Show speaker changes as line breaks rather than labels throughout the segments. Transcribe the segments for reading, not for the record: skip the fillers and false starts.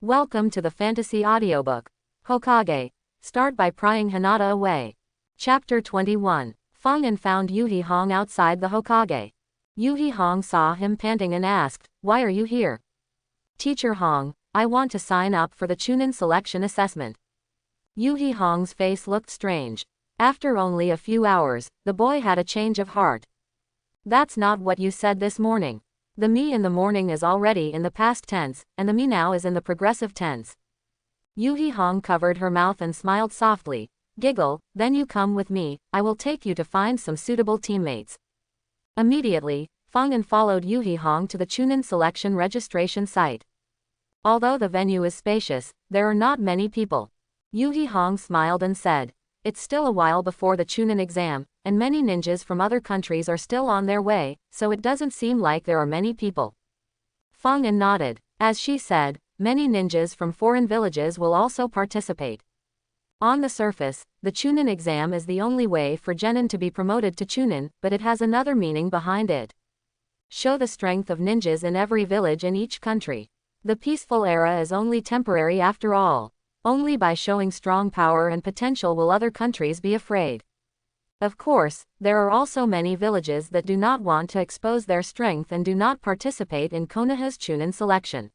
Welcome to the fantasy audiobook, Hokage. Start by prying Hinata away. Chapter 21. Feng found Yuhi Hong outside the Hokage. Yuhi Hong saw him panting and asked, "Why are you here?" "Teacher Hong, I want to sign up for the Chunin selection assessment." Yuhi Hong's face looked strange. After only a few hours, the boy had a change of heart. "That's not what you said this morning. The me in the morning is already in the past tense, and the me now is in the progressive tense." Yuhi Hong covered her mouth and smiled softly. "Giggle, then you come with me, I will take you to find some suitable teammates." Immediately, Feng followed Yuhi Hong to the Chunin selection registration site. Although the venue is spacious, there are not many people. Yuhi Hong smiled and said, "It's still a while before the Chunin exam, and many ninjas from other countries are still on their way, so it doesn't seem like there are many people." Feng nodded. As she said, many ninjas from foreign villages will also participate. On the surface, the Chunin exam is the only way for genin to be promoted to Chunin, but it has another meaning behind it. Show the strength of ninjas in every village in each country. The peaceful era is only temporary after all. Only by showing strong power and potential will other countries be afraid. Of course, there are also many villages that do not want to expose their strength and do not participate in Konoha's Chunin selection.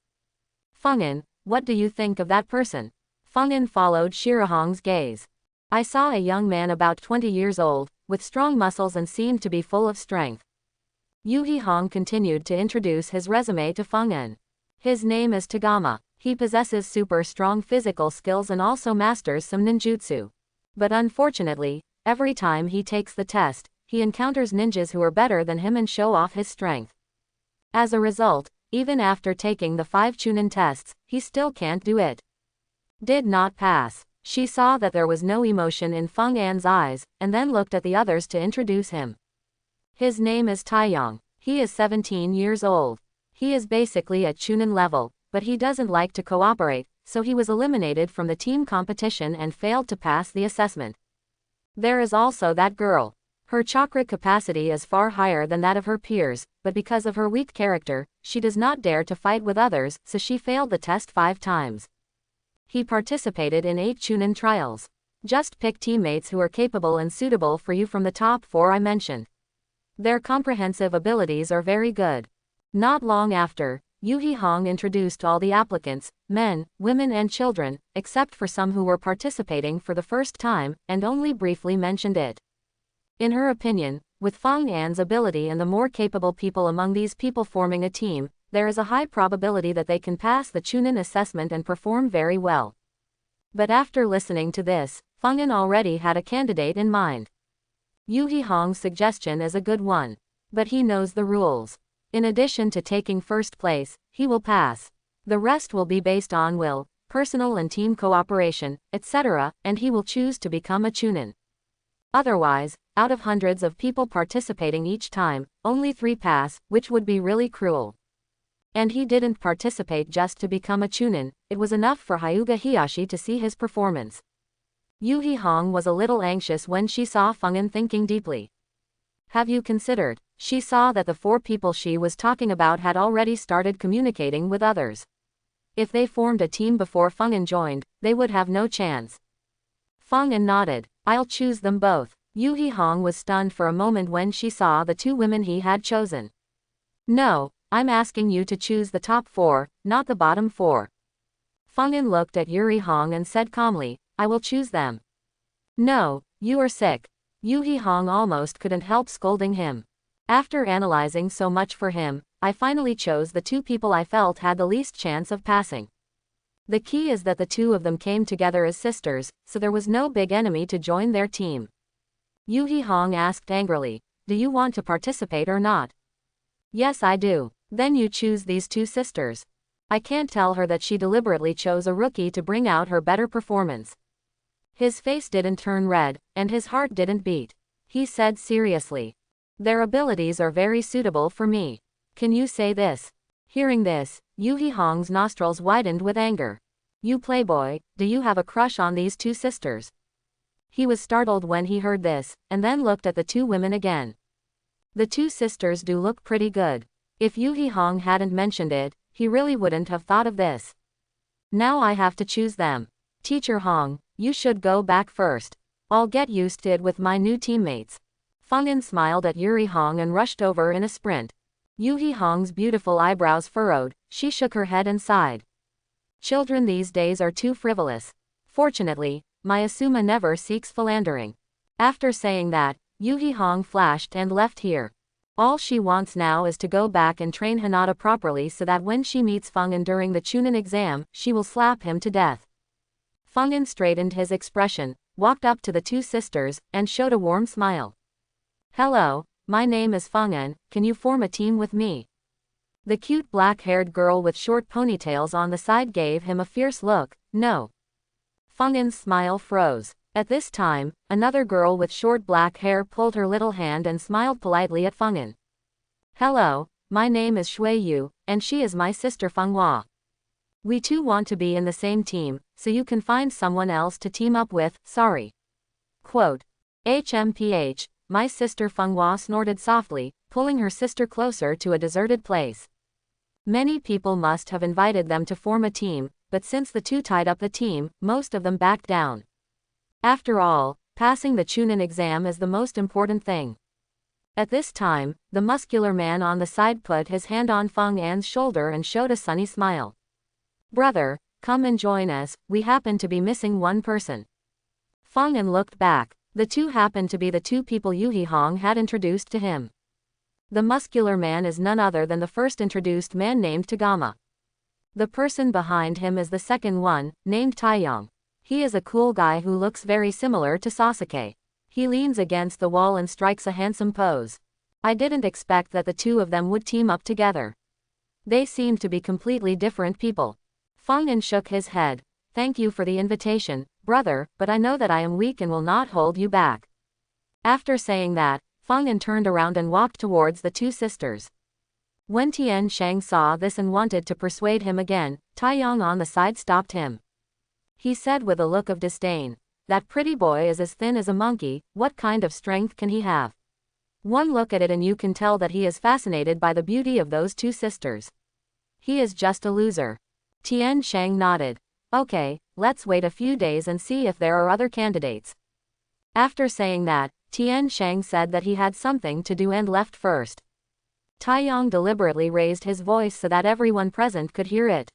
"Feng, what do you think of that person?" Feng followed Shirahong's gaze. "I saw a young man about 20 years old, with strong muscles and seemed to be full of strength." Yuhi Hong continued to introduce his resume to Feng. "His name is Tagama. He possesses super strong physical skills and also masters some ninjutsu. But unfortunately, every time he takes the test, he encounters ninjas who are better than him and show off his strength. As a result, even after taking the 5 Chunin tests, he still can't do it." Did not pass. She saw that there was no emotion in Feng An's eyes, and then looked at the others to introduce him. "His name is Taiyang. He is 17 years old. He is basically at Chunin level, but he doesn't like to cooperate, so he was eliminated from the team competition and failed to pass the assessment. There is also that girl. Her chakra capacity is far higher than that of her peers, but because of her weak character, she does not dare to fight with others, so she failed the test 5 times. He participated in 8 Chunin trials. Just pick teammates who are capable and suitable for you from the top 4 I mentioned. Their comprehensive abilities are very good." Not long after, Yuhi Hong introduced all the applicants, men, women and children, except for some who were participating for the first time, and only briefly mentioned it. In her opinion, with Feng An's ability and the more capable people among these people forming a team, there is a high probability that they can pass the Chunin assessment and perform very well. But after listening to this, Feng An already had a candidate in mind. Yuhi Hong's suggestion is a good one. But he knows the rules. In addition to taking first place, he will pass. The rest will be based on will, personal and team cooperation, etc., and he will choose to become a Chunin. Otherwise, out of hundreds of people participating each time, only 3 pass, which would be really cruel. And he didn't participate just to become a Chunin, it was enough for Hyuga Hiyashi to see his performance. Yuhi Hong was a little anxious when she saw Feng An thinking deeply. "Have you considered?" She saw that the 4 people she was talking about had already started communicating with others. If they formed a team before Feng An joined, they would have no chance. Feng An nodded. "I'll choose them both." Yuhi Hong was stunned for a moment when she saw the 2 women he had chosen. "No, I'm asking you to choose the top 4, not the bottom 4. Feng An looked at Yuri Hong and said calmly, "I will choose them." "No, you are sick." Yuhi Hong almost couldn't help scolding him. "After analyzing so much for him, I finally chose the 2 people I felt had the least chance of passing. The key is that the 2 of them came together as sisters, so there was no big enemy to join their team." Yuhi Hong asked angrily, "Do you want to participate or not?" "Yes, I do." "Then you choose these 2 sisters." I can't tell her that she deliberately chose a rookie to bring out her better performance. His face didn't turn red, and his heart didn't beat. He said seriously, "Their abilities are very suitable for me. Can you say this?" Hearing this, Yuhi Hong's nostrils widened with anger. "You playboy, do you have a crush on these 2 sisters?" He was startled when he heard this, and then looked at the 2 women again. The 2 sisters do look pretty good. If Yuhi Hong hadn't mentioned it, he really wouldn't have thought of this. Now I have to choose them. Teacher Hong, you should go back first. I'll get used to it with my new teammates. Feng'an smiled at Yuri Hong and rushed over in a sprint. Yuri Hong's beautiful eyebrows furrowed, she shook her head and sighed. Children these days are too frivolous. Fortunately, my Asuma never seeks philandering. After saying that, Yuri Hong flashed and left here. All she wants now is to go back and train Hinata properly so that when she meets Feng'an during the Chunin exam, she will slap him to death. Feng'an straightened his expression, walked up to the two sisters, and showed a warm smile. Hello, my name is Feng'an, can you form a team with me? The cute black-haired girl with short ponytails on the side gave him a fierce look. No. Feng'an's smile froze. At this time, another girl with short black hair pulled her little hand and smiled politely at Feng'an. Hello, my name is Shui Yu, and she is my sister Fenghua. We too want to be in the same team, so you can find someone else to team up with, sorry. Quote. HMPH, my sister Fenghua snorted softly, pulling her sister closer to a deserted place. Many people must have invited them to form a team, but since the two tied up the team, most of them backed down. After all, passing the Chunin exam is the most important thing. At this time, the muscular man on the side put his hand on Feng'an's shoulder and showed a sunny smile. Brother, come and join us, we happen to be missing one person. Feng'an looked back. The two happened to be the two people Yuri Hong had introduced to him. The muscular man is none other than the first introduced man named Tagama. The person behind him is the second one, named Taeyong. He is a cool guy who looks very similar to Sasuke. He leans against the wall and strikes a handsome pose. I didn't expect that the two of them would team up together. They seem to be completely different people. Feng'an shook his head. Thank you for the invitation, brother, but I know that I am weak and will not hold you back. After saying that, Feng'an turned around and walked towards the two sisters. When Tian Shang saw this and wanted to persuade him again, Taeyong on the side stopped him. He said with a look of disdain, that pretty boy is as thin as a monkey, what kind of strength can he have? One look at it and you can tell that he is fascinated by the beauty of those two sisters. He is just a loser. Tian Shang nodded. Okay, let's wait a few days and see if there are other candidates. After saying that, Tian Shang said that he had something to do and left first. Taeyong deliberately raised his voice so that everyone present could hear it.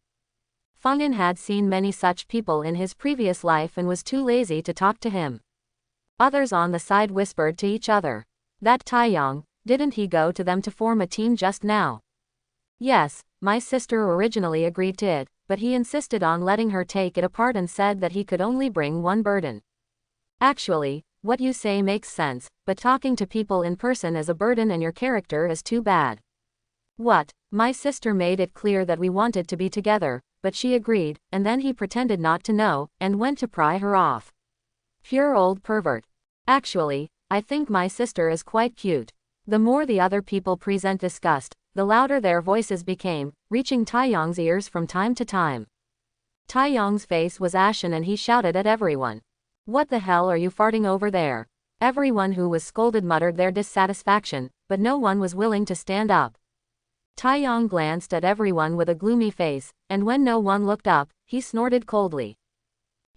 Feng'an had seen many such people in his previous life and was too lazy to talk to him. Others on the side whispered to each other. That Taeyong, didn't he go to them to form a team just now? Yes, my sister originally agreed to it, but he insisted on letting her take it apart and said that he could only bring one burden. Actually, what you say makes sense, but talking to people in person is a burden and your character is too bad. What? My sister made it clear that we wanted to be together, but she agreed, and then he pretended not to know, and went to pry her off. Pure old pervert. Actually, I think my sister is quite cute. The more the other people present disgust, the louder their voices became, reaching Taeyong's ears from time to time. Taeyong's face was ashen and he shouted at everyone. What the hell are you farting over there? Everyone who was scolded muttered their dissatisfaction, but no one was willing to stand up. Taeyong glanced at everyone with a gloomy face, and when no one looked up, he snorted coldly.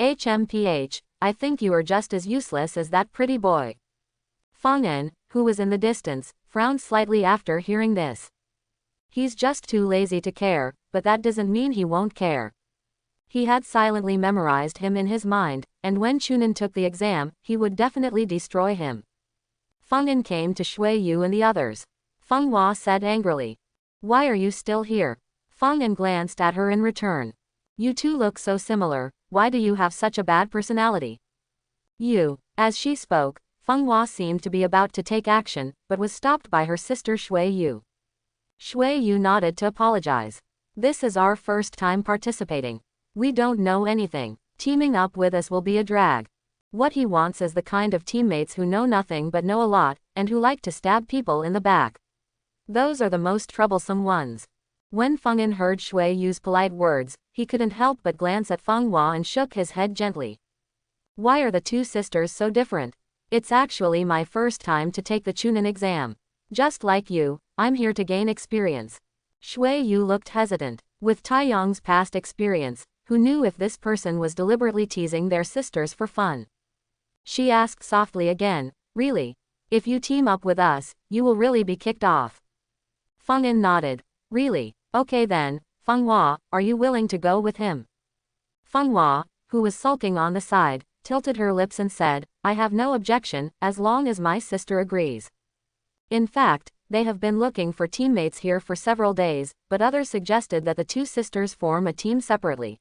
HMPH, I think you are just as useless as that pretty boy. Feng'an, who was in the distance, frowned slightly after hearing this. He's just too lazy to care, but that doesn't mean he won't care. He had silently memorized him in his mind, and when Chunin took the exam, he would definitely destroy him. Feng'an came to Shui Yu and the others. Fenghua said angrily. Why are you still here? Feng'an glanced at her in return. You two look so similar, why do you have such a bad personality? You. As she spoke, Fenghua seemed to be about to take action, but was stopped by her sister Shui Yu. Shui Yu nodded to apologize. This is our first time participating. We don't know anything. Teaming up with us will be a drag. What he wants is the kind of teammates who know nothing but know a lot, and who like to stab people in the back. Those are the most troublesome ones. When Feng'an heard Shui Yu's polite words, he couldn't help but glance at Fenghua and shook his head gently. Why are the two sisters so different? It's actually my first time to take the Chunin exam. Just like you, I'm here to gain experience. Shui Yu looked hesitant. With Taeyong's past experience, who knew if this person was deliberately teasing their sisters for fun. She asked softly again, really? If you team up with us, you will really be kicked off. Feng Yin nodded. Really? Okay then, Feng Hua, are you willing to go with him? Feng Hua, who was sulking on the side, tilted her lips and said, I have no objection, as long as my sister agrees. In fact, they have been looking for teammates here for several days, but others suggested that the two sisters form a team separately.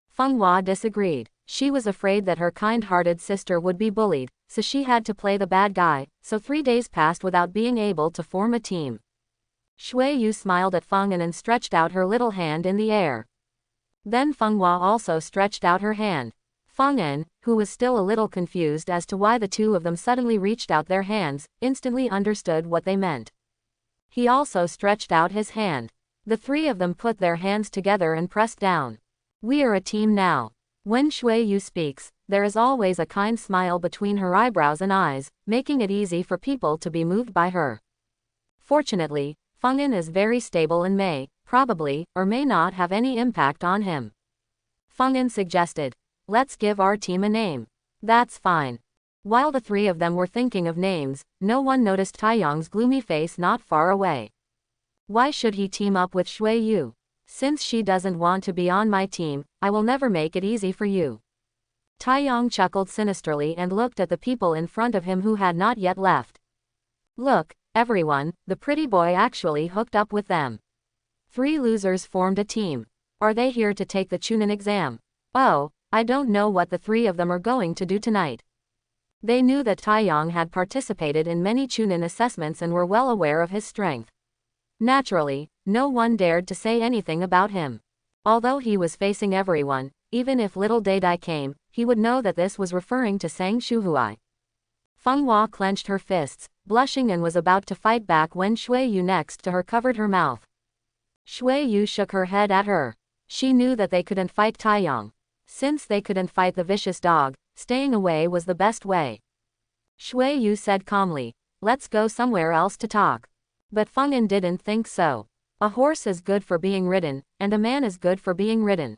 Feng Hua disagreed. She was afraid that her kind-hearted sister would be bullied, so she had to play the bad guy, so 3 days passed without being able to form a team. Shui Yu smiled at Feng Yin and stretched out her little hand in the air. Then Feng Hua also stretched out her hand. Feng Yin, who was still a little confused as to why the two of them suddenly reached out their hands, instantly understood what they meant. He also stretched out his hand. The three of them put their hands together and pressed down. We are a team now. When Shui Yu speaks, there is always a kind smile between her eyebrows and eyes, making it easy for people to be moved by her. Fortunately, Feng Yin is very stable and may, probably, or may not have any impact on him. Feng Yin suggested, let's give our team a name. That's fine. While the three of them were thinking of names, no one noticed Taiyang's gloomy face not far away. Why should he team up with Shui Yu? Since she doesn't want to be on my team, I will never make it easy for you. Taiyang chuckled sinisterly and looked at the people in front of him who had not yet left. Look, everyone, the pretty boy actually hooked up with them. 3 losers formed a team. Are they here to take the Chunin exam? Oh, I don't know what the 3 of them are going to do tonight. They knew that Taiyang had participated in many Chunin assessments and were well aware of his strength. Naturally, no one dared to say anything about him. Although he was facing everyone, even if little Daidai came, he would know that this was referring to Sang Shuhui. Feng Hua clenched her fists, blushing, and was about to fight back when Shui Yu next to her covered her mouth. Shui Yu shook her head at her. She knew that they couldn't fight Taiyang. Since they couldn't fight the vicious dog, staying away was the best way. Shui Yu said calmly, let's go somewhere else to talk. But Feng Yin didn't think so. A horse is good for being ridden, and a man is good for being ridden.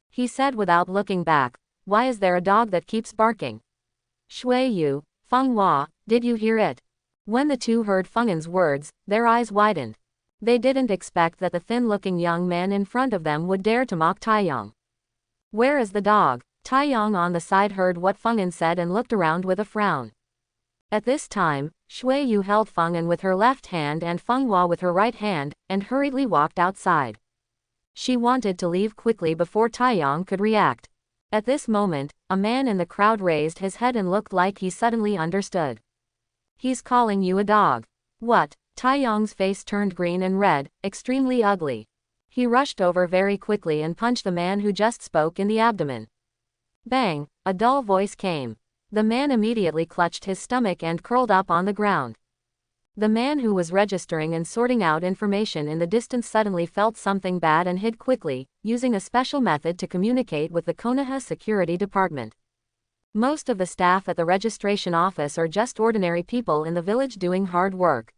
He said without looking back, why is there a dog that keeps barking? Shui Yu, Feng Hua, did you hear it? When the two heard Feng Yin's words, their eyes widened. They didn't expect that the thin-looking young man in front of them would dare to mock Taiyang. Where is the dog? Taiyang on the side heard what Feng Yin said and looked around with a frown. At this time, Shui Yu held Feng Yin with her left hand and Feng Hua with her right hand, and hurriedly walked outside. She wanted to leave quickly before Taiyang could react. At this moment, a man in the crowd raised his head and looked like he suddenly understood. He's calling you a dog. What? Taiyang's face turned green and red, extremely ugly. He rushed over very quickly and punched the man who just spoke in the abdomen. Bang! A dull voice came. The man immediately clutched his stomach and curled up on the ground. The man who was registering and sorting out information in the distance suddenly felt something bad and hid quickly, using a special method to communicate with the Konoha Security Department. Most of the staff at the registration office are just ordinary people in the village doing hard work.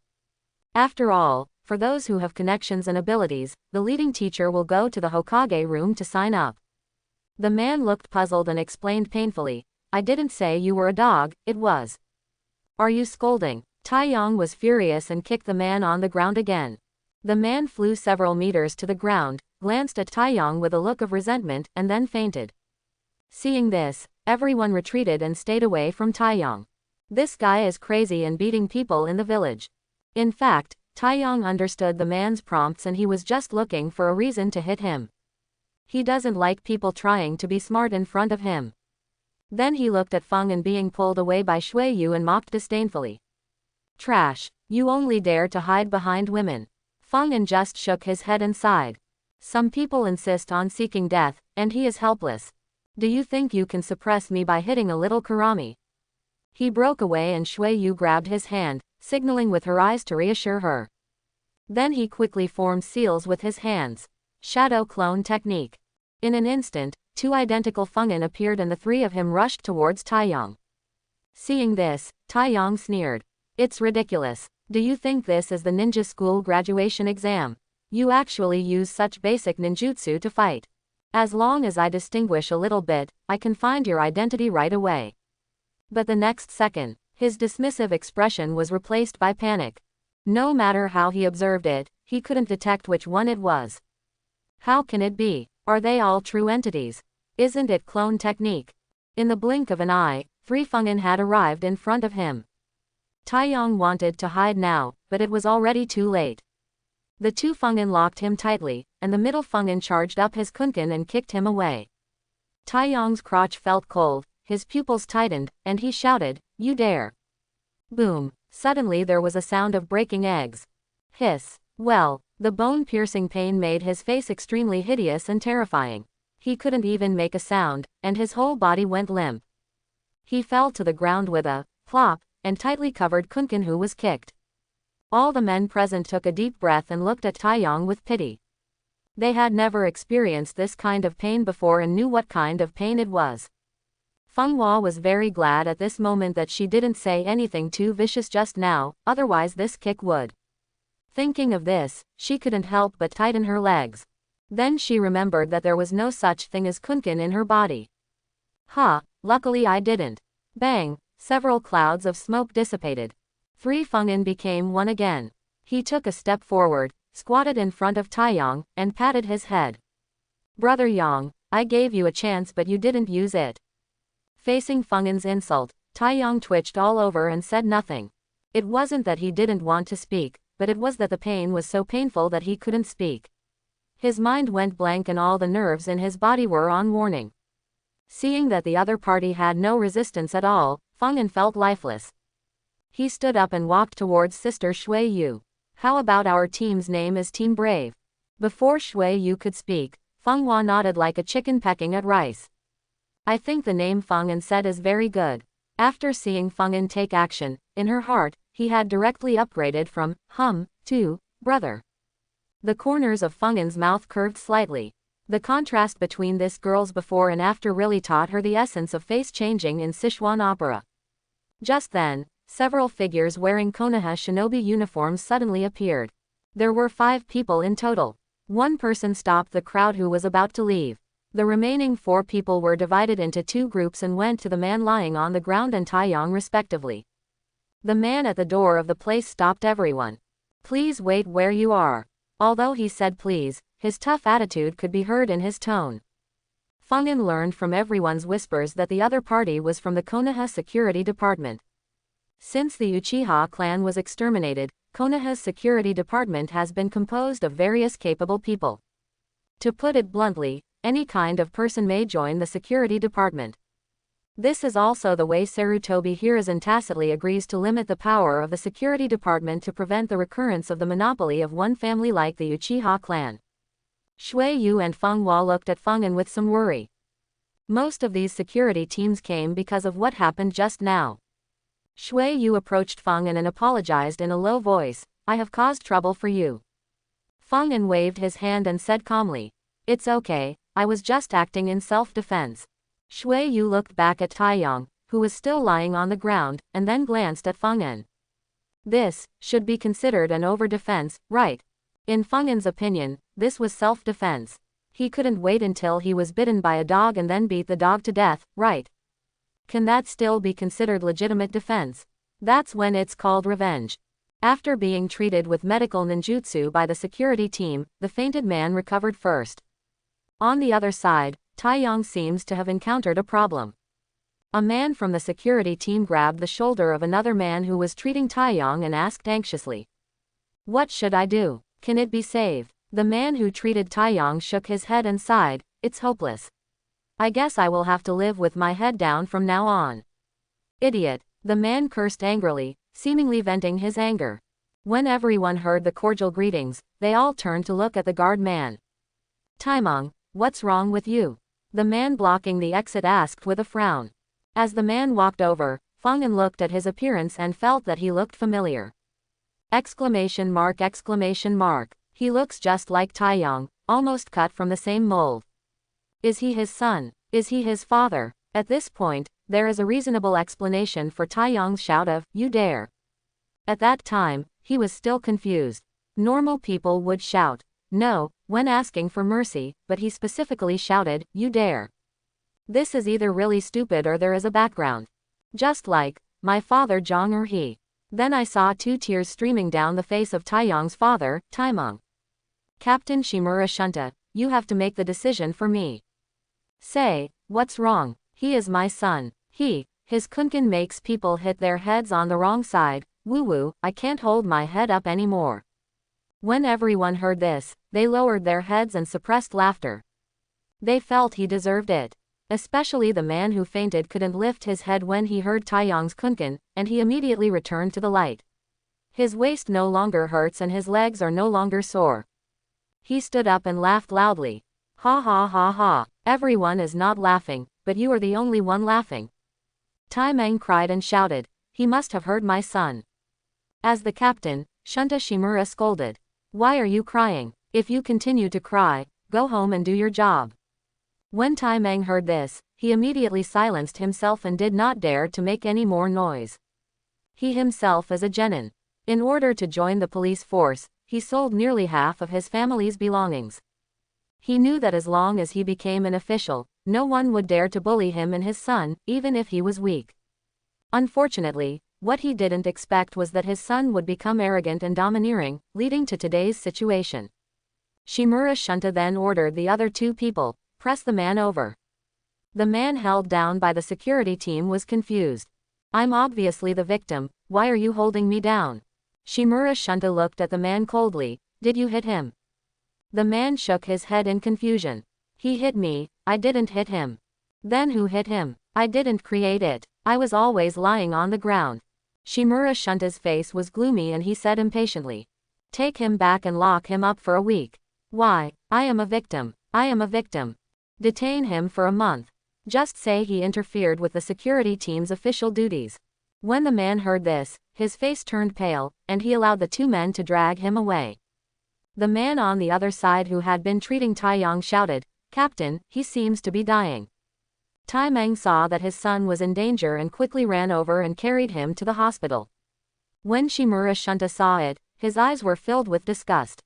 After all, for those who have connections and abilities, the leading teacher will go to the Hokage room to sign up. The man looked puzzled and explained painfully, I didn't say you were a dog, it was. Are you scolding? Taiyang was furious and kicked the man on the ground again. The man flew several meters to the ground, glanced at Taiyang with a look of resentment, and then fainted. Seeing this, everyone retreated and stayed away from Taiyang. This guy is crazy and beating people in the village. In fact, Taiyang understood the man's prompts and he was just looking for a reason to hit him. He doesn't like people trying to be smart in front of him. Then he looked at Feng Yin being pulled away by Shui Yu and mocked disdainfully. Trash, you only dare to hide behind women. Feng Yin just shook his head and sighed. Some people insist on seeking death, and he is helpless. Do you think you can suppress me by hitting a little karami? He broke away and Shui Yu grabbed his hand, signaling with her eyes to reassure her. Then he quickly formed seals with his hands. Shadow clone technique. In an instant, 2 identical Feng Yin appeared and the 3 of him rushed towards Taiyang. Seeing this, Taiyang sneered. It's ridiculous. Do you think this is the ninja school graduation exam? You actually use such basic ninjutsu to fight. As long as I distinguish a little bit, I can find your identity right away. But the next second, his dismissive expression was replaced by panic. No matter how he observed it, he couldn't detect which one it was. How can it be? Are they all true entities? Isn't it clone technique? In the blink of an eye, 3 Fungin had arrived in front of him. Taiyang wanted to hide now, but it was already too late. The 2 Fungin locked him tightly, and the middle Fungin charged up his kunkin and kicked him away. Taiyang's crotch felt cold, his pupils tightened, and he shouted, "You dare!" Boom! Suddenly there was a sound of breaking eggs. Hiss! Well, the bone-piercing pain made his face extremely hideous and terrifying. He couldn't even make a sound, and his whole body went limp. He fell to the ground with a plop, and tightly covered kunkin who was kicked. All the men present took a deep breath and looked at Taiyang with pity. They had never experienced this kind of pain before and knew what kind of pain it was. Feng Hua was very glad at this moment that she didn't say anything too vicious just now, otherwise this kick would. Thinking of this, she couldn't help but tighten her legs. Then she remembered that there was no such thing as kunkin in her body. Luckily I didn't. Bang! Several clouds of smoke dissipated. 3 Fungin became one again. He took a step forward, squatted in front of Taiyang, and patted his head. "Brother Yang, I gave you a chance but you didn't use it." Facing Fungin's insult, Taiyang twitched all over and said nothing. It wasn't that he didn't want to speak, but it was that the pain was so painful that he couldn't speak. His mind went blank and all the nerves in his body were on warning. Seeing that the other party had no resistance at all, Fungin felt lifeless. He stood up and walked towards Sister Shui Yu. "How about our team's name is Team Brave?" Before Shui Yu could speak, Feng Hua nodded like a chicken pecking at rice. "I think the name Fungin said is very good." After seeing Fungin take action, in her heart, he had directly upgraded from to brother. The corners of Fungin's mouth curved slightly. The contrast between this girl's before and after really taught her the essence of face changing in Sichuan opera. Just then, several figures wearing Konoha shinobi uniforms suddenly appeared. There were 5 people in total. One person stopped the crowd who was about to leave. The remaining 4 people were divided into 2 groups and went to the man lying on the ground and Taiyang respectively. The man at the door of the place stopped everyone. "Please wait where you are." Although he said please, his tough attitude could be heard in his tone. Fungin learned from everyone's whispers that the other party was from the Konoha Security Department. Since the Uchiha clan was exterminated, Konoha's security department has been composed of various capable people. To put it bluntly, any kind of person may join the security department. This is also the way Sarutobi Hiruzen tacitly agrees to limit the power of the security department to prevent the recurrence of the monopoly of one family like the Uchiha clan. Shui Yu and Feng Hua looked at Fungin with some worry. Most of these security teams came because of what happened just now. Shui Yu approached Fungin and apologized in a low voice, "I have caused trouble for you." Fungin waved his hand and said calmly, "It's okay, I was just acting in self-defense." Shui Yu looked back at Taiyang, who was still lying on the ground, and then glanced at Fungin. This should be considered an over-defense, right? In Fungin's opinion, this was self-defense. He couldn't wait until he was bitten by a dog and then beat the dog to death, right? Can that still be considered legitimate defense? That's when it's called revenge. After being treated with medical ninjutsu by the security team, the fainted man recovered first. On the other side, Taiyang seems to have encountered a problem. A man from the security team grabbed the shoulder of another man who was treating Taiyang and asked anxiously, "What should I do? Can it be saved?" The man who treated Taiyang shook his head and sighed, "It's hopeless. I guess I will have to live with my head down from now on." "Idiot," the man cursed angrily, seemingly venting his anger. When everyone heard the cordial greetings, they all turned to look at the guard man. "Taimang, what's wrong with you?" the man blocking the exit asked with a frown. As the man walked over, Fungin looked at his appearance and felt that he looked familiar. Exclamation mark! He looks just like Taiyang, almost cut from the same mold. Is he his son? Is he his father? At this point, there is a reasonable explanation for Taiyang's shout of, "You dare!" At that time, he was still confused. Normal people would shout, no, when asking for mercy, but he specifically shouted, "You dare." This is either really stupid or there is a background. Just like, my father Zhang or he. Then I saw 2 tears streaming down the face of Taiyang's father, Taimeng. Captain Shimura Shunta, you have to make the decision for me. Say, what's wrong? He is my son. His kunken makes people hit their heads on the wrong side. Woo-woo, I can't hold my head up anymore. When everyone heard this, they lowered their heads and suppressed laughter. They felt he deserved it. Especially the man who fainted couldn't lift his head when he heard Taiyang's kunken, and he immediately returned to the light. His waist no longer hurts and his legs are no longer sore. He stood up and laughed loudly. Ha ha ha ha, everyone is not laughing, but you are the only one laughing. Taimeng cried and shouted, he must have heard my son. As the captain, Shunta Shimura scolded. Why are you crying? If you continue to cry, go home and do your job. When Taimeng heard this, he immediately silenced himself and did not dare to make any more noise. He himself is a genin. In order to join the police force, he sold nearly half of his family's belongings. He knew that as long as he became an official, no one would dare to bully him and his son, even if he was weak. Unfortunately, what he didn't expect was that his son would become arrogant and domineering, leading to today's situation. Shimura Shunta then ordered the other 2 people, press the man over. The man held down by the security team was confused. I'm obviously the victim, why are you holding me down? Shimura Shunta looked at the man coldly, did you hit him? The man shook his head in confusion. He hit me, I didn't hit him. Then who hit him? I didn't create it. I was always lying on the ground. Shimura Shunta's face was gloomy and he said impatiently. Take him back and lock him up for a week. Why, I am a victim. I am a victim. Detain him for a month. Just say he interfered with the security team's official duties. When the man heard this, his face turned pale, and he allowed the 2 men to drag him away. The man on the other side who had been treating Taiyang shouted, Captain, he seems to be dying. Taimeng saw that his son was in danger and quickly ran over and carried him to the hospital. When Shimura Shunta saw it, his eyes were filled with disgust.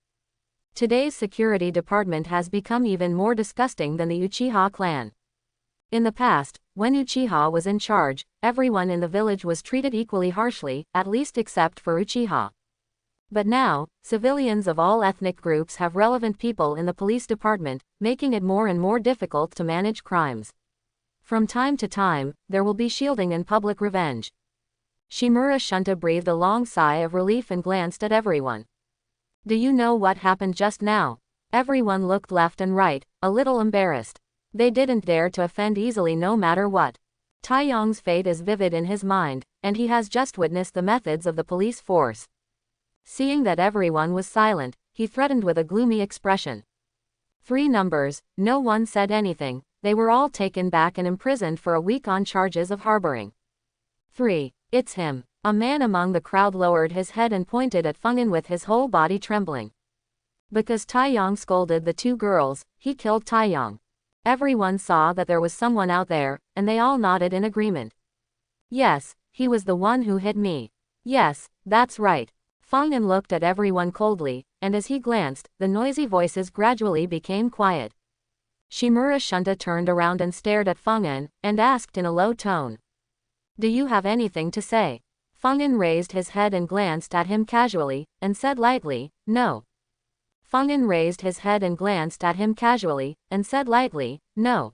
Today's security department has become even more disgusting than the Uchiha clan. In the past, when Uchiha was in charge, everyone in the village was treated equally harshly, at least except for Uchiha. But now, civilians of all ethnic groups have relevant people in the police department, making it more and more difficult to manage crimes. From time to time, there will be shielding and public revenge. Shimura Shunta breathed a long sigh of relief and glanced at everyone. Do you know what happened just now? Everyone looked left and right, a little embarrassed. They didn't dare to offend easily no matter what. Taiyang's fate is vivid in his mind, and he has just witnessed the methods of the police force. Seeing that everyone was silent, he threatened with a gloomy expression. 3 numbers, no one said anything, they were all taken back and imprisoned for a week on charges of harboring. 3. It's him. A man among the crowd lowered his head and pointed at Feng'an with his whole body trembling. Because Taiyang scolded the 2 girls, he killed Taiyang. Everyone saw that there was someone out there, and they all nodded in agreement. Yes, he was the one who hit me. Yes, that's right. Feng'an looked at everyone coldly, and as he glanced, the noisy voices gradually became quiet. Shimura Shunta turned around and stared at Feng'an, and asked in a low tone. Do you have anything to say? Feng'an raised his head and glanced at him casually, and said lightly, no. Feng'an raised his head and glanced at him casually, and said lightly, no.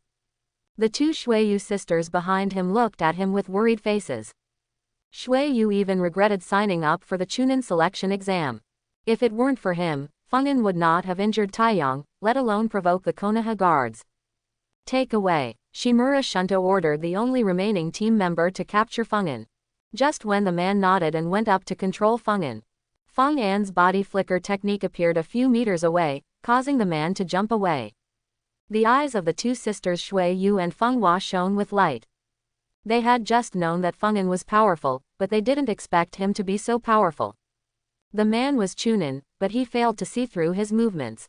The 2 Shuiyu sisters behind him looked at him with worried faces. Shuiyu even regretted signing up for the Chunin selection exam. If it weren't for him, Feng'an would not have injured Taiyang, let alone provoke the Konoha guards. Take away. Shimura Shunta ordered the only remaining team member to capture Feng'an. Just when the man nodded and went up to control Feng'an, Feng'an's body flicker technique appeared a few meters away, causing the man to jump away. The eyes of the 2 sisters Shuiyu and Fenghua shone with light. They had just known that Feng'an was powerful, but they didn't expect him to be so powerful. The man was Chunin, but he failed to see through his movements.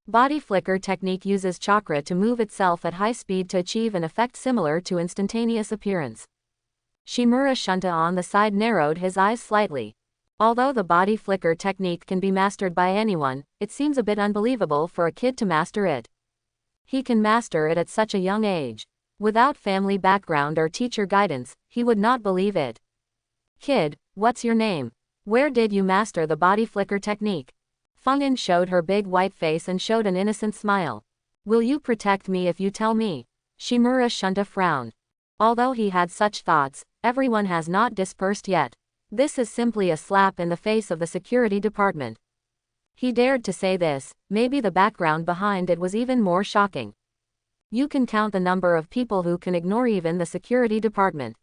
Body flicker technique uses chakra to move itself at high speed to achieve an effect similar to instantaneous appearance. Shimura Shunta on the side narrowed his eyes slightly. Although the body flicker technique can be mastered by anyone, it seems a bit unbelievable for a kid to master it. He can master it at such a young age. Without family background or teacher guidance, he would not believe it. Kid, what's your name? Where did you master the body flicker technique? Fungin showed her big white face and showed an innocent smile. Will you protect me if you tell me? Shimura Shunta frowned. Although he had such thoughts, everyone has not dispersed yet. This is simply a slap in the face of the security department. He dared to say this, maybe the background behind it was even more shocking. You can count the number of people who can ignore even the security department.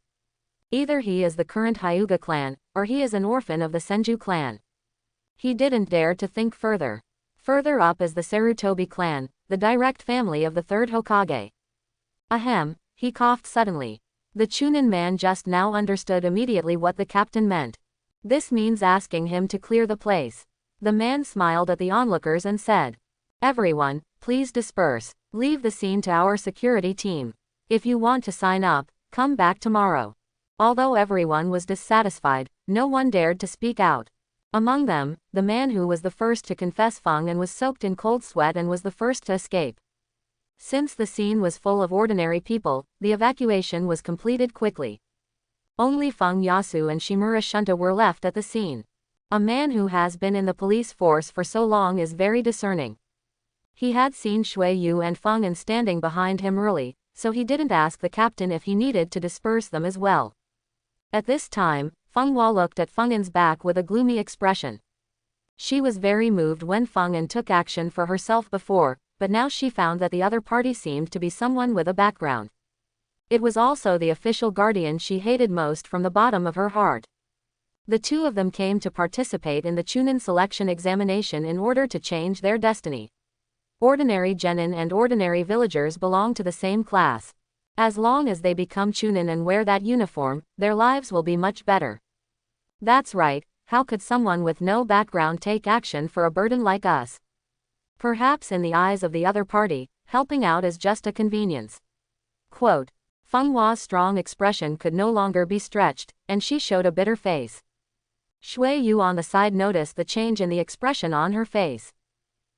Either he is the current Hyuga clan, or he is an orphan of the Senju clan. He didn't dare to think further. Further up is the Sarutobi clan, the direct family of the third Hokage. Ahem, he coughed suddenly. The Chunin man just now understood immediately what the captain meant. This means asking him to clear the place. The man smiled at the onlookers and said, "Everyone, please disperse. Leave the scene to our security team. If you want to sign up, come back tomorrow." Although everyone was dissatisfied, no one dared to speak out. Among them, the man who was the first to confess Feng and was soaked in cold sweat and was the first to escape. Since the scene was full of ordinary people, the evacuation was completed quickly. Only Feng Yasu and Shimura Shunta were left at the scene. A man who has been in the police force for so long is very discerning. He had seen Shui Yu and Feng An standing behind him early, so he didn't ask the captain if he needed to disperse them as well. At this time, Feng Hua looked at Feng An's back with a gloomy expression. She was very moved when Feng An took action for herself before, but now she found that the other party seemed to be someone with a background. It was also the official guardian she hated most from the bottom of her heart. The two of them came to participate in the Chunin selection examination in order to change their destiny. Ordinary genin and ordinary villagers belong to the same class. As long as they become Chunin and wear that uniform, their lives will be much better. That's right, how could someone with no background take action for a burden like us? Perhaps in the eyes of the other party, helping out is just a convenience. Quote. Feng Hua's strong expression could no longer be stretched, and she showed a bitter face. Shui Yu on the side noticed the change in the expression on her face.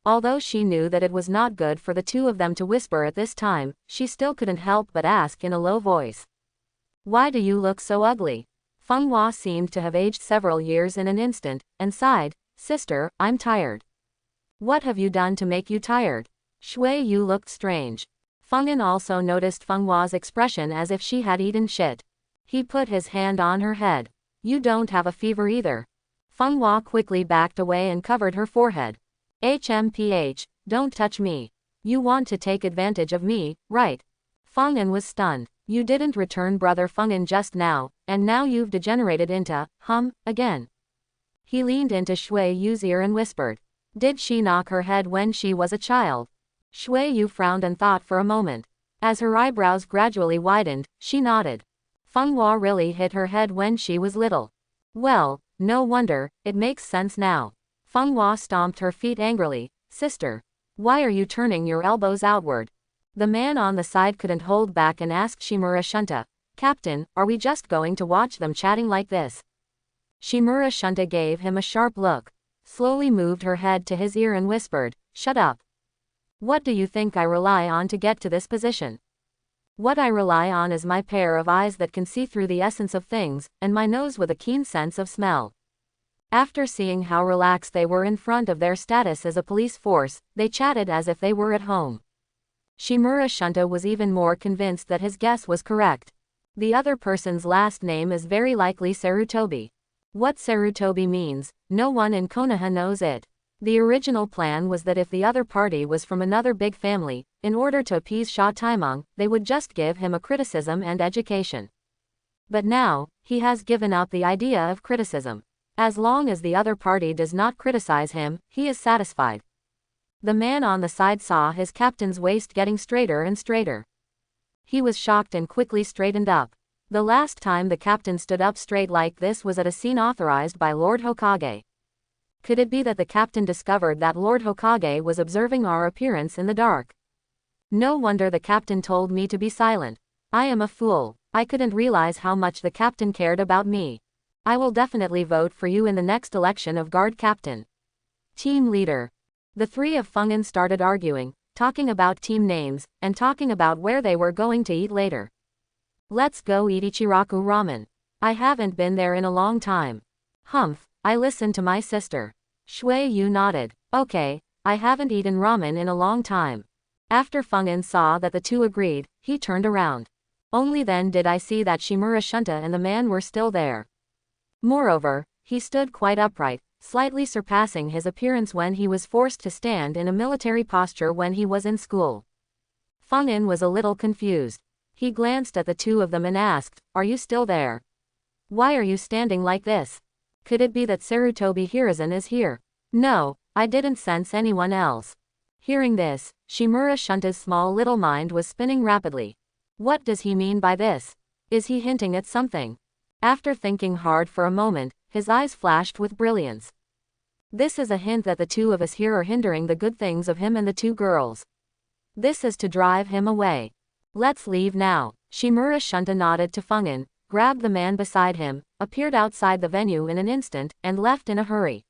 Although she knew that it was not good for the two of them to whisper at this time, she still couldn't help but ask in a low voice. Why do you look so ugly? Feng Hua seemed to have aged several years in an instant, and sighed, Sister, I'm tired. What have you done to make you tired? Shui Yu looked strange. Feng An also noticed Feng Hua's expression as if she had eaten shit. He put his hand on her head. You don't have a fever either. Feng Hua quickly backed away and covered her forehead. HMPH, don't touch me. You want to take advantage of me, right? Feng An was stunned. You didn't return brother Feng An just now, and now you've degenerated into, again. He leaned into Shui Yu's ear and whispered. Did she knock her head when she was a child? Shui Yu frowned and thought for a moment. As her eyebrows gradually widened, she nodded. Feng Hua really hit her head when she was little. Well, no wonder, it makes sense now. Feng Hua stomped her feet angrily. Sister, why are you turning your elbows outward? The man on the side couldn't hold back and asked Shimura Shunta, Captain, are we just going to watch them chatting like this? Shimura Shunta gave him a sharp look, slowly moved her head to his ear and whispered, Shut up. What do you think I rely on to get to this position? What I rely on is my pair of eyes that can see through the essence of things, and my nose with a keen sense of smell. After seeing how relaxed they were in front of their status as a police force, they chatted as if they were at home. Shimura Shunta was even more convinced that his guess was correct. The other person's last name is very likely Sarutobi. What Sarutobi means, no one in Konoha knows it. The original plan was that if the other party was from another big family, in order to appease Sha Taimong, they would just give him a criticism and education. But now, he has given up the idea of criticism. As long as the other party does not criticize him, he is satisfied. The man on the side saw his captain's waist getting straighter and straighter. He was shocked and quickly straightened up. The last time the captain stood up straight like this was at a scene authorized by Lord Hokage. Could it be that the captain discovered that Lord Hokage was observing our appearance in the dark? No wonder the captain told me to be silent. I am a fool. I couldn't realize how much the captain cared about me. I will definitely vote for you in the next election of guard captain. Team leader. The three of Fungin started arguing, talking about team names, and talking about where they were going to eat later. Let's go eat Ichiraku ramen. I haven't been there in a long time. Humph, I listened to my sister. Shui Yu nodded. Okay, I haven't eaten ramen in a long time. After Fungin saw that the two agreed, he turned around. Only then did I see that Shimura Shunta and the man were still there. Moreover, he stood quite upright, slightly surpassing his appearance when he was forced to stand in a military posture when he was in school. Fungin was a little confused. He glanced at the two of them and asked, "Are you still there? Why are you standing like this? Could it be that Sarutobi Hiruzen is here?" No, I didn't sense anyone else. Hearing this, Shimura Shunta's small little mind was spinning rapidly. What does he mean by this? Is he hinting at something? After thinking hard for a moment, his eyes flashed with brilliance. This is a hint that the two of us here are hindering the good things of him and the two girls. This is to drive him away. Let's leave now. Shimura Shunta nodded to Fungin, grabbed the man beside him, appeared outside the venue in an instant, and left in a hurry.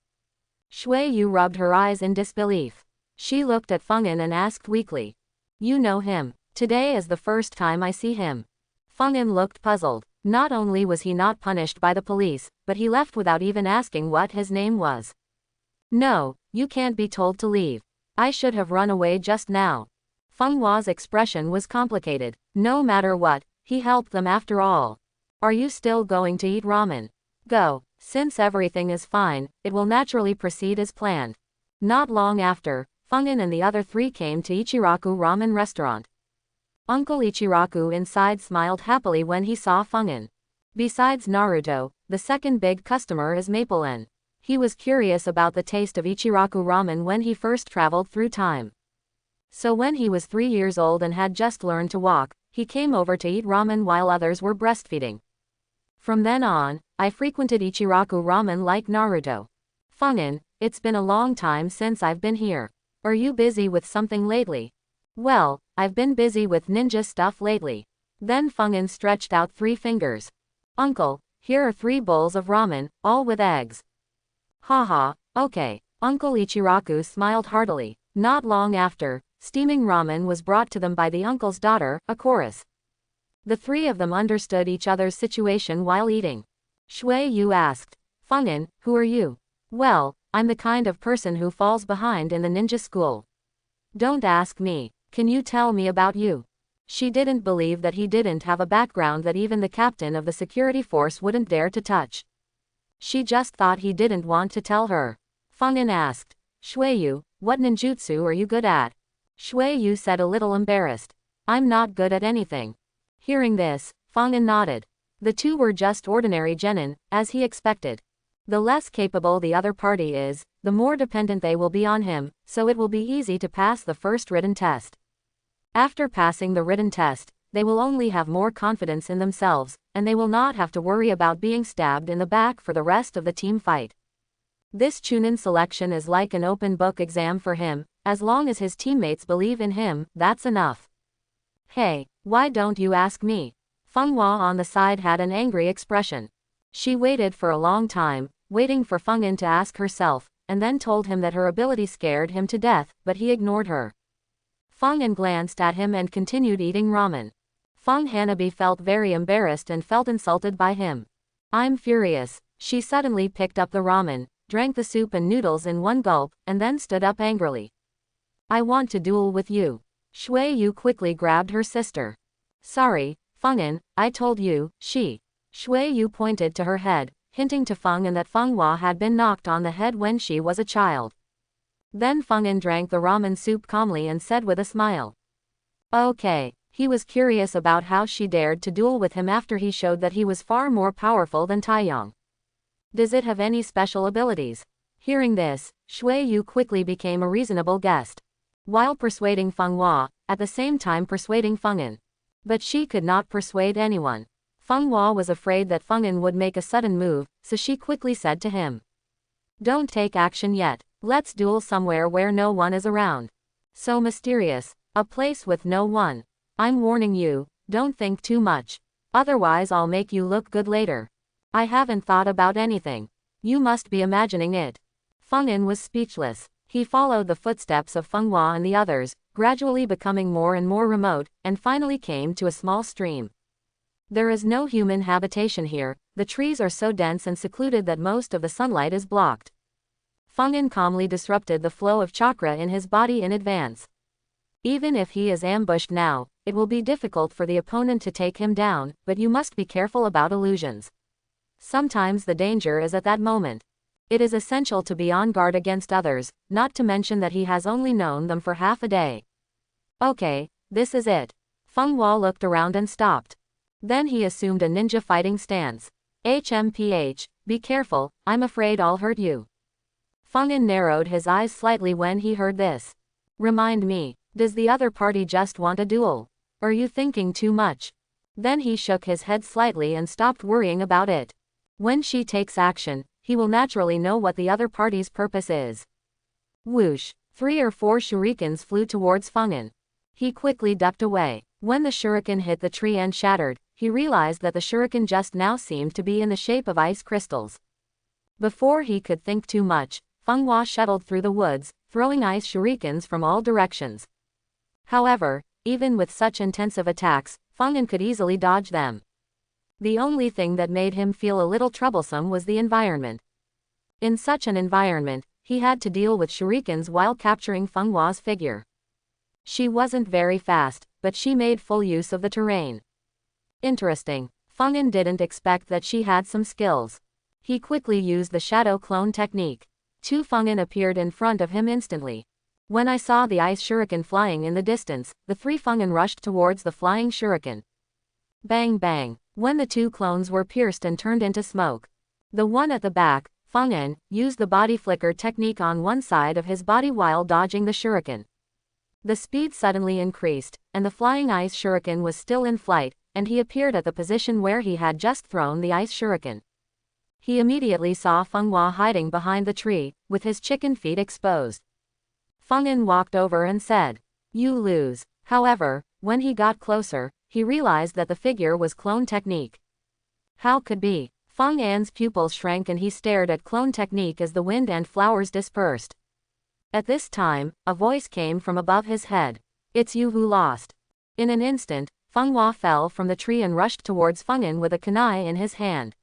Shui Yu rubbed her eyes in disbelief. She looked at Fungin and asked weakly, "You know him? Today is the first time I see him." Fungin looked puzzled. Not only was he not punished by the police, but he left without even asking what his name was. "No, you can't be told to leave. I should have run away just now." Feng Hua's expression was complicated. No matter what, he helped them after all. "Are you still going to eat ramen? Go. Since everything is fine, it will naturally proceed as planned." Not long after, Fungin and the other three came to Ichiraku Ramen Restaurant. Uncle Ichiraku inside smiled happily when he saw Fungin. Besides Naruto, the second big customer is Maple-en. He was curious about the taste of Ichiraku ramen when he first traveled through time. So when he was 3 years old and had just learned to walk, he came over to eat ramen while others were breastfeeding. From then on, I frequented Ichiraku ramen like Naruto. Fungin, it's been a long time since I've been here. Are you busy with something lately? Well, I've been busy with ninja stuff lately. Then Fungin stretched out 3 fingers. Uncle, here are 3 bowls of ramen, all with eggs. Haha, okay. Uncle Ichiraku smiled heartily. Not long after, steaming ramen was brought to them by the uncle's daughter, a chorus. The 3 of them understood each other's situation while eating. Shui Yu asked, "Fungin, who are you?" "Well, I'm the kind of person who falls behind in the ninja school." "Don't ask me. Can you tell me about you?" She didn't believe that he didn't have a background that even the captain of the security force wouldn't dare to touch. She just thought he didn't want to tell her. Fungin asked, "Shui Yu, what ninjutsu are you good at?" Shui Yu said a little embarrassed, "I'm not good at anything." Hearing this, Fungin nodded. The two were just ordinary genin, as he expected. The less capable the other party is, the more dependent they will be on him, so it will be easy to pass the first written test. After passing the written test, they will only have more confidence in themselves, and they will not have to worry about being stabbed in the back for the rest of the team fight. This Chunin selection is like an open book exam for him. As long as his teammates believe in him, that's enough. Hey, why don't you ask me? Feng Hua on the side had an angry expression. She waited for a long time, waiting for Fungin to ask herself, and then told him that her ability scared him to death, but he ignored her. Fungin glanced at him and continued eating ramen. Feng Hanabi felt very embarrassed and felt insulted by him. "I'm furious." She suddenly picked up the ramen, drank the soup and noodles in one gulp, and then stood up angrily. "I want to duel with you." Shui Yu quickly grabbed her sister. "Sorry, Fungin, I told you." Shui Yu pointed to her head, hinting to Fungin that Feng Hua had been knocked on the head when she was a child. Then Fungin drank the ramen soup calmly and said with a smile, "Okay." He was curious about how she dared to duel with him after he showed that he was far more powerful than Taeyong. Does it have any special abilities? Hearing this, Shui Yu quickly became a reasonable guest, while persuading Feng Hua, at the same time persuading Fungin. But she could not persuade anyone. Feng Hua was afraid that Fungin would make a sudden move, so she quickly said to him, "Don't take action yet. Let's duel somewhere where no one is around." So mysterious. A place with no one. I'm warning you, don't think too much. Otherwise I'll make you look good later. I haven't thought about anything. You must be imagining it. Feng An was speechless. He followed the footsteps of Feng Hua and the others, gradually becoming more and more remote, and finally came to a small stream. There is no human habitation here, the trees are so dense and secluded that most of the sunlight is blocked. Feng An calmly disrupted the flow of chakra in his body in advance. Even if he is ambushed now, it will be difficult for the opponent to take him down, but you must be careful about illusions. Sometimes the danger is at that moment. It is essential to be on guard against others, not to mention that he has only known them for half a day. Okay, this is it. Feng Hua looked around and stopped. Then he assumed a ninja fighting stance. HMPH, be careful, I'm afraid I'll hurt you. Feng An narrowed his eyes slightly when he heard this. Remind me, does the other party just want a duel? Are you thinking too much? Then he shook his head slightly and stopped worrying about it. When she takes action, he will naturally know what the other party's purpose is. Whoosh! 3 or 4 shurikens flew towards Feng An. He quickly ducked away. When the shuriken hit the tree and shattered, he realized that the shuriken just now seemed to be in the shape of ice crystals. Before he could think too much, Feng Hua shuttled through the woods, throwing ice shurikens from all directions. However, even with such intensive attacks, Feng An could easily dodge them. The only thing that made him feel a little troublesome was the environment. In such an environment, he had to deal with shurikens while capturing Feng Hua's figure. She wasn't very fast, but she made full use of the terrain. Interesting. Feng An didn't expect that she had some skills. He quickly used the shadow clone technique. 2 Feng An appeared in front of him instantly. When I saw the ice shuriken flying in the distance, the 3 Feng An rushed towards the flying shuriken. Bang bang. When the 2 clones were pierced and turned into smoke. The one at the back, Feng An, used the body flicker technique on one side of his body while dodging the shuriken. The speed suddenly increased, and the flying ice shuriken was still in flight, and he appeared at the position where he had just thrown the ice shuriken. He immediately saw Feng Hua hiding behind the tree, with his chicken feet exposed. Feng An walked over and said, "You lose." However, when he got closer, he realized that the figure was clone technique. How could be? Feng An's pupils shrank and he stared at clone technique as the wind and flowers dispersed. At this time, a voice came from above his head. It's you who lost. In an instant, Feng Hua fell from the tree and rushed towards Feng An with a kunai in his hand.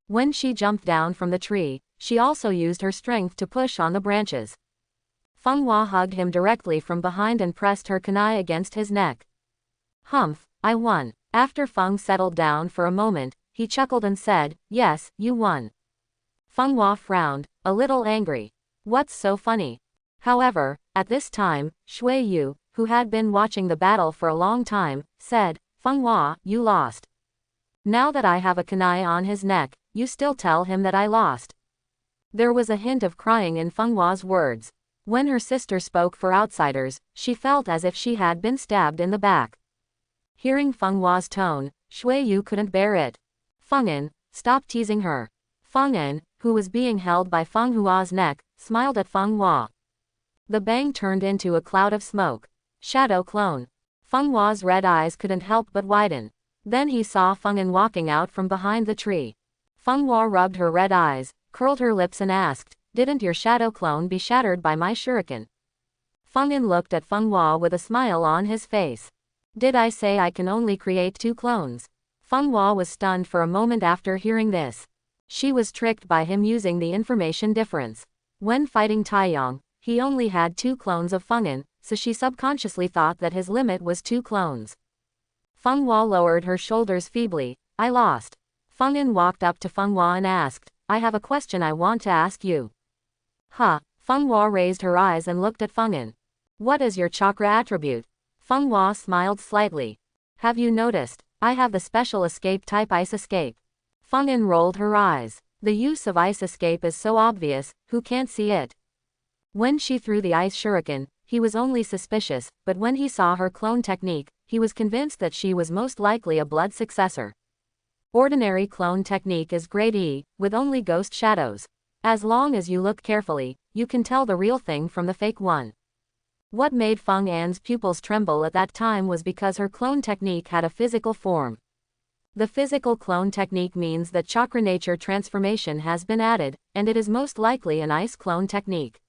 When she jumped down from the tree, she also used her strength to push on the branches. Feng Hua hugged him directly from behind and pressed her kunai against his neck. Humph, I won. After Feng settled down for a moment, he chuckled and said, yes, you won. Feng Hua frowned, a little angry. What's so funny? However, at this time, Shui Yu, who had been watching the battle for a long time, said, Feng Hua, you lost. Now that I have a kunai on his neck, you still tell him that I lost. There was a hint of crying in Feng Hua's words. When her sister spoke for outsiders, she felt as if she had been stabbed in the back. Hearing Feng Hua's tone, Shui Yu couldn't bear it. Feng An, stop teasing her. Feng An, who was being held by Feng Hua's neck, smiled at Feng Hua. The bang turned into a cloud of smoke. Shadow clone. Feng Hua's red eyes couldn't help but widen. Then he saw Feng An walking out from behind the tree. Feng Hua rubbed her red eyes, curled her lips and asked, didn't your shadow clone be shattered by my shuriken? Feng An looked at Feng Hua with a smile on his face. Did I say I can only create 2 clones? Feng Hua was stunned for a moment after hearing this. She was tricked by him using the information difference. When fighting Taiyang, he only had 2 clones of Feng An, so she subconsciously thought that his limit was 2 clones. Feng Hua lowered her shoulders feebly. I lost. Feng An walked up to Feng Hua and asked, I have a question I want to ask you. Huh? Feng Hua raised her eyes and looked at Feng An. What is your chakra attribute? Feng Hua smiled slightly. Have you noticed? I have the special escape type ice escape. Feng An rolled her eyes. The use of ice escape is so obvious, who can't see it? When she threw the ice shuriken, he was only suspicious, but when he saw her clone technique, he was convinced that she was most likely a blood successor. Ordinary clone technique is grade E, with only ghost shadows. As long as you look carefully, you can tell the real thing from the fake one. What made Feng An's pupils tremble at that time was because her clone technique had a physical form. The physical clone technique means that chakra nature transformation has been added, and it is most likely an ice clone technique.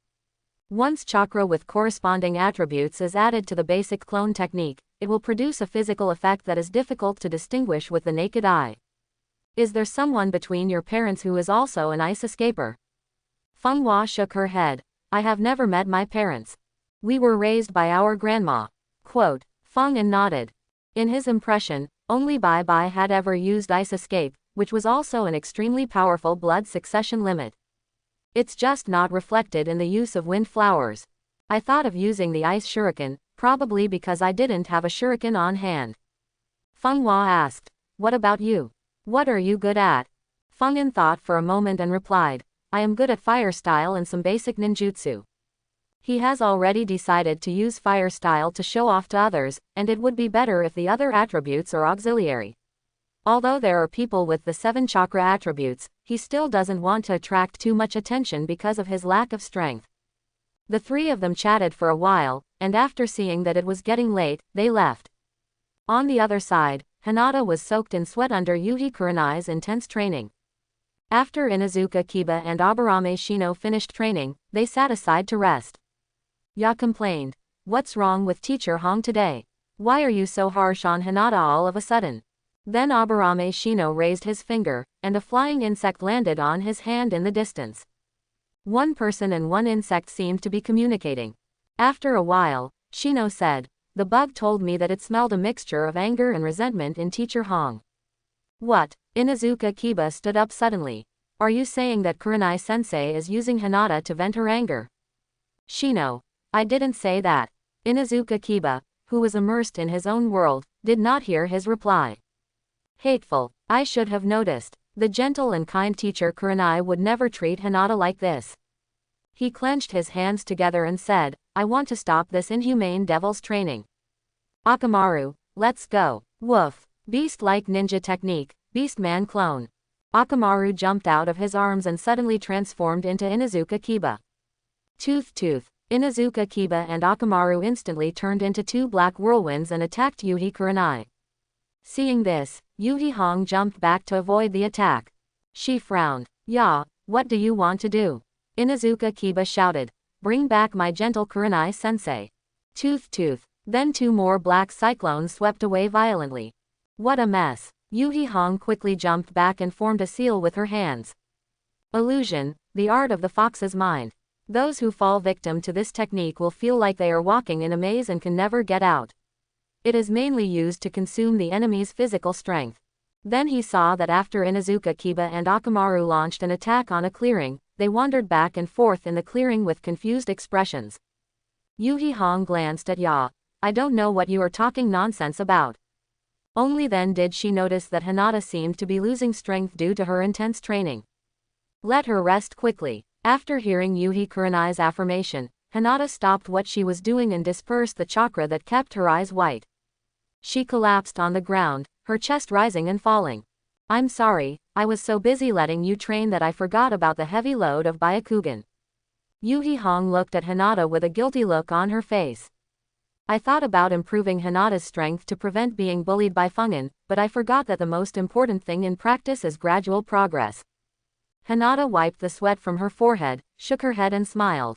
Once chakra with corresponding attributes is added to the basic clone technique, it will produce a physical effect that is difficult to distinguish with the naked eye. Is there someone between your parents who is also an ice escaper? Feng Hua shook her head. I have never met my parents. We were raised by our grandma. Quote. Feng nodded. In his impression, only Bai Bai had ever used ice escape, which was also an extremely powerful blood succession limit. It's just not reflected in the use of wind flowers. I thought of using the ice shuriken, probably because I didn't have a shuriken on hand. Feng Hua asked. What about you? What are you good at? Feng Yin thought for a moment and replied. I am good at fire style and some basic ninjutsu. He has already decided to use fire style to show off to others, and it would be better if the other attributes are auxiliary. Although there are people with the 7 chakra attributes, he still doesn't want to attract too much attention because of his lack of strength. The 3 of them chatted for a while, and after seeing that it was getting late, they left. On the other side, Hinata was soaked in sweat under Yuhi Kurenai's intense training. After Inuzuka Kiba and Aburame Shino finished training, they sat aside to rest. Ya complained. What's wrong with Teacher Hong today? Why are you so harsh on Hinata all of a sudden? Then Aburame Shino raised his finger, and a flying insect landed on his hand in the distance. One person and one insect seemed to be communicating. After a while, Shino said, the bug told me that it smelled a mixture of anger and resentment in Teacher Hong. What? Inuzuka Kiba stood up suddenly. Are you saying that Kurenai-sensei is using Hinata to vent her anger? Shino. I didn't say that. Inuzuka Kiba, who was immersed in his own world, did not hear his reply. Hateful. I should have noticed. The gentle and kind teacher Kurenai would never treat Hinata like this. He clenched his hands together and said, I want to stop this inhumane devil's training. Akamaru, let's go. Woof. Beast-like ninja technique, beast-man clone. Akamaru jumped out of his arms and suddenly transformed into Inuzuka Kiba. Tooth. Inuzuka Kiba and Akamaru instantly turned into 2 black whirlwinds and attacked Yuhi Kurenai. Seeing this, Yuhi Hong jumped back to avoid the attack. She frowned. Ya, what do you want to do? Inuzuka Kiba shouted. Bring back my gentle Kurenai-sensei. Tooth. Then 2 more black cyclones swept away violently. What a mess. Yuhi Hong quickly jumped back and formed a seal with her hands. Illusion, the art of the fox's mind. Those who fall victim to this technique will feel like they are walking in a maze and can never get out. It is mainly used to consume the enemy's physical strength. Then he saw that after Inuzuka Kiba and Akamaru launched an attack on a clearing, they wandered back and forth in the clearing with confused expressions. Yuhi Hong glanced at Ya. I don't know what you are talking nonsense about. Only then did she notice that Hinata seemed to be losing strength due to her intense training. Let her rest quickly. After hearing Yuhi Kurenai's affirmation, Hinata stopped what she was doing and dispersed the chakra that kept her eyes white. She collapsed on the ground, her chest rising and falling. I'm sorry, I was so busy letting you train that I forgot about the heavy load of Byakugan. Yuhi Hong looked at Hinata with a guilty look on her face. I thought about improving Hinata's strength to prevent being bullied by Feng Yin, but I forgot that the most important thing in practice is gradual progress. Hinata wiped the sweat from her forehead, shook her head and smiled.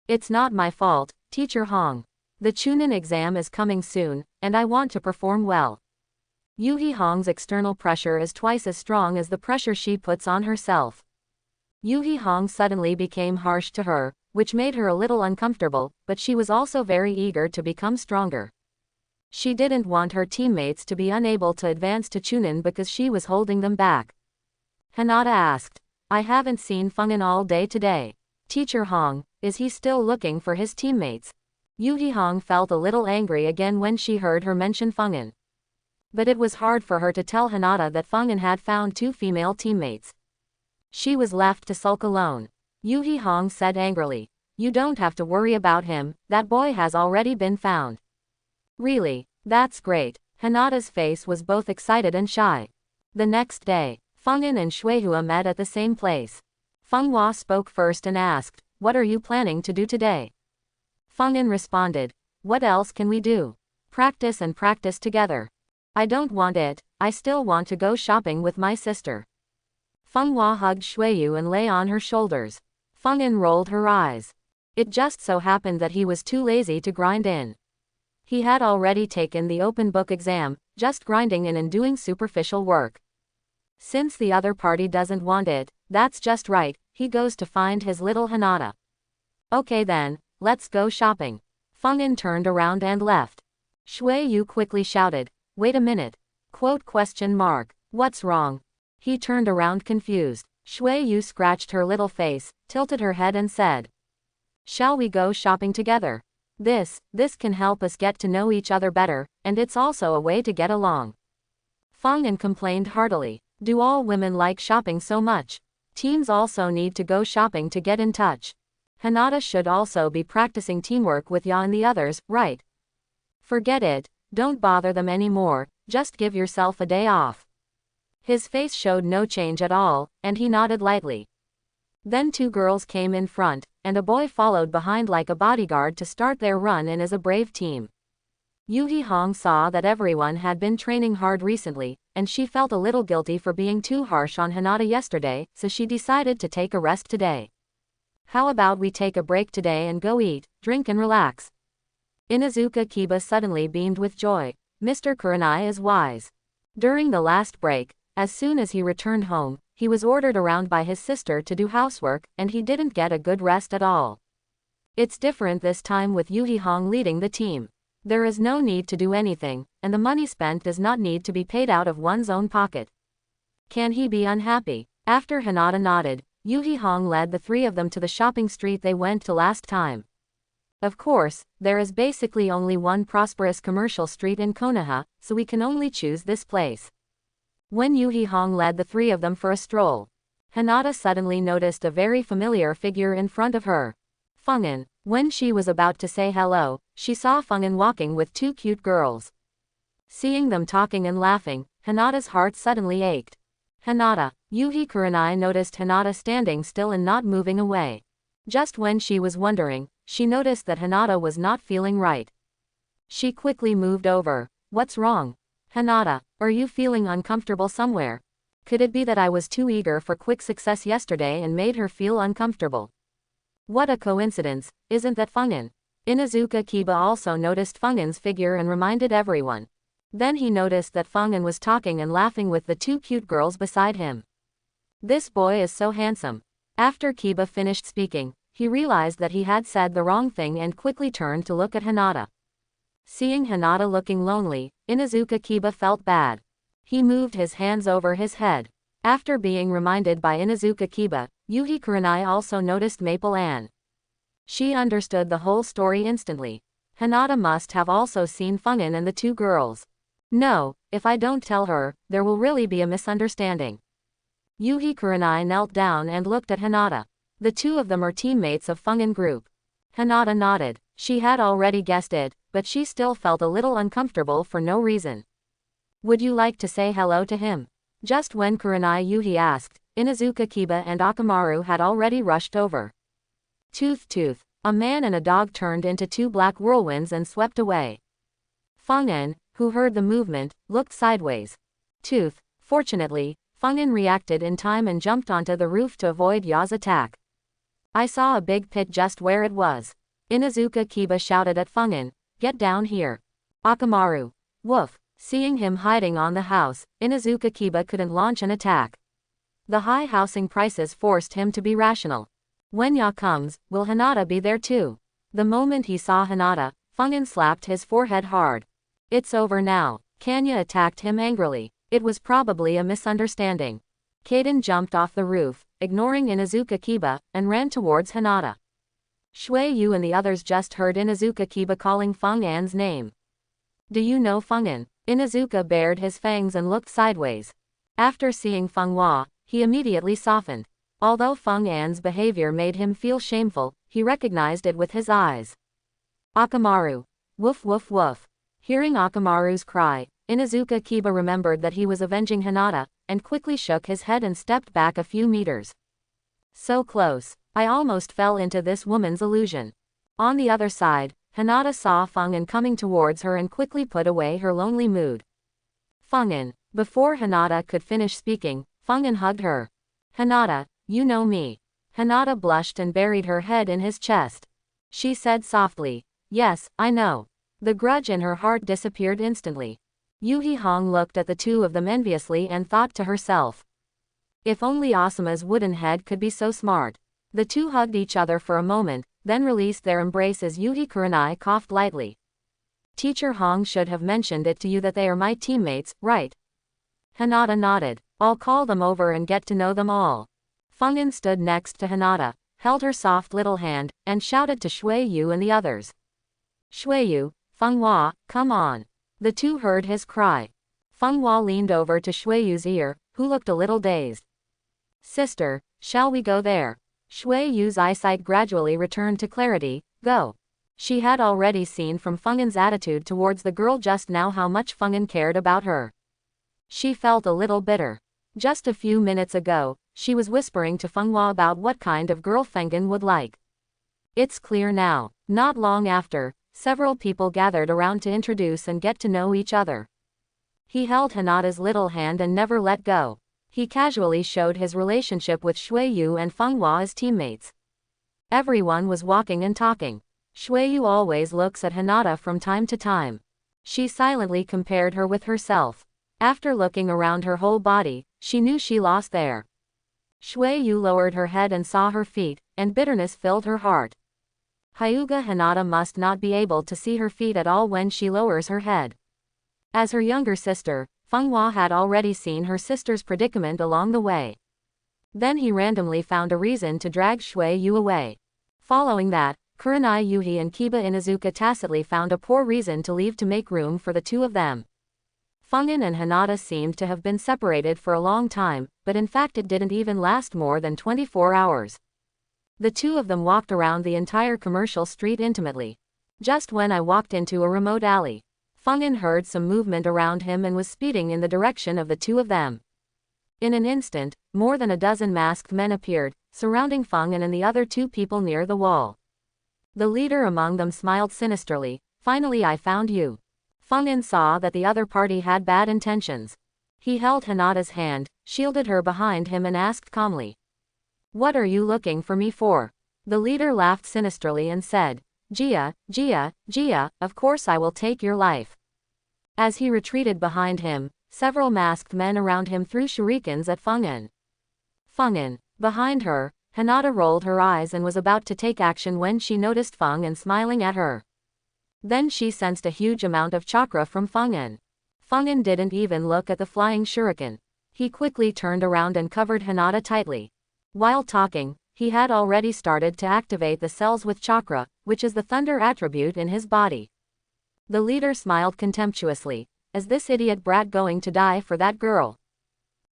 It's not my fault, Teacher Hong. The Chunin exam is coming soon, and I want to perform well. Yuhi Hong's external pressure is twice as strong as the pressure she puts on herself. Yuhi Hong suddenly became harsh to her, which made her a little uncomfortable, but she was also very eager to become stronger. She didn't want her teammates to be unable to advance to Chunin because she was holding them back. Hinata asked, I haven't seen Feng Yin all day today. Teacher Hong, is he still looking for his teammates? Yuhi Hong felt a little angry again when she heard her mention Feng Yin. But it was hard for her to tell Hinata that Feng Yin had found 2 female teammates. She was left to sulk alone. Yuhi Hong said angrily, you don't have to worry about him, that boy has already been found. Really? That's great. Hinata's face was both excited and shy. The next day, Feng Yin and Shuihua met at the same place. Feng Hua spoke first and asked, what are you planning to do today? Feng Yin responded, what else can we do? Practice and practice together. I don't want it, I still want to go shopping with my sister. Feng Hua hugged Shuiyu and lay on her shoulders. Feng An rolled her eyes. It just so happened that he was too lazy to grind in. He had already taken the open book exam, just grinding in and doing superficial work. Since the other party doesn't want it, that's just right, he goes to find his little Hinata. Okay then, let's go shopping. Feng An turned around and left. Shuiyu quickly shouted, wait a minute. Question mark. What's wrong? He turned around confused. Shuiyu scratched her little face, tilted her head and said, shall we go shopping together? This can help us get to know each other better, and it's also a way to get along. Feng An complained heartily. Do all women like shopping so much? Teens also need to go shopping to get in touch. Hinata should also be practicing teamwork with Ya and the others, right? Forget it, don't bother them anymore, just give yourself a day off. His face showed no change at all, and he nodded lightly. Then two girls came in front, and a boy followed behind like a bodyguard to start their run in as a brave team. Yuhi Hong saw that everyone had been training hard recently, and she felt a little guilty for being too harsh on Hinata yesterday, so she decided to take a rest today. How about we take a break today and go eat, drink and relax? Inuzuka Kiba suddenly beamed with joy. Mr. Kurenai is wise. During the last break, as soon as he returned home, he was ordered around by his sister to do housework, and he didn't get a good rest at all. It's different this time with Yuhi Hong leading the team. There is no need to do anything, and the money spent does not need to be paid out of one's own pocket. Can he be unhappy? After Hinata nodded, Yuhi Hong led the three of them to the shopping street they went to last time. Of course, there is basically only one prosperous commercial street in Konoha, so we can only choose this place. When Yuhi Hong led the three of them for a stroll, Hinata suddenly noticed a very familiar figure in front of her. Feng An. When she was about to say hello, she saw Feng An walking with two cute girls. Seeing them talking and laughing, Hinata's heart suddenly ached. Hinata. Yuhi Kurenai noticed Hinata standing still and not moving away. Just when she was wondering, she noticed that Hinata was not feeling right. She quickly moved over. What's wrong? Hinata, are you feeling uncomfortable somewhere? Could it be that I was too eager for quick success yesterday and made her feel uncomfortable? What a coincidence, isn't that Feng An? Inuzuka Kiba also noticed Feng An's figure and reminded everyone. Then he noticed that Feng An was talking and laughing with the two cute girls beside him. This boy is so handsome. After Kiba finished speaking, he realized that he had said the wrong thing and quickly turned to look at Hinata. Seeing Hinata looking lonely, Inuzuka Kiba felt bad. He moved his hands over his head. After being reminded by Inuzuka Kiba, Yuhi Kurenai also noticed Maple Ann. She understood the whole story instantly. Hinata must have also seen Feng An and the two girls. No, if I don't tell her, there will really be a misunderstanding. Yuhi Kurenai knelt down and looked at Hinata. The two of them are teammates of Feng An group. Hinata nodded. She had already guessed it, but she still felt a little uncomfortable for no reason. Would you like to say hello to him? Just when Kurenai Yuhi asked, Inuzuka Kiba and Orochimaru had already rushed over. Tooth. A man and a dog turned into two black whirlwinds and swept away. Feng An, who heard the movement, looked sideways. Tooth. Fortunately, Feng An reacted in time and jumped onto the roof to avoid Ya's attack. I saw a big pit just where it was. Inuzuka Kiba shouted at Feng An, get down here. Orochimaru. Woof. Seeing him hiding on the house, Inuzuka Kiba couldn't launch an attack. The high housing prices forced him to be rational. When Ya comes, will Hinata be there too? The moment he saw Hinata, Feng An slapped his forehead hard. It's over now. Kanya attacked him angrily. It was probably a misunderstanding. Kaden jumped off the roof, ignoring Inuzuka Kiba, and ran towards Hinata. Shuiyu and the others just heard Inuzuka Kiba calling Feng An's name. Do you know Feng An? Inuzuka bared his fangs and looked sideways. After seeing Feng Hua, he immediately softened. Although Feng An's behavior made him feel shameful, he recognized it with his eyes. Orochimaru. Woof woof woof. Hearing Orochimaru's cry, Inuzuka Kiba remembered that he was avenging Hinata, and quickly shook his head and stepped back a few meters. So close. I almost fell into this woman's illusion. On the other side, Hinata saw Feng An coming towards her and quickly put away her lonely mood. Feng An. Before Hinata could finish speaking, Fungin hugged her. Hinata, you know me. Hinata blushed and buried her head in his chest. She said softly, yes, I know. The grudge in her heart disappeared instantly. Yuhi Hong looked at the two of them enviously and thought to herself. If only Asuma's wooden head could be so smart. The two hugged each other for a moment, then released their embrace as Yuhi Kurenai coughed lightly. Teacher Hong should have mentioned it to you that they are my teammates, right? Hinata nodded. I'll call them over and get to know them all. Fungin stood next to Hinata, held her soft little hand, and shouted to Shui Yu and the others. Shui Yu, Feng Hua, come on. The two heard his cry. Feng Hua leaned over to Shui Yu's ear, who looked a little dazed. Sister, shall we go there? Shui Yu's eyesight gradually returned to clarity. Go. She had already seen from Fungin's attitude towards the girl just now how much Fungin cared about her. She felt a little bitter. Just a few minutes ago, she was whispering to Feng Hua about what kind of girl Fungin would like. It's clear now. Not long after, several people gathered around to introduce and get to know each other. He held Hinata's little hand and never let go. He casually showed his relationship with Shui Yu and Feng Hua as teammates. Everyone was walking and talking. Shui Yu always looks at Hinata from time to time. She silently compared her with herself. After looking around her whole body, she knew she lost there. Shui Yu lowered her head and saw her feet, and bitterness filled her heart. Hyuga Hinata must not be able to see her feet at all when she lowers her head. As her younger sister, Feng Hua had already seen her sister's predicament along the way. Then he randomly found a reason to drag Shui Yu away. Following that, Kurenai Yuhi and Kiba Inuzuka tacitly found a poor reason to leave to make room for the two of them. Fungin and Hinata seemed to have been separated for a long time, but in fact it didn't even last more than 24 hours. The two of them walked around the entire commercial street intimately. Just when I walked into a remote alley, Fungin heard some movement around him and was speeding in the direction of the two of them. In an instant, more than a dozen masked men appeared, surrounding Fungin and the other two people near the wall. The leader among them smiled sinisterly. Finally, I found you. Fungin saw that the other party had bad intentions. He held Hinata's hand, shielded her behind him and asked calmly. What are you looking for me for? The leader laughed sinisterly and said, Jia, of course I will take your life. As he retreated behind him, several masked men around him threw shurikens at Fungin. Behind her, Hinata rolled her eyes and was about to take action when she noticed Fungin smiling at her. Then she sensed a huge amount of chakra from Fungin. Fungin didn't even look at the flying shuriken. He quickly turned around and covered Hinata tightly. While talking, he had already started to activate the cells with chakra, which is the thunder attribute in his body. The leader smiled contemptuously. Is this idiot brat going to die for that girl?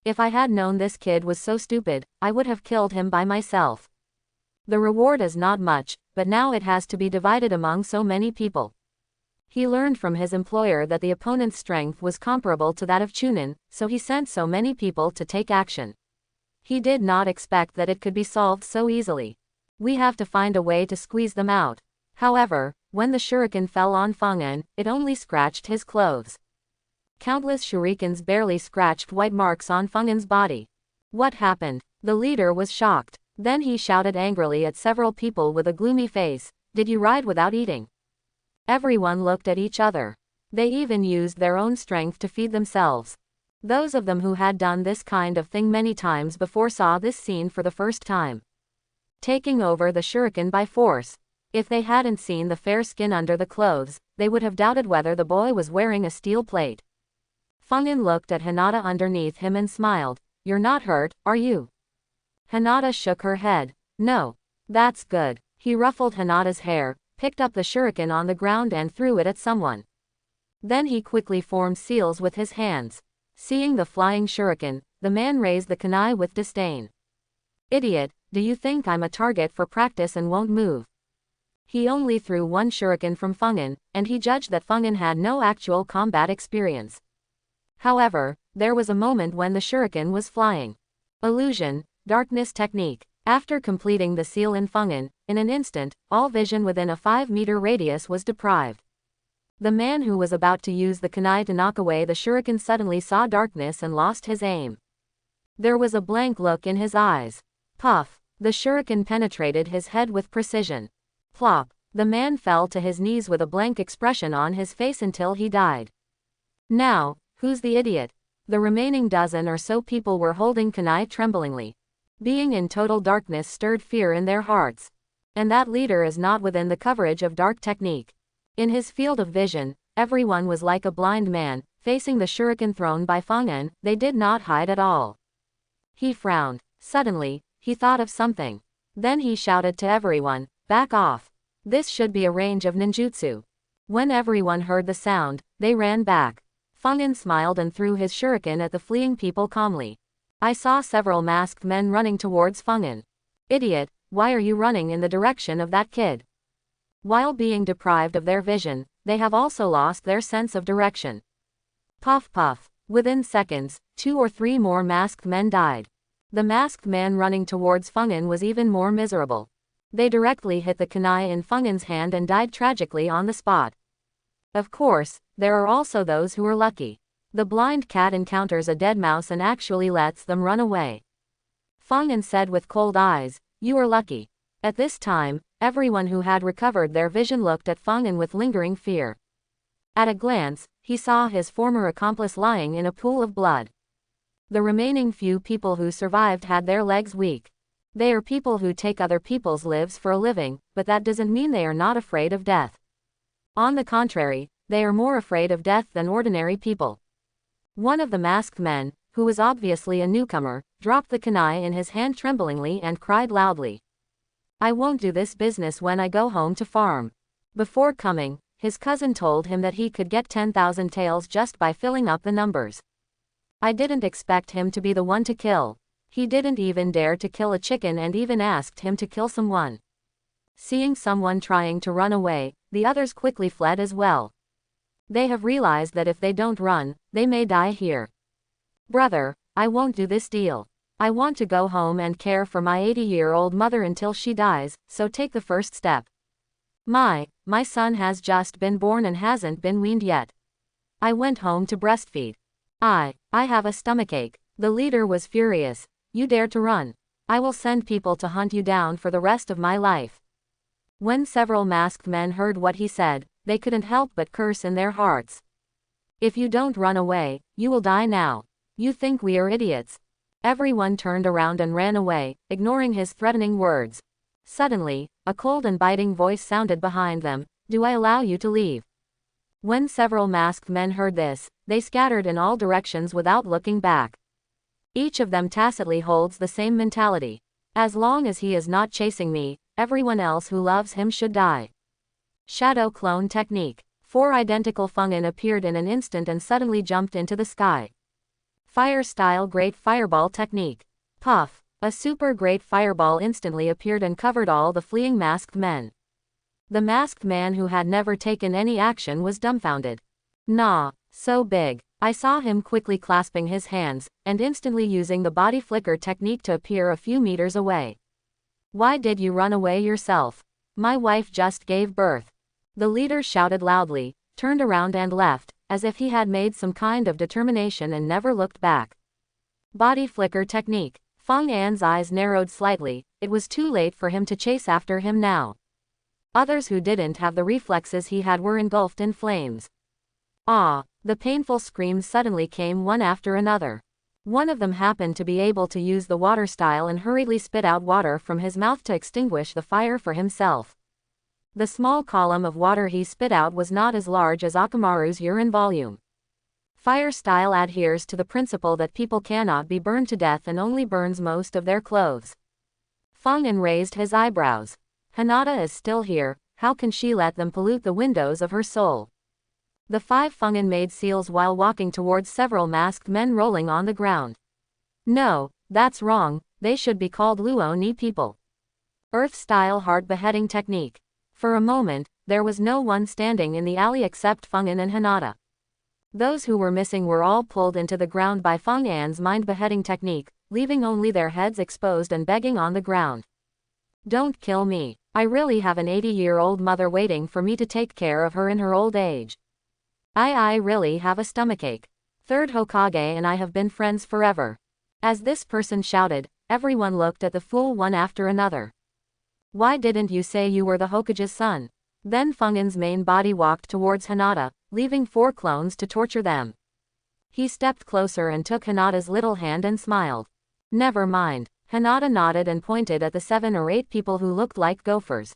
If I had known this kid was so stupid, I would have killed him by myself. The reward is not much, but now it has to be divided among so many people. He learned from his employer that the opponent's strength was comparable to that of Chunin, so he sent so many people to take action. He did not expect that it could be solved so easily. We have to find a way to squeeze them out. However, when the shuriken fell on Fungin, it only scratched his clothes. Countless shurikens barely scratched white marks on Fungin's body. What happened? The leader was shocked. Then he shouted angrily at several people with a gloomy face, Did you ride without eating? Everyone looked at each other. They even used their own strength to feed themselves. Those of them who had done this kind of thing many times before saw this scene for the first time. Taking over the shuriken by force. If they hadn't seen the fair skin under the clothes, they would have doubted whether the boy was wearing a steel plate. Fungin looked at Hinata underneath him and smiled. You're not hurt, are you? Hinata shook her head. No. That's good. He ruffled Hinata's hair, picked up the shuriken on the ground and threw it at someone. Then he quickly formed seals with his hands. Seeing the flying shuriken, the man raised the kunai with disdain. Idiot, do you think I'm a target for practice and won't move? He only threw one shuriken from Fungin, and he judged that Fungin had no actual combat experience. However, there was a moment when the shuriken was flying. Illusion, darkness technique. After completing the seal in Fungin, in an instant, all vision within a 5-meter radius was deprived. The man who was about to use the kunai to knock away the shuriken suddenly saw darkness and lost his aim. There was a blank look in his eyes. Puff! The shuriken penetrated his head with precision. Plop! The man fell to his knees with a blank expression on his face until he died. Now, who's the idiot? The remaining dozen or so people were holding kunai tremblingly. Being in total darkness stirred fear in their hearts. And that leader is not within the coverage of dark technique. In his field of vision, everyone was like a blind man, facing the shuriken thrown by Fangen. They did not hide at all. He frowned. Suddenly, he thought of something. Then he shouted to everyone, "Back off. This should be a range of ninjutsu." When everyone heard the sound, they ran back. Fangen smiled and threw his shuriken at the fleeing people calmly. I saw several masked men running towards Fangen. Idiot, why are you running in the direction of that kid? While being deprived of their vision, they have also lost their sense of direction. Puff puff. Within seconds, 2 or 3 more masked men died. The masked man running towards Fangen was even more miserable. They directly hit the kunai in Fangen's hand and died tragically on the spot. Of course, there are also those who are lucky. The blind cat encounters a dead mouse and actually lets them run away. Fangen said with cold eyes, "You are lucky." At this time, everyone who had recovered their vision looked at Fangen with lingering fear. At a glance, he saw his former accomplice lying in a pool of blood. The remaining few people who survived had their legs weak. They are people who take other people's lives for a living, but that doesn't mean they are not afraid of death. On the contrary, they are more afraid of death than ordinary people. One of the masked men, who was obviously a newcomer, dropped the kunai in his hand tremblingly and cried loudly. "I won't do this business when I go home to farm." Before coming, his cousin told him that he could get 10,000 taels just by filling up the numbers. I didn't expect him to be the one to kill. He didn't even dare to kill a chicken and even asked him to kill someone. Seeing someone trying to run away, the others quickly fled as well. They have realized that if they don't run, they may die here. "Brother, I won't do this deal. I want to go home and care for my 80-year-old mother until she dies, so take the first step." My son has just been born and hasn't been weaned yet. I went home to breastfeed. I have a stomachache." The leader was furious. "You dare to run? I will send people to hunt you down for the rest of my life." When several masked men heard what he said, they couldn't help but curse in their hearts. "If you don't run away, you will die now. You think we are idiots?" Everyone turned around and ran away, ignoring his threatening words. Suddenly, a cold and biting voice sounded behind them, "Do I allow you to leave?" When several masked men heard this, they scattered in all directions without looking back. Each of them tacitly holds the same mentality. As long as he is not chasing me, everyone else who loves him should die. Shadow Clone Technique. 4 identical Fangen appeared in an instant and suddenly jumped into the sky. Fire Style Great Fireball Technique. Puff! A super great fireball instantly appeared and covered all the fleeing masked men. The masked man who had never taken any action was dumbfounded. "Nah, so big." I saw him quickly clasping his hands, and instantly using the body flicker technique to appear a few meters away. "Why did you run away yourself? My wife just gave birth." The leader shouted loudly, turned around and left, as if he had made some kind of determination and never looked back. Body flicker technique. Fang An's eyes narrowed slightly. It was too late for him to chase after him now. Others who didn't have the reflexes he had were engulfed in flames. Ah! The painful screams suddenly came one after another. One of them happened to be able to use the water style and hurriedly spit out water from his mouth to extinguish the fire for himself. The small column of water he spit out was not as large as Orochimaru's urine volume. Fire style adheres to the principle that people cannot be burned to death and only burns most of their clothes. Fangen raised his eyebrows. Hinata is still here, how can she let them pollute the windows of her soul? The 5 Fangen made seals while walking towards several masked men rolling on the ground. "No, that's wrong, they should be called Luo Ni people." Earth-style heart beheading technique. For a moment, there was no one standing in the alley except Fangen and Hinata. Those who were missing were all pulled into the ground by Fang An's mind beheading technique, leaving only their heads exposed and begging on the ground. "Don't kill me. I really have an 80-year-old mother waiting for me to take care of her in her old age." I really have a stomachache. Third Hokage and I have been friends forever. As this person shouted, everyone looked at the fool one after another. Why didn't you say you were the Hokage's son? Then Fungin's main body walked towards Hinata, leaving 4 clones to torture them. He stepped closer and took Hinata's little hand and smiled. Never mind. Hinata nodded and pointed at the 7 or 8 people who looked like gophers.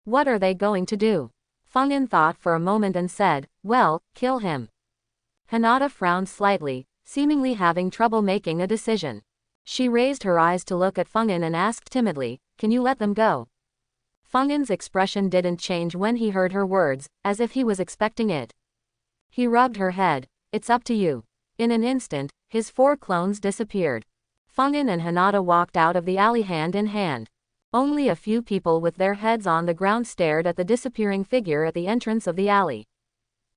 What are they going to do? Fungin thought for a moment and said, well, kill him. Hinata frowned slightly, seemingly having trouble making a decision. She raised her eyes to look at Fungin and asked timidly, can you let them go? Fungin's expression didn't change when he heard her words, as if he was expecting it. He rubbed her head. It's up to you. In an instant, his 4 clones disappeared. Fungin and Hinata walked out of the alley hand in hand. Only a few people with their heads on the ground stared at the disappearing figure at the entrance of the alley.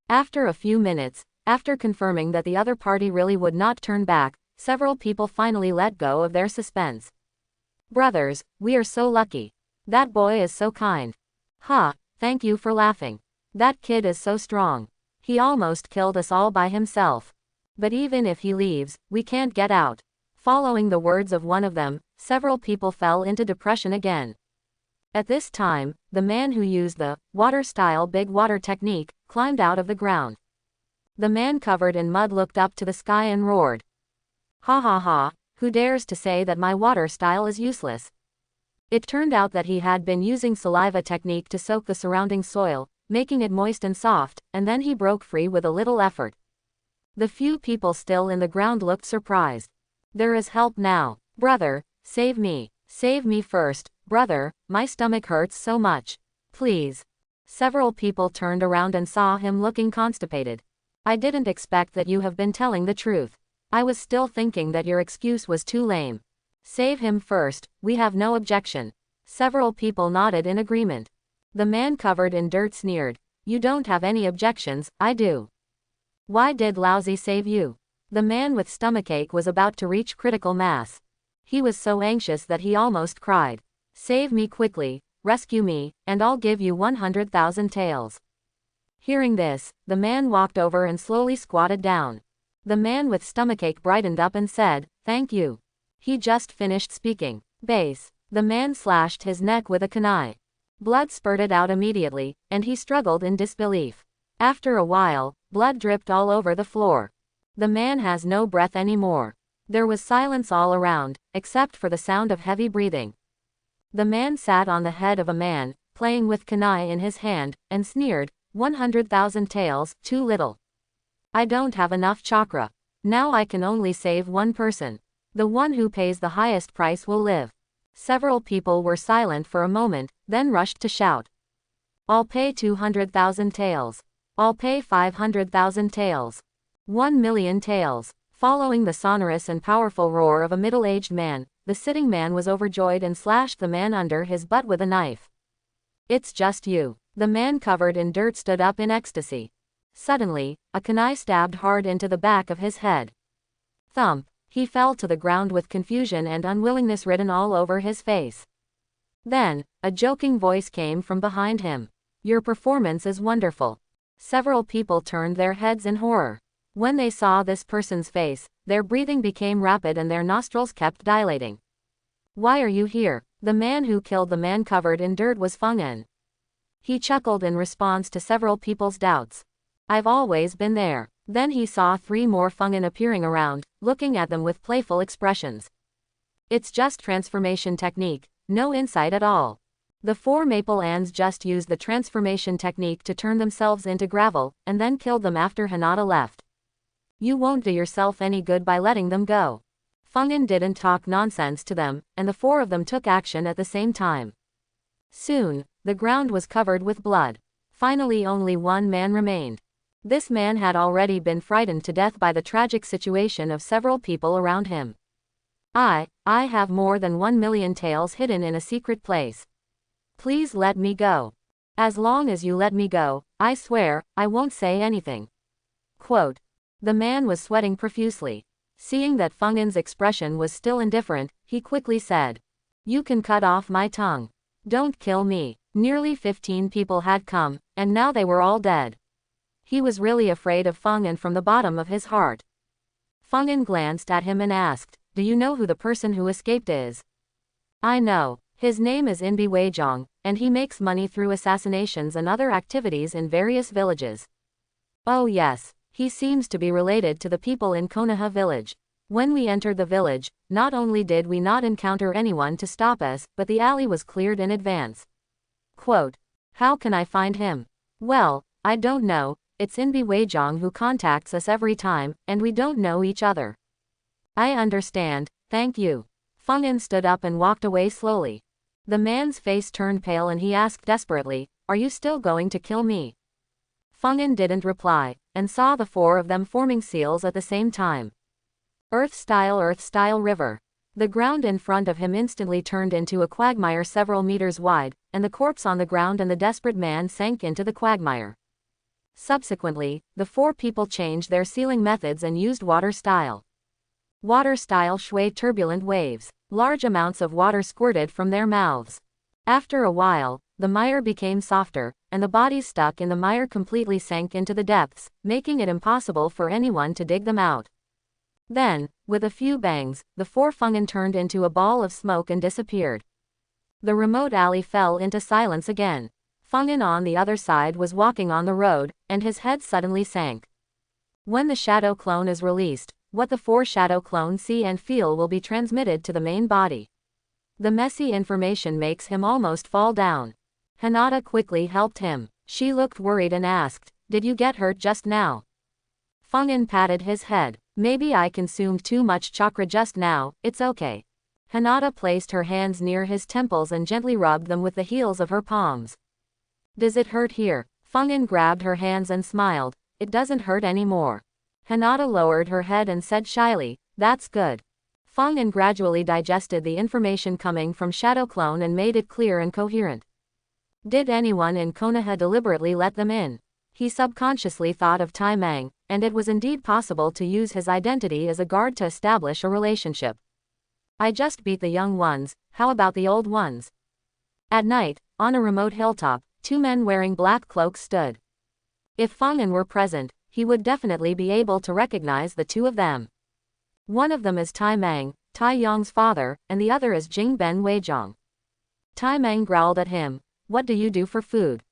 After a few minutes, after confirming that the other party really would not turn back, several people finally let go of their suspense. Brothers, we are so lucky. That boy is so kind. Ha, thank you for laughing. That kid is so strong. He almost killed us all by himself. But even if he leaves, we can't get out. Following the words of one of them, several people fell into depression again. At this time, the man who used the water-style big water technique climbed out of the ground. The man covered in mud looked up to the sky and roared. Ha ha ha, who dares to say that my water style is useless? It turned out that he had been using saliva technique to soak the surrounding soil, making it moist and soft, and then he broke free with a little effort. The few people still in the ground looked surprised. There is help now. Brother, save me. Save me first, brother, my stomach hurts so much. Please. Several people turned around and saw him looking constipated. I didn't expect that you have been telling the truth. I was still thinking that your excuse was too lame. Save him first, we have no objection. Several people nodded in agreement. The man covered in dirt sneered. You don't have any objections, I do. Why did Lousy save you? The man with stomachache was about to reach critical mass. He was so anxious that he almost cried. Save me quickly, rescue me, and I'll give you 100,000 taels. Hearing this, the man walked over and slowly squatted down. The man with stomachache brightened up and said, thank you. He just finished speaking. Base. The man slashed his neck with a kunai. Blood spurted out immediately, and he struggled in disbelief. After a while, blood dripped all over the floor. The man has no breath anymore. There was silence all around, except for the sound of heavy breathing. The man sat on the head of a man, playing with kunai in his hand, and sneered, 100,000 taels, too little. I don't have enough chakra. Now I can only save one person. The one who pays the highest price will live. Several people were silent for a moment, then rushed to shout. I'll pay 200,000 taels. I'll pay 500,000 taels. 1,000,000 taels. Following the sonorous and powerful roar of a middle-aged man, the sitting man was overjoyed and slashed the man under his butt with a knife. It's just you. The man covered in dirt stood up in ecstasy. Suddenly, a kunai stabbed hard into the back of his head. Thump. He fell to the ground with confusion and unwillingness written all over his face. Then, a joking voice came from behind him. Your performance is wonderful. Several people turned their heads in horror. When they saw this person's face, their breathing became rapid and their nostrils kept dilating. Why are you here? The man who killed the man covered in dirt was Fungin. He chuckled in response to several people's doubts. I've always been there. Then he saw 3 more Fungin appearing around, looking at them with playful expressions. It's just transformation technique, no insight at all. The 4 maple ants just used the transformation technique to turn themselves into gravel, and then killed them after Hinata left. You won't do yourself any good by letting them go. Fungin didn't talk nonsense to them, and the 4 of them took action at the same time. Soon, the ground was covered with blood. Finally only one man remained. This man had already been frightened to death by the tragic situation of several people around him. I have more than 1,000,000 taels hidden in a secret place. Please let me go. As long as you let me go, I swear, I won't say anything. Quote. The man was sweating profusely. Seeing that Fungin's expression was still indifferent, he quickly said, you can cut off my tongue. Don't kill me. Nearly 15 people had come, and now they were all dead. He was really afraid of Feng An from the bottom of his heart. Feng An glanced at him and asked, "Do you know who the person who escaped is?" "I know. His name is Inbi Weizhong, and he makes money through assassinations and other activities in various villages." "Oh yes. He seems to be related to the people in Konoha village. When we entered the village, not only did we not encounter anyone to stop us, but the alley was cleared in advance." Quote, "How can I find him?" "Well, I don't know. It's Inbi Weizhong who contacts us every time, and we don't know each other." "I understand, thank you." Feng An stood up and walked away slowly. The man's face turned pale and he asked desperately, "Are you still going to kill me?" Feng An didn't reply, and saw the four of them forming seals at the same time. Earth style river. The ground in front of him instantly turned into a quagmire several meters wide, and the corpse on the ground and the desperate man sank into the quagmire. Subsequently, the four people changed their sealing methods and used water style. Water style shui turbulent waves. Large amounts of water squirted from their mouths. After a while, the mire became softer, and the bodies stuck in the mire completely sank into the depths, making it impossible for anyone to dig them out. Then, with a few bangs, the four Feng An turned into a ball of smoke and disappeared. The remote alley fell into silence again. Feng An on the other side was walking on the road, and his head suddenly sank. When the shadow clone is released, what the four shadow clones see and feel will be transmitted to the main body. The messy information makes him almost fall down. Hinata quickly helped him. She looked worried and asked, "Did you get hurt just now?" Feng An patted his head. "Maybe I consumed too much chakra just now, it's okay." Hinata placed her hands near his temples and gently rubbed them with the heels of her palms. "Does it hurt here?" Feng An grabbed her hands and smiled. "It doesn't hurt anymore." Hinata lowered her head and said shyly, "That's good." Feng An gradually digested the information coming from Shadow Clone and made it clear and coherent. Did anyone in Konoha deliberately let them in? He subconsciously thought of Tai Mang, and it was indeed possible to use his identity as a guard to establish a relationship. "I just beat the young ones, how about the old ones?" At night, on a remote hilltop, two men wearing black cloaks stood. If Feng An were present, he would definitely be able to recognize the two of them. One of them is Tai Mang, Tai Yong's father, and the other is Jingben Weizhong. Tai Mang growled at him, "What do you do for food?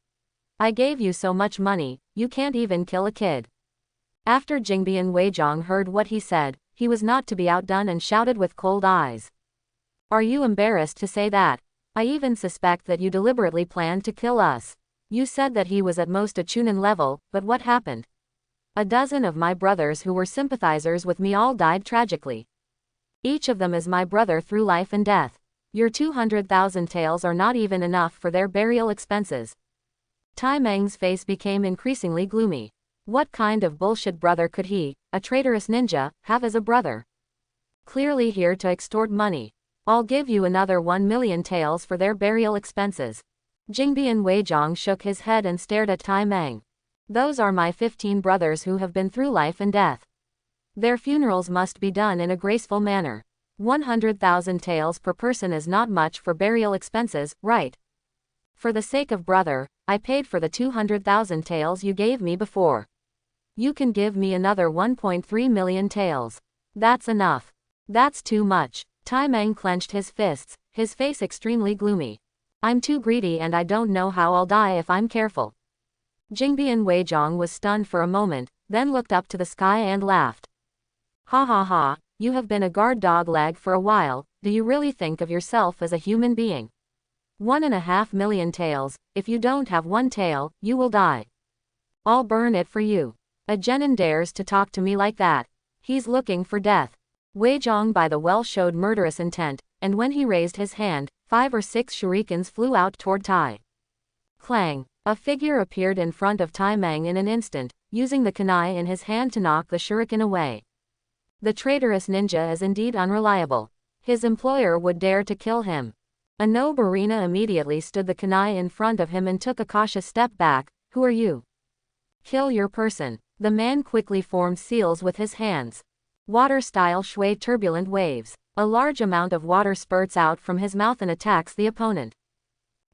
I gave you so much money, you can't even kill a kid." After Jingbian Weizhong heard what he said, he was not to be outdone and shouted with cold eyes, "Are you embarrassed to say that? I even suspect that you deliberately planned to kill us. You said that he was at most a Chunin level, but what happened? A dozen of my brothers who were sympathizers with me all died tragically. Each of them is my brother through life and death. Your 200,000 taels are not even enough for their burial expenses." Tai Meng's face became increasingly gloomy. What kind of bullshit brother could he, a traitorous ninja, have as a brother? Clearly here to extort money. "I'll give you another 1 million taels for their burial expenses." Jingbian Weizhong shook his head and stared at Tai Meng. "Those are my 15 brothers who have been through life and death. Their funerals must be done in a graceful manner. 100,000 taels per person is not much for burial expenses, right? For the sake of brother, I paid for the 200,000 taels you gave me before. You can give me another 1.3 million taels. That's enough." "That's too much." Tai Meng clenched his fists, his face extremely gloomy. "I'm too greedy and I don't know how I'll die if I'm careful." Jingbian Weizhong was stunned for a moment, then looked up to the sky and laughed. "Ha ha ha, you have been a guard dog leg for a while, do you really think of yourself as a human being? 1.5 million taels, if you don't have one tael, you will die. I'll burn it for you. A genin dares to talk to me like that. He's looking for death." Weizhong by the well showed murderous intent, and when he raised his hand, 5 or 6 shurikens flew out toward Tai. Clang! A figure appeared in front of Tai Meng in an instant, using the kunai in his hand to knock the shuriken away. The traitorous ninja is indeed unreliable. His employer would dare to kill him. A noble arena immediately stood the kunai in front of him and took a cautious step back. "Who are you?" "Kill your person." The man quickly formed seals with his hands. Water style shui turbulent waves. A large amount of water spurts out from his mouth and attacks the opponent.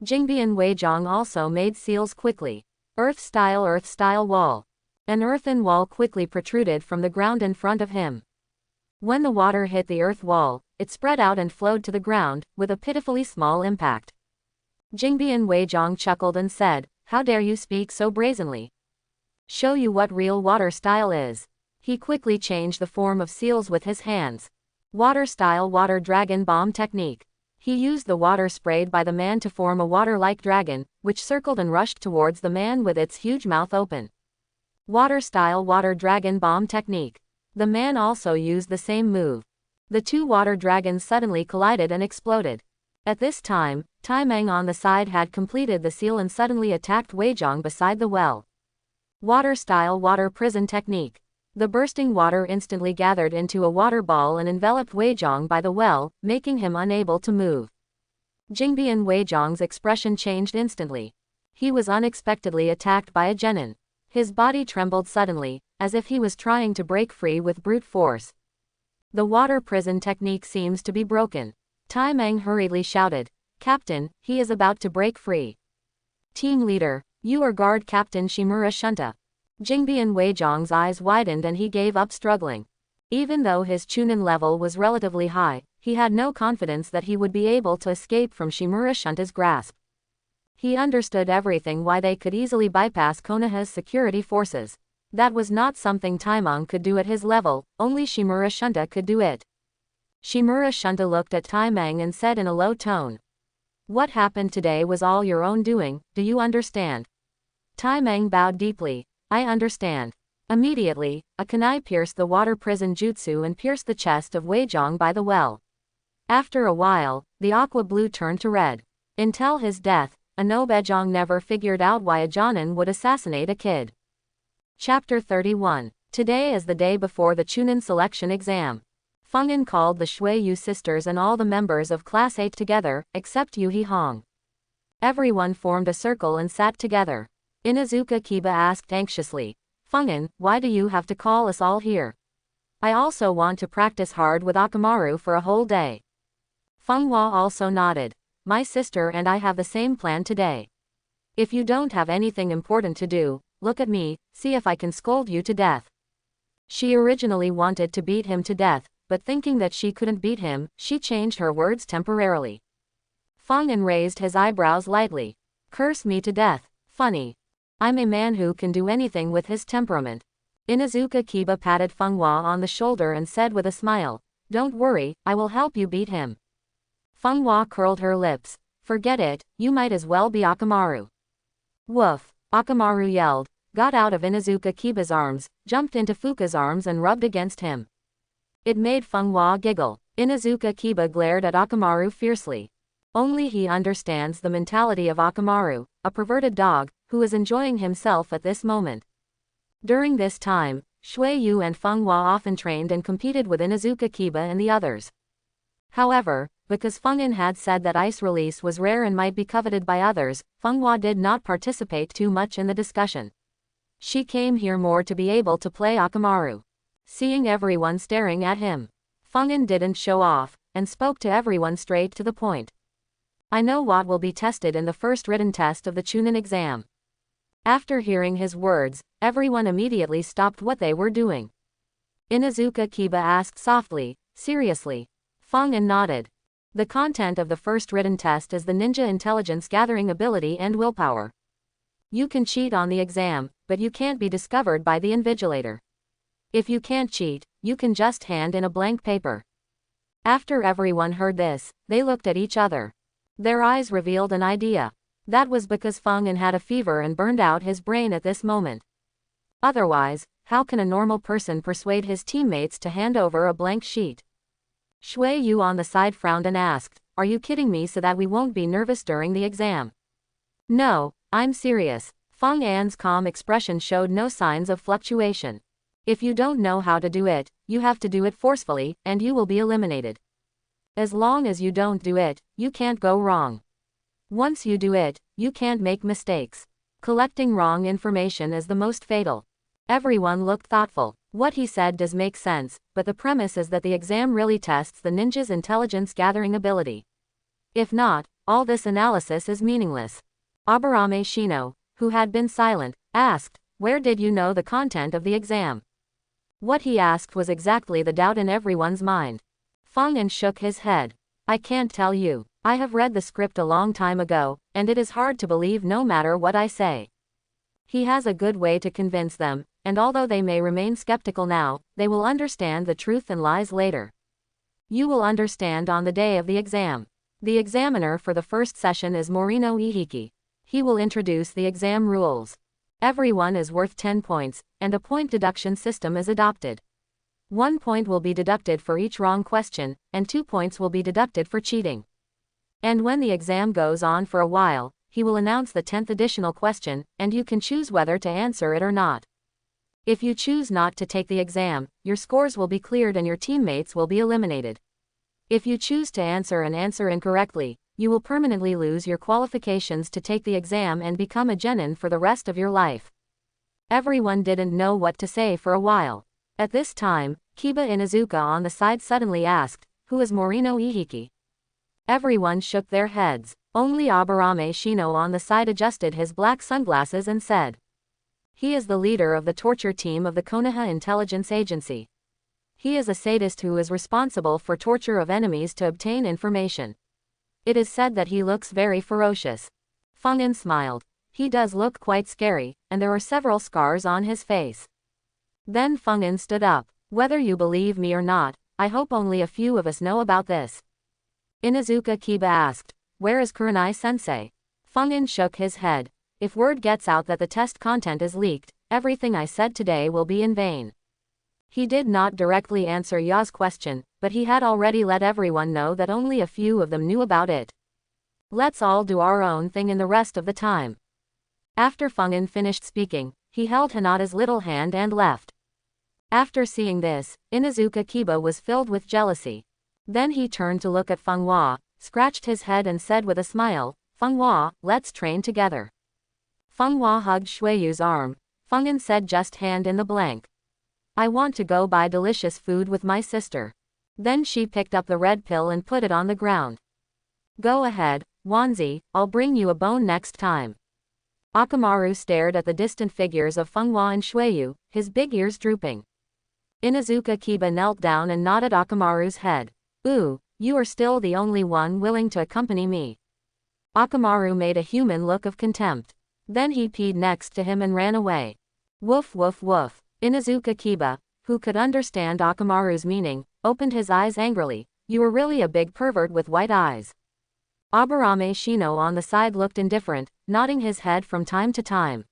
Jingbian Weizhong also made seals quickly. Earth style wall. An earthen wall quickly protruded from the ground in front of him. When the water hit the earth wall, it spread out and flowed to the ground, with a pitifully small impact. Jingbian Weizhong chuckled and said, "How dare you speak so brazenly? Show you what real water style is." He quickly changed the form of seals with his hands. Water style water dragon bomb technique. He used the water sprayed by the man to form a water-like dragon, which circled and rushed towards the man with its huge mouth open. Water style water dragon bomb technique. The man also used the same move. The two water dragons suddenly collided and exploded. At this time, Tai Meng on the side had completed the seal and suddenly attacked Weizhong beside the well. Water style water prison technique. The bursting water instantly gathered into a water ball and enveloped Weizhong by the well, making him unable to move. Jingbian Weizhong's expression changed instantly. He was unexpectedly attacked by a genin. His body trembled suddenly, as if he was trying to break free with brute force. The water prison technique seems to be broken. Tai Meng hurriedly shouted, "Captain, he is about to break free. Team leader, you are guard Captain Shimura Shunta." Jingbian Weizhong's eyes widened and he gave up struggling. Even though his Chunin level was relatively high, he had no confidence that he would be able to escape from Shimura Shunta's grasp. He understood everything why they could easily bypass Konoha's security forces. That was not something Taimang could do at his level, only Shimura Shunta could do it. Shimura Shunta looked at Tai Meng and said in a low tone, "What happened today was all your own doing, do you understand?" Tai Meng bowed deeply. "I understand." Immediately, a kunai pierced the water prison jutsu and pierced the chest of Weizhong by the well. After a while, the aqua blue turned to red. Until his death, Anobejong never figured out why a Jonin would assassinate a kid. Chapter 31. Today is the day before the Chunin selection exam. Feng'an called the Shui Yu sisters and all the members of Class 8 together, except Yu Hong. Everyone formed a circle and sat together. Inuzuka Kiba asked anxiously, "Feng'an, why do you have to call us all here? I also want to practice hard with Orochimaru for a whole day." Fenghua also nodded. "My sister and I have the same plan today. If you don't have anything important to do, look at me, see if I can scold you to death." She originally wanted to beat him to death, but thinking that she couldn't beat him, she changed her words temporarily. Feng'an raised his eyebrows lightly. "Curse me to death. Funny. I'm a man who can do anything with his temperament." Inuzuka Kiba patted Fenghua on the shoulder and said with a smile, "Don't worry, I will help you beat him." Fenghua curled her lips. "Forget it, you might as well be Orochimaru." "Woof," Orochimaru yelled, got out of Inuzuka Kiba's arms, jumped into Fuka's arms and rubbed against him. It made Fenghua giggle. Inuzuka Kiba glared at Orochimaru fiercely. Only he understands the mentality of Orochimaru, a perverted dog, who is enjoying himself at this moment. During this time, Shui Yu and Fenghua often trained and competed with Inuzuka Kiba and the others. However, because Feng'an had said that ice release was rare and might be coveted by others, Fenghua did not participate too much in the discussion. She came here more to be able to play Orochimaru. Seeing everyone staring at him, Feng'an didn't show off, and spoke to everyone straight to the point. "I know what will be tested in the first written test of the Chunin exam." After hearing his words, everyone immediately stopped what they were doing. Inuzuka Kiba asked softly, "Seriously?" Feng'an nodded. "The content of the first written test is the ninja intelligence gathering ability and willpower. You can cheat on the exam, but you can't be discovered by the invigilator. If you can't cheat, you can just hand in a blank paper." After everyone heard this, they looked at each other. Their eyes revealed an idea. That was because Feng'an had a fever and burned out his brain at this moment. Otherwise, how can a normal person persuade his teammates to hand over a blank sheet? Shui Yu on the side frowned and asked, "Are you kidding me so that we won't be nervous during the exam?" "No, I'm serious." Feng'an's calm expression showed no signs of fluctuation. "If you don't know how to do it, you have to do it forcefully, and you will be eliminated. As long as you don't do it, you can't go wrong. Once you do it, you can't make mistakes. Collecting wrong information is the most fatal." Everyone looked thoughtful. What he said does make sense, but the premise is that the exam really tests the ninja's intelligence gathering ability. If not, all this analysis is meaningless. Aburame Shino, who had been silent, asked, where did you know the content of the exam? What he asked was exactly the doubt in everyone's mind. Fangin shook his head. I can't tell you. I have read the script a long time ago, and it is hard to believe no matter what I say. He has a good way to convince them, and although they may remain skeptical now, they will understand the truth and lies later. You will understand on the day of the exam. The examiner for the first session is Morino Ihiki. He will introduce the exam rules. Everyone is worth 10 points, and a point deduction system is adopted. 1 point will be deducted for each wrong question, and 2 points will be deducted for cheating. And when the exam goes on for a while, he will announce the 10th additional question, and you can choose whether to answer it or not. If you choose not to take the exam, your scores will be cleared and your teammates will be eliminated. If you choose to answer and answer incorrectly, you will permanently lose your qualifications to take the exam and become a genin for the rest of your life. Everyone didn't know what to say for a while. At this time, Kiba Inuzuka on the side suddenly asked, "Who is Morino Ihiki?" Everyone shook their heads. Only Aburame Shino on the side adjusted his black sunglasses and said, "He is the leader of the torture team of the Konoha Intelligence Agency. He is a sadist who is responsible for torture of enemies to obtain information. It is said that he looks very ferocious." Fangin smiled. He does look quite scary, and there are several scars on his face. Then Fangin stood up. Whether you believe me or not, I hope only a few of us know about this. Inuzuka Kiba asked, "Where is Kurenai-sensei?" Fangin shook his head. If word gets out that the test content is leaked, everything I said today will be in vain. He did not directly answer Ya's question, but he had already let everyone know that only a few of them knew about it. Let's all do our own thing in the rest of the time. After Fangin finished speaking, he held Hinata's little hand and left. After seeing this, Inuzuka Kiba was filled with jealousy. Then he turned to look at Fanghua, scratched his head and said with a smile, "Fanghua, let's train together." Fanghua hugged Shueyu's arm. Fangin said, "Just hand in the blank. I want to go buy delicious food with my sister." Then she picked up the red pill and put it on the ground. "Go ahead, Wanzi, I'll bring you a bone next time." Akamaru stared at the distant figures of Fanghua and Shueyu, his big ears drooping. Inuzuka Kiba knelt down and nodded Akamaru's head. "Ooh, you are still the only one willing to accompany me." Akamaru made a human look of contempt. Then he peed next to him and ran away. Woof woof woof. Inuzuka Kiba, who could understand Akamaru's meaning, opened his eyes angrily. "You are really a big pervert with white eyes." Aburame Shino on the side looked indifferent, nodding his head from time to time.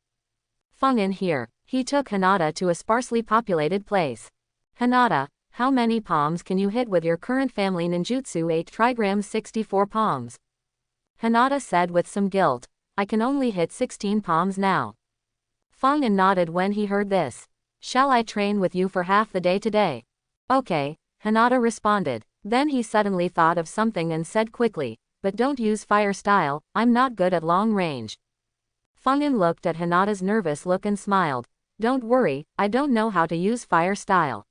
Fangin here. He took Hinata to a sparsely populated place. "Hinata, how many palms can you hit with your current family ninjutsu 8 trigrams 64 palms?" Hinata said with some guilt. "I can only hit 16 palms now." Fangin nodded when he heard this. "Shall I train with you for half the day today?" "Okay," Hinata responded. Then he suddenly thought of something and said quickly, "But don't use fire style, I'm not good at long range." Fangin looked at Hinata's nervous look and smiled. "Don't worry, I don't know how to use fire style."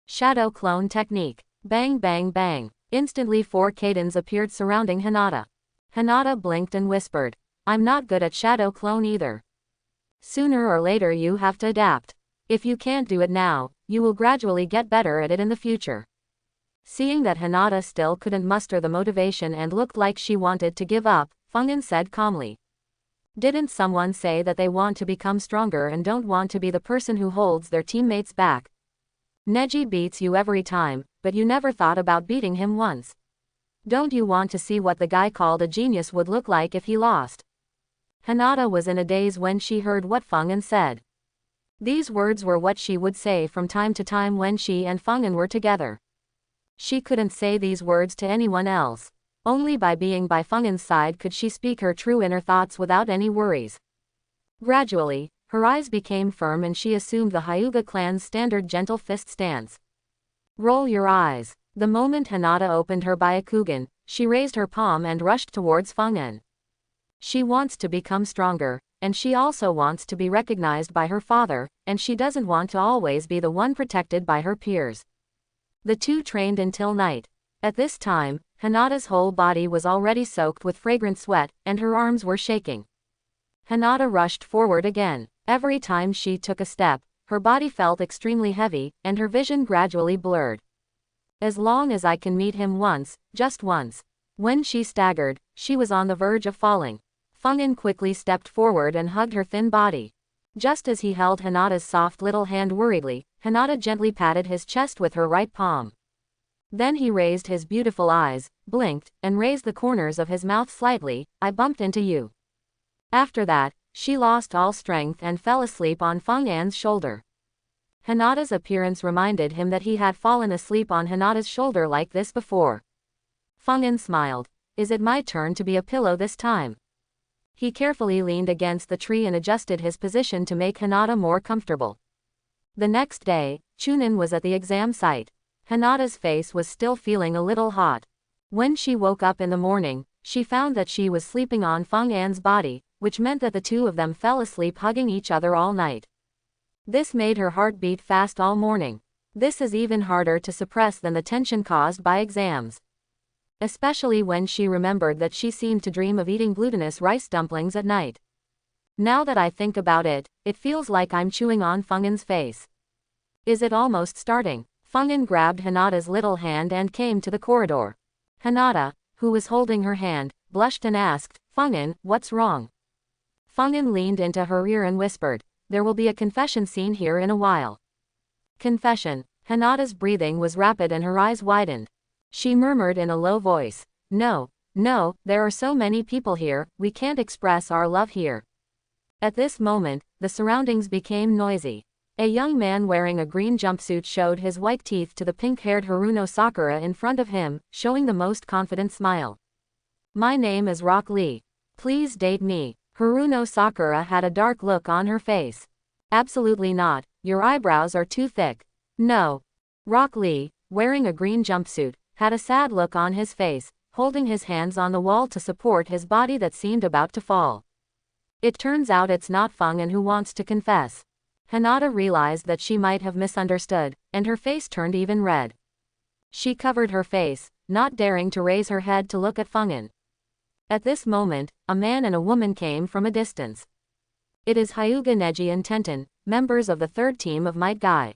Shadow clone technique. Bang bang bang. Instantly 4 Kaidens appeared surrounding Hinata. Hinata blinked and whispered, "I'm not good at shadow clone either." Sooner or later you have to adapt. If you can't do it now, you will gradually get better at it in the future. Seeing that Hinata still couldn't muster the motivation and looked like she wanted to give up, Fangin said calmly, "Didn't someone say that they want to become stronger and don't want to be the person who holds their teammates back? Neji beats you every time, but you never thought about beating him once. Don't you want to see what the guy called a genius would look like if he lost?" Hinata was in a daze when she heard what Fangin said. These words were what she would say from time to time when she and Fangin were together. She couldn't say these words to anyone else. Only by being by Fangin's side could she speak her true inner thoughts without any worries. Gradually, her eyes became firm and she assumed the Hyuga clan's standard gentle fist stance. "Roll your eyes." The moment Hinata opened her Byakugan, she raised her palm and rushed towards Fangin. She wants to become stronger, and she also wants to be recognized by her father, and she doesn't want to always be the one protected by her peers. The two trained until night. At this time, Hinata's whole body was already soaked with fragrant sweat, and her arms were shaking. Hinata rushed forward again. Every time she took a step, her body felt extremely heavy, and her vision gradually blurred. As long as I can meet him once, just once. When she staggered, she was on the verge of falling. Fungin quickly stepped forward and hugged her thin body. Just as he held Hinata's soft little hand worriedly, Hinata gently patted his chest with her right palm. Then he raised his beautiful eyes, blinked, and raised the corners of his mouth slightly. I bumped into you. After that, she lost all strength and fell asleep on Fung'an's shoulder. Hinata's appearance reminded him that he had fallen asleep on Hinata's shoulder like this before. Fung'an smiled. Is it my turn to be a pillow this time? He carefully leaned against the tree and adjusted his position to make Hinata more comfortable. The next day, Chunin was at the exam site. Hinata's face was still feeling a little hot. When she woke up in the morning, she found that she was sleeping on Fung'an's body, which meant that the two of them fell asleep hugging each other all night. This made her heart beat fast all morning. This is even harder to suppress than the tension caused by exams. Especially when she remembered that she seemed to dream of eating glutinous rice dumplings at night. Now that I think about it, it feels like I'm chewing on Fung'an's face. Is it almost starting? Fung'an grabbed Hinata's little hand and came to the corridor. Hinata, who was holding her hand, blushed and asked, Fung'an, what's wrong? Fung'an leaned into her ear and whispered, there will be a confession scene here in a while. Confession. Hinata's breathing was rapid and her eyes widened. She murmured in a low voice, no, there are so many people here, we can't express our love here. At this moment, the surroundings became noisy. A young man wearing a green jumpsuit showed his white teeth to the pink-haired Haruno Sakura in front of him, showing the most confident smile. My name is Rock Lee. Please date me. Haruno Sakura had a dark look on her face. Absolutely not, your eyebrows are too thick. No. Rock Lee, wearing a green jumpsuit, had a sad look on his face, holding his hands on the wall to support his body that seemed about to fall. It turns out it's not Fung'an who wants to confess. Hinata realized that she might have misunderstood, and her face turned even red. She covered her face, not daring to raise her head to look at Fung'an. At this moment, a man and a woman came from a distance. It is Hyuga Neji and Tenten, members of the third team of Might Guy.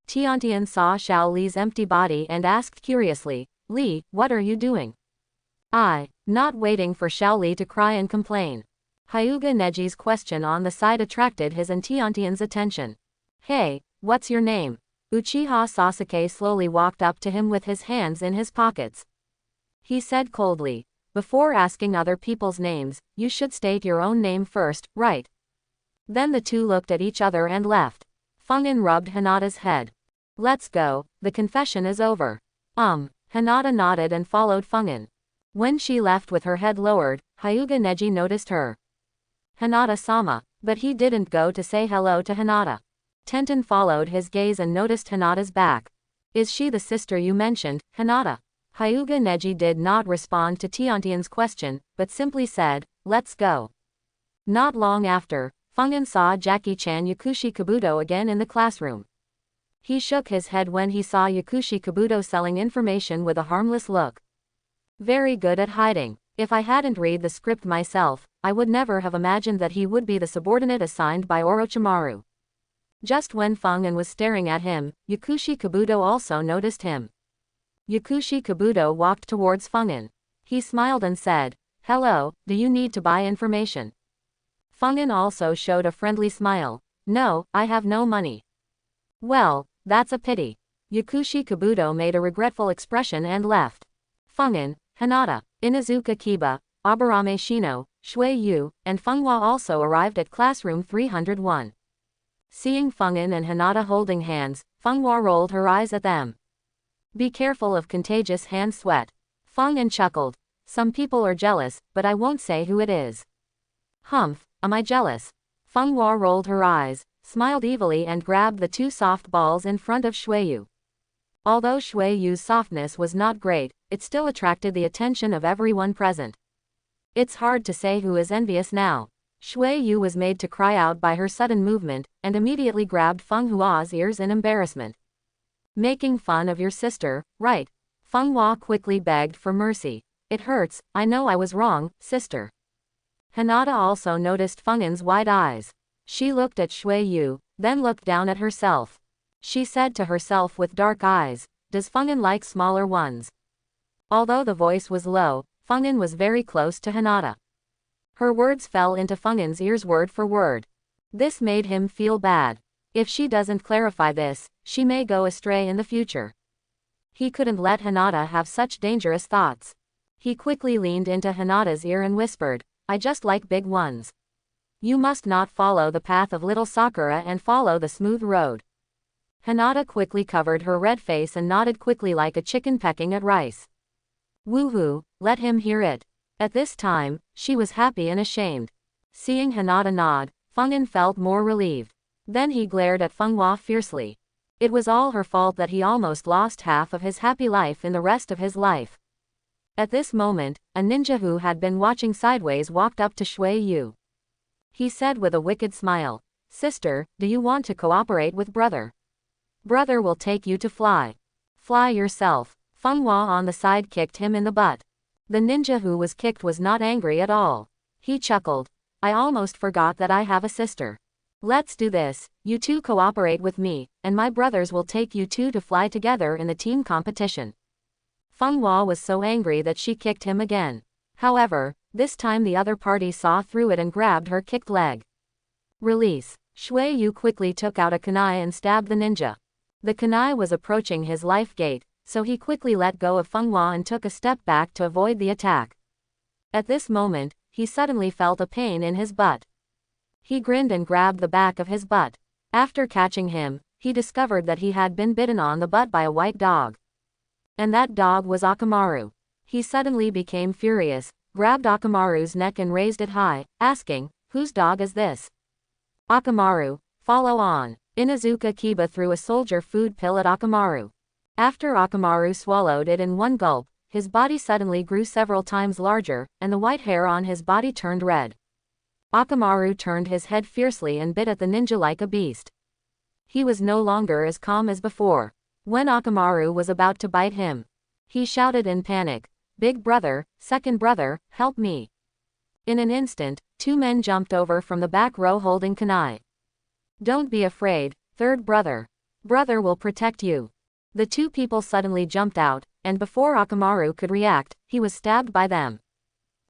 Tiantian saw Xiao Li's empty body and asked curiously, Li, what are you doing? Not waiting for Xiao Li to cry and complain. Hyuga Neji's question on the side attracted his and Tiantian's attention. Hey, what's your name? Uchiha Sasuke slowly walked up to him with his hands in his pockets. He said coldly, before asking other people's names, you should state your own name first, right? Then the two looked at each other and left. Fung'an rubbed Hinata's head. Let's go, the confession is over. Hinata nodded and followed Fung'an. When she left with her head lowered, Hyuga Neji noticed her. Hinata-sama, but he didn't go to say hello to Hinata. Tenten followed his gaze and noticed Hinata's back. Is she the sister you mentioned, Hinata? Hyuga Neji did not respond to Tiantian's question, but simply said, let's go. Not long after, Fung'an saw Jackie-chan Yakushi Kabuto again in the classroom. He shook his head when he saw Yakushi Kabuto selling information with a harmless look. Very good at hiding. If I hadn't read the script myself, I would never have imagined that he would be the subordinate assigned by Orochimaru. Just when Fung'an was staring at him, Yakushi Kabuto also noticed him. Yakushi Kabuto walked towards Fung'an. He smiled and said, hello, do you need to buy information? Fung'an also showed a friendly smile. No, I have no money. Well, that's a pity. Yakushi Kabuto made a regretful expression and left. Fung'an, Hinata, Inuzuka Kiba, Aburame Shino, Shui Yu, and Funghua also arrived at classroom 301. Seeing Fung'an and Hinata holding hands, Funghua rolled her eyes at them. Be careful of contagious hand sweat. Fung'an chuckled. Some people are jealous, but I won't say who it is. Humph, am I jealous? Funghua rolled her eyes, smiled evilly and grabbed the two soft balls in front of Shuiyu. Although Shuiyu's softness was not great, it still attracted the attention of everyone present. It's hard to say who is envious now. Shuiyu was made to cry out by her sudden movement, and immediately grabbed Fenghua's ears in embarrassment. Making fun of your sister, right? Fenghua quickly begged for mercy. It hurts, I know I was wrong, sister. Hinata also noticed Fung'an's wide eyes. She looked at Shui Yu, then looked down at herself. She said to herself with dark eyes, "Does Feng'an like smaller ones?" Although the voice was low, Feng'an was very close to Hinata. Her words fell into Feng'an's ears word for word. This made him feel bad. If she doesn't clarify this, she may go astray in the future. He couldn't let Hinata have such dangerous thoughts. He quickly leaned into Hinata's ear and whispered, "I just like big ones. You must not follow the path of little Sakura and follow the smooth road." Hinata quickly covered her red face and nodded quickly like a chicken pecking at rice. Woohoo, let him hear it. At this time, she was happy and ashamed. Seeing Hinata nod, Feng'an felt more relieved. Then he glared at Fenghua fiercely. It was all her fault that he almost lost half of his happy life in the rest of his life. At this moment, a ninja who had been watching sideways walked up to Shui Yu. He said with a wicked smile, "Sister, do you want to cooperate with brother? Brother will take you to fly. Fly yourself." Fenghua on the side kicked him in the butt. The ninja who was kicked was not angry at all. He chuckled, "I almost forgot that I have a sister. Let's do this, you two cooperate with me, and my brothers will take you two to fly together in the team competition." Fenghua was so angry that she kicked him again. However, this time the other party saw through it and grabbed her kicked leg. Release. Shui Yu quickly took out a kunai and stabbed the ninja. The kunai was approaching his life gate, so he quickly let go of Fenghua and took a step back to avoid the attack. At this moment, he suddenly felt a pain in his butt. He grinned and grabbed the back of his butt. After catching him, he discovered that he had been bitten on the butt by a white dog. And that dog was Orochimaru. He suddenly became furious, grabbed Orochimaru's neck and raised it high, asking, "Whose dog is this?" "Orochimaru, follow on." Inuzuka Kiba threw a soldier food pill at Orochimaru. After Orochimaru swallowed it in one gulp, his body suddenly grew several times larger, and the white hair on his body turned red. Orochimaru turned his head fiercely and bit at the ninja like a beast. He was no longer as calm as before. When Orochimaru was about to bite him, he shouted in panic, "Big brother, second brother, help me." In an instant, two men jumped over from the back row holding kunai. "Don't be afraid, third brother. Brother will protect you." The two people suddenly jumped out, and before Orochimaru could react, he was stabbed by them.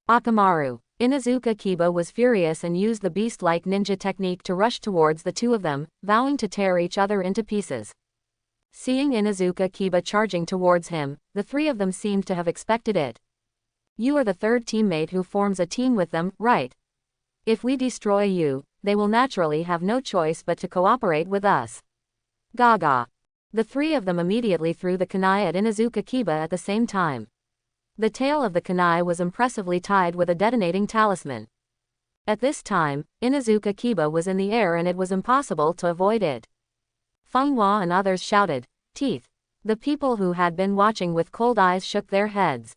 Orochimaru. Inuzuka Kiba was furious and used the beast-like ninja technique to rush towards the two of them, vowing to tear each other into pieces. Seeing Inuzuka Kiba charging towards him, the three of them seemed to have expected it. "You are the third teammate who forms a team with them, right? If we destroy you, they will naturally have no choice but to cooperate with us." Gaga. The three of them immediately threw the kunai at Inuzuka Kiba at the same time. The tail of the kunai was impressively tied with a detonating talisman. At this time, Inuzuka Kiba was in the air and it was impossible to avoid it. Fenghua and others shouted, "Teeth." The people who had been watching with cold eyes shook their heads.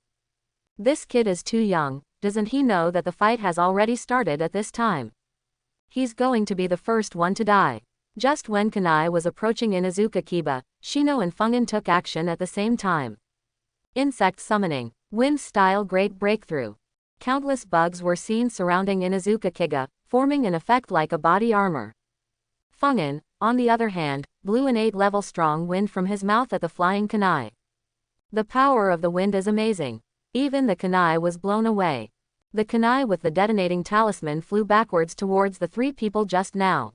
"This kid is too young, doesn't he know that the fight has already started at this time? He's going to be the first one to die." Just when kunai was approaching Inuzuka Kiba, Shino and Feng'an took action at the same time. Insect summoning. Wind-style great breakthrough. Countless bugs were seen surrounding Inuzuka Kiba, forming an effect like a body armor. Feng'an, on the other hand, blew an 8-level strong wind from his mouth at the flying kunai. The power of the wind is amazing. Even the kunai was blown away. The kunai with the detonating talisman flew backwards towards the three people just now.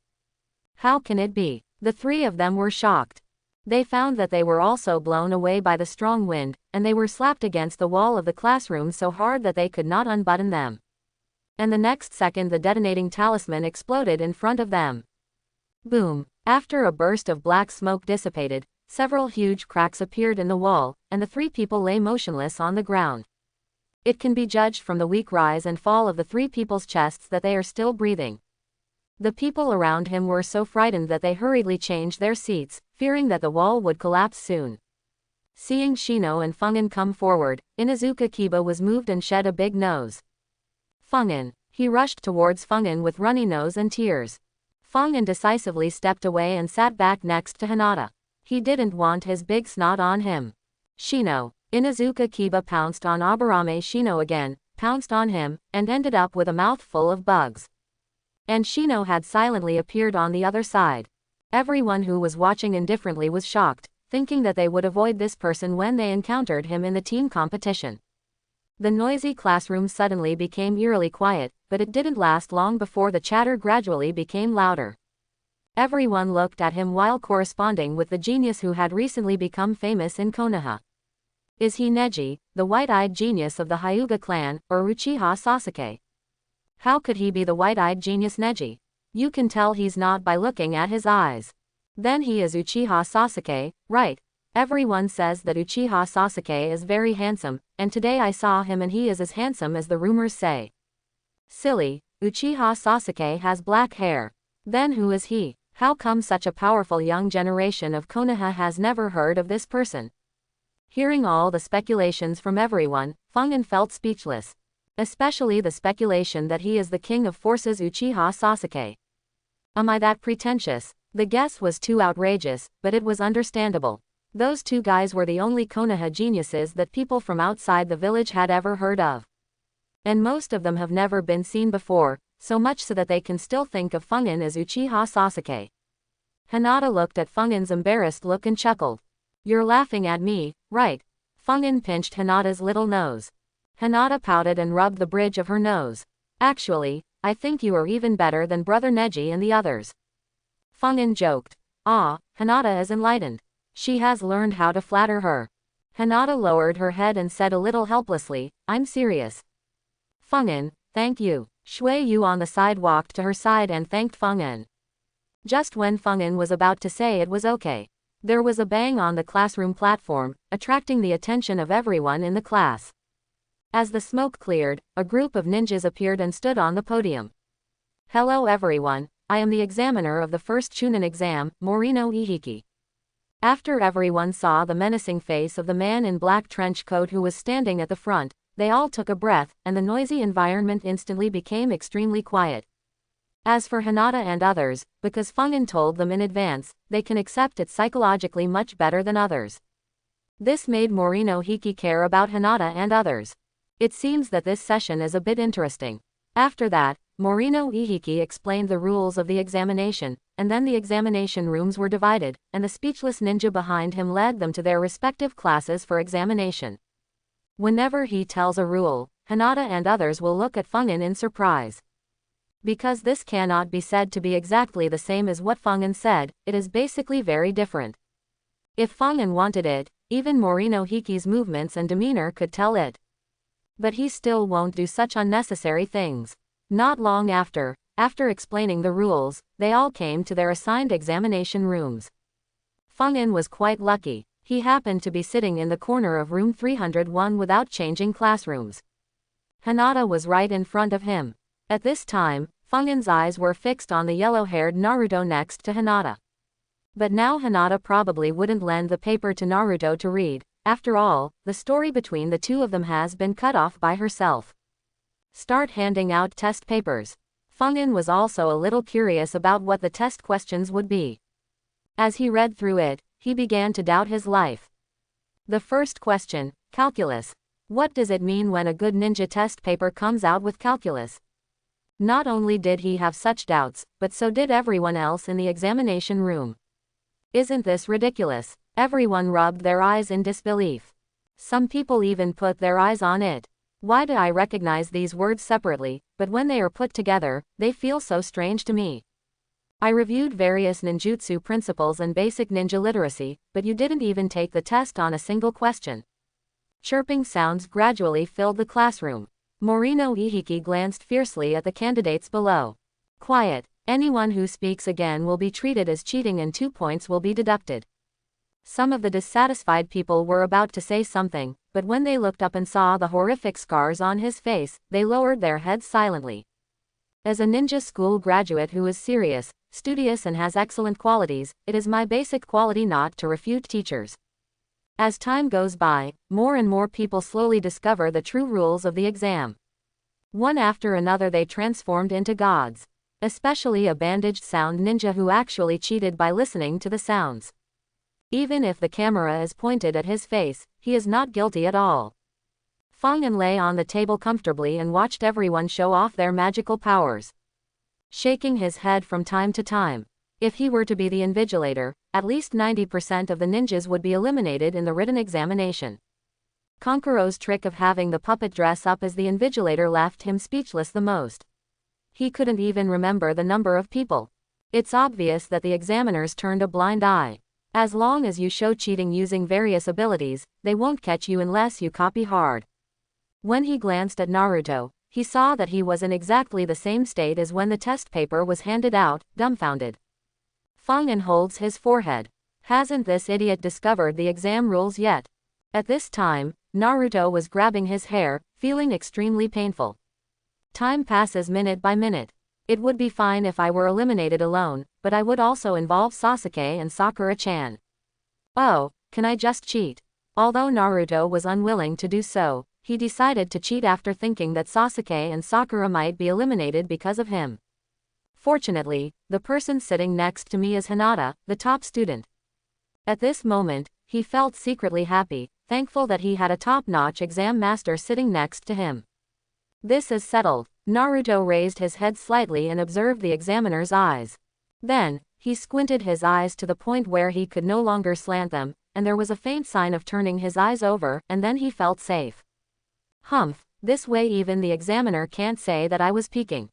How can it be? The three of them were shocked. They found that they were also blown away by the strong wind, and they were slapped against the wall of the classroom so hard that they could not unbutton them. And the next second the detonating talisman exploded in front of them. Boom! After a burst of black smoke dissipated, several huge cracks appeared in the wall, and the three people lay motionless on the ground. It can be judged from the weak rise and fall of the three people's chests that they are still breathing. The people around him were so frightened that they hurriedly changed their seats, fearing that the wall would collapse soon. Seeing Shino and Feng'an come forward, Inuzuka Kiba was moved and shed a big nose. Feng'an. He rushed towards Feng'an with runny nose and tears. Feng'an decisively stepped away and sat back next to Hinata. He didn't want his big snot on him. Shino. Inuzuka Kiba pounced on Aburame Shino again, pounced on him, and ended up with a mouthful of bugs. And Shino had silently appeared on the other side. Everyone who was watching indifferently was shocked, thinking that they would avoid this person when they encountered him in the team competition. The noisy classroom suddenly became eerily quiet, but it didn't last long before the chatter gradually became louder. Everyone looked at him while corresponding with the genius who had recently become famous in Konoha. Is he Neji, the white-eyed genius of the Hyuga clan, or Uchiha Sasuke? How could he be the white-eyed genius Neji? You can tell he's not by looking at his eyes. Then he is Uchiha Sasuke, right? Everyone says that Uchiha Sasuke is very handsome, and today I saw him and he is as handsome as the rumors say. Silly, Uchiha Sasuke has black hair. Then who is he? How come such a powerful young generation of Konoha has never heard of this person? Hearing all the speculations from everyone, Fungin felt speechless. Especially the speculation that he is the king of forces Uchiha Sasuke. Am I that pretentious? The guess was too outrageous, but it was understandable. Those two guys were the only Konoha geniuses that people from outside the village had ever heard of. And most of them have never been seen before, so much so that they can still think of Fungin as Uchiha Sasuke. Hinata looked at Fungin's embarrassed look and chuckled. You're laughing at me, right? Fungin pinched Hinata's little nose. Hinata pouted and rubbed the bridge of her nose. Actually, I think you are even better than Brother Neji and the others. Fungin joked. Ah, Hinata is enlightened. She has learned how to flatter her. Hinata lowered her head and said a little helplessly, I'm serious. Fungin, thank you. Shui Yu on the side walked to her side and thanked Fungin. Just when Fungin was about to say it was okay, there was a bang on the classroom platform, attracting the attention of everyone in the class. As the smoke cleared, a group of ninjas appeared and stood on the podium. Hello everyone, I am the examiner of the first Chunin exam, Morino Ihiki. After everyone saw the menacing face of the man in black trench coat who was standing at the front, they all took a breath, and the noisy environment instantly became extremely quiet. As for Hinata and others, because Fungin told them in advance, they can accept it psychologically much better than others. This made Morino Hiki care about Hinata and others. It seems that this session is a bit interesting. After that, Morino Ihiki explained the rules of the examination, and then the examination rooms were divided, and the speechless ninja behind him led them to their respective classes for examination. Whenever he tells a rule, Hinata and others will look at Fungin in surprise. Because this cannot be said to be exactly the same as what Fungin said, it is basically very different. If Fungin wanted it, even Morino Hiki's movements and demeanor could tell it. But he still won't do such unnecessary things. Not long after explaining the rules, they all came to their assigned examination rooms. Fungin was quite lucky. He happened to be sitting in the corner of room 301 without changing classrooms. Hinata was right in front of him. At this time, Fungin's eyes were fixed on the yellow-haired Naruto next to Hinata. But now Hinata probably wouldn't lend the paper to Naruto to read. After all, the story between the two of them has been cut off by herself. Start handing out test papers. Fungin was also a little curious about what the test questions would be. As he read through it, he began to doubt his life. The first question, calculus. What does it mean when a good ninja test paper comes out with calculus? Not only did he have such doubts, but so did everyone else in the examination room. Isn't this ridiculous? Everyone rubbed their eyes in disbelief. Some people even put their eyes on it. Why do I recognize these words separately, but when they are put together, they feel so strange to me? I reviewed various ninjutsu principles and basic ninja literacy, but you didn't even take the test on a single question. Chirping sounds gradually filled the classroom. Morino Ihiki glanced fiercely at the candidates below. Quiet. Anyone who speaks again will be treated as cheating and 2 points will be deducted. Some of the dissatisfied people were about to say something, but when they looked up and saw the horrific scars on his face, they lowered their heads silently. As a ninja school graduate who is serious, studious and has excellent qualities, it is my basic quality not to refute teachers. As time goes by, more and more people slowly discover the true rules of the exam. One after another they transformed into gods. Especially a bandaged sound ninja who actually cheated by listening to the sounds. Even if the camera is pointed at his face, he is not guilty at all. Fungin lay on the table comfortably and watched everyone show off their magical powers. shaking his head from time to time. If he were to be the invigilator, at least 90% of the ninjas would be eliminated in the written examination. Konkuro's trick of having the puppet dress up as the invigilator left him speechless the most. He couldn't even remember the number of people. It's obvious that the examiners turned a blind eye. As long as you show cheating using various abilities, they won't catch you unless you copy hard. When he glanced at Naruto, he saw that he was in exactly the same state as when the test paper was handed out, dumbfounded. Fangin holds his forehead. Hasn't this idiot discovered the exam rules yet? At this time, Naruto was grabbing his hair, feeling extremely painful. Time passes minute by minute. It would be fine if I were eliminated alone, but I would also involve Sasuke and Sakura-chan. Oh, can I just cheat? Although Naruto was unwilling to do so, he decided to cheat after thinking that Sasuke and Sakura might be eliminated because of him. Fortunately, the person sitting next to me is Hinata, the top student. At this moment, he felt secretly happy, thankful that he had a top-notch exam master sitting next to him. This is settled. Naruto raised his head slightly and observed the examiner's eyes. Then, he squinted his eyes to the point where he could no longer slant them, and there was a faint sign of turning his eyes over, and then he felt safe. Humph, this way even the examiner can't say that I was peeking.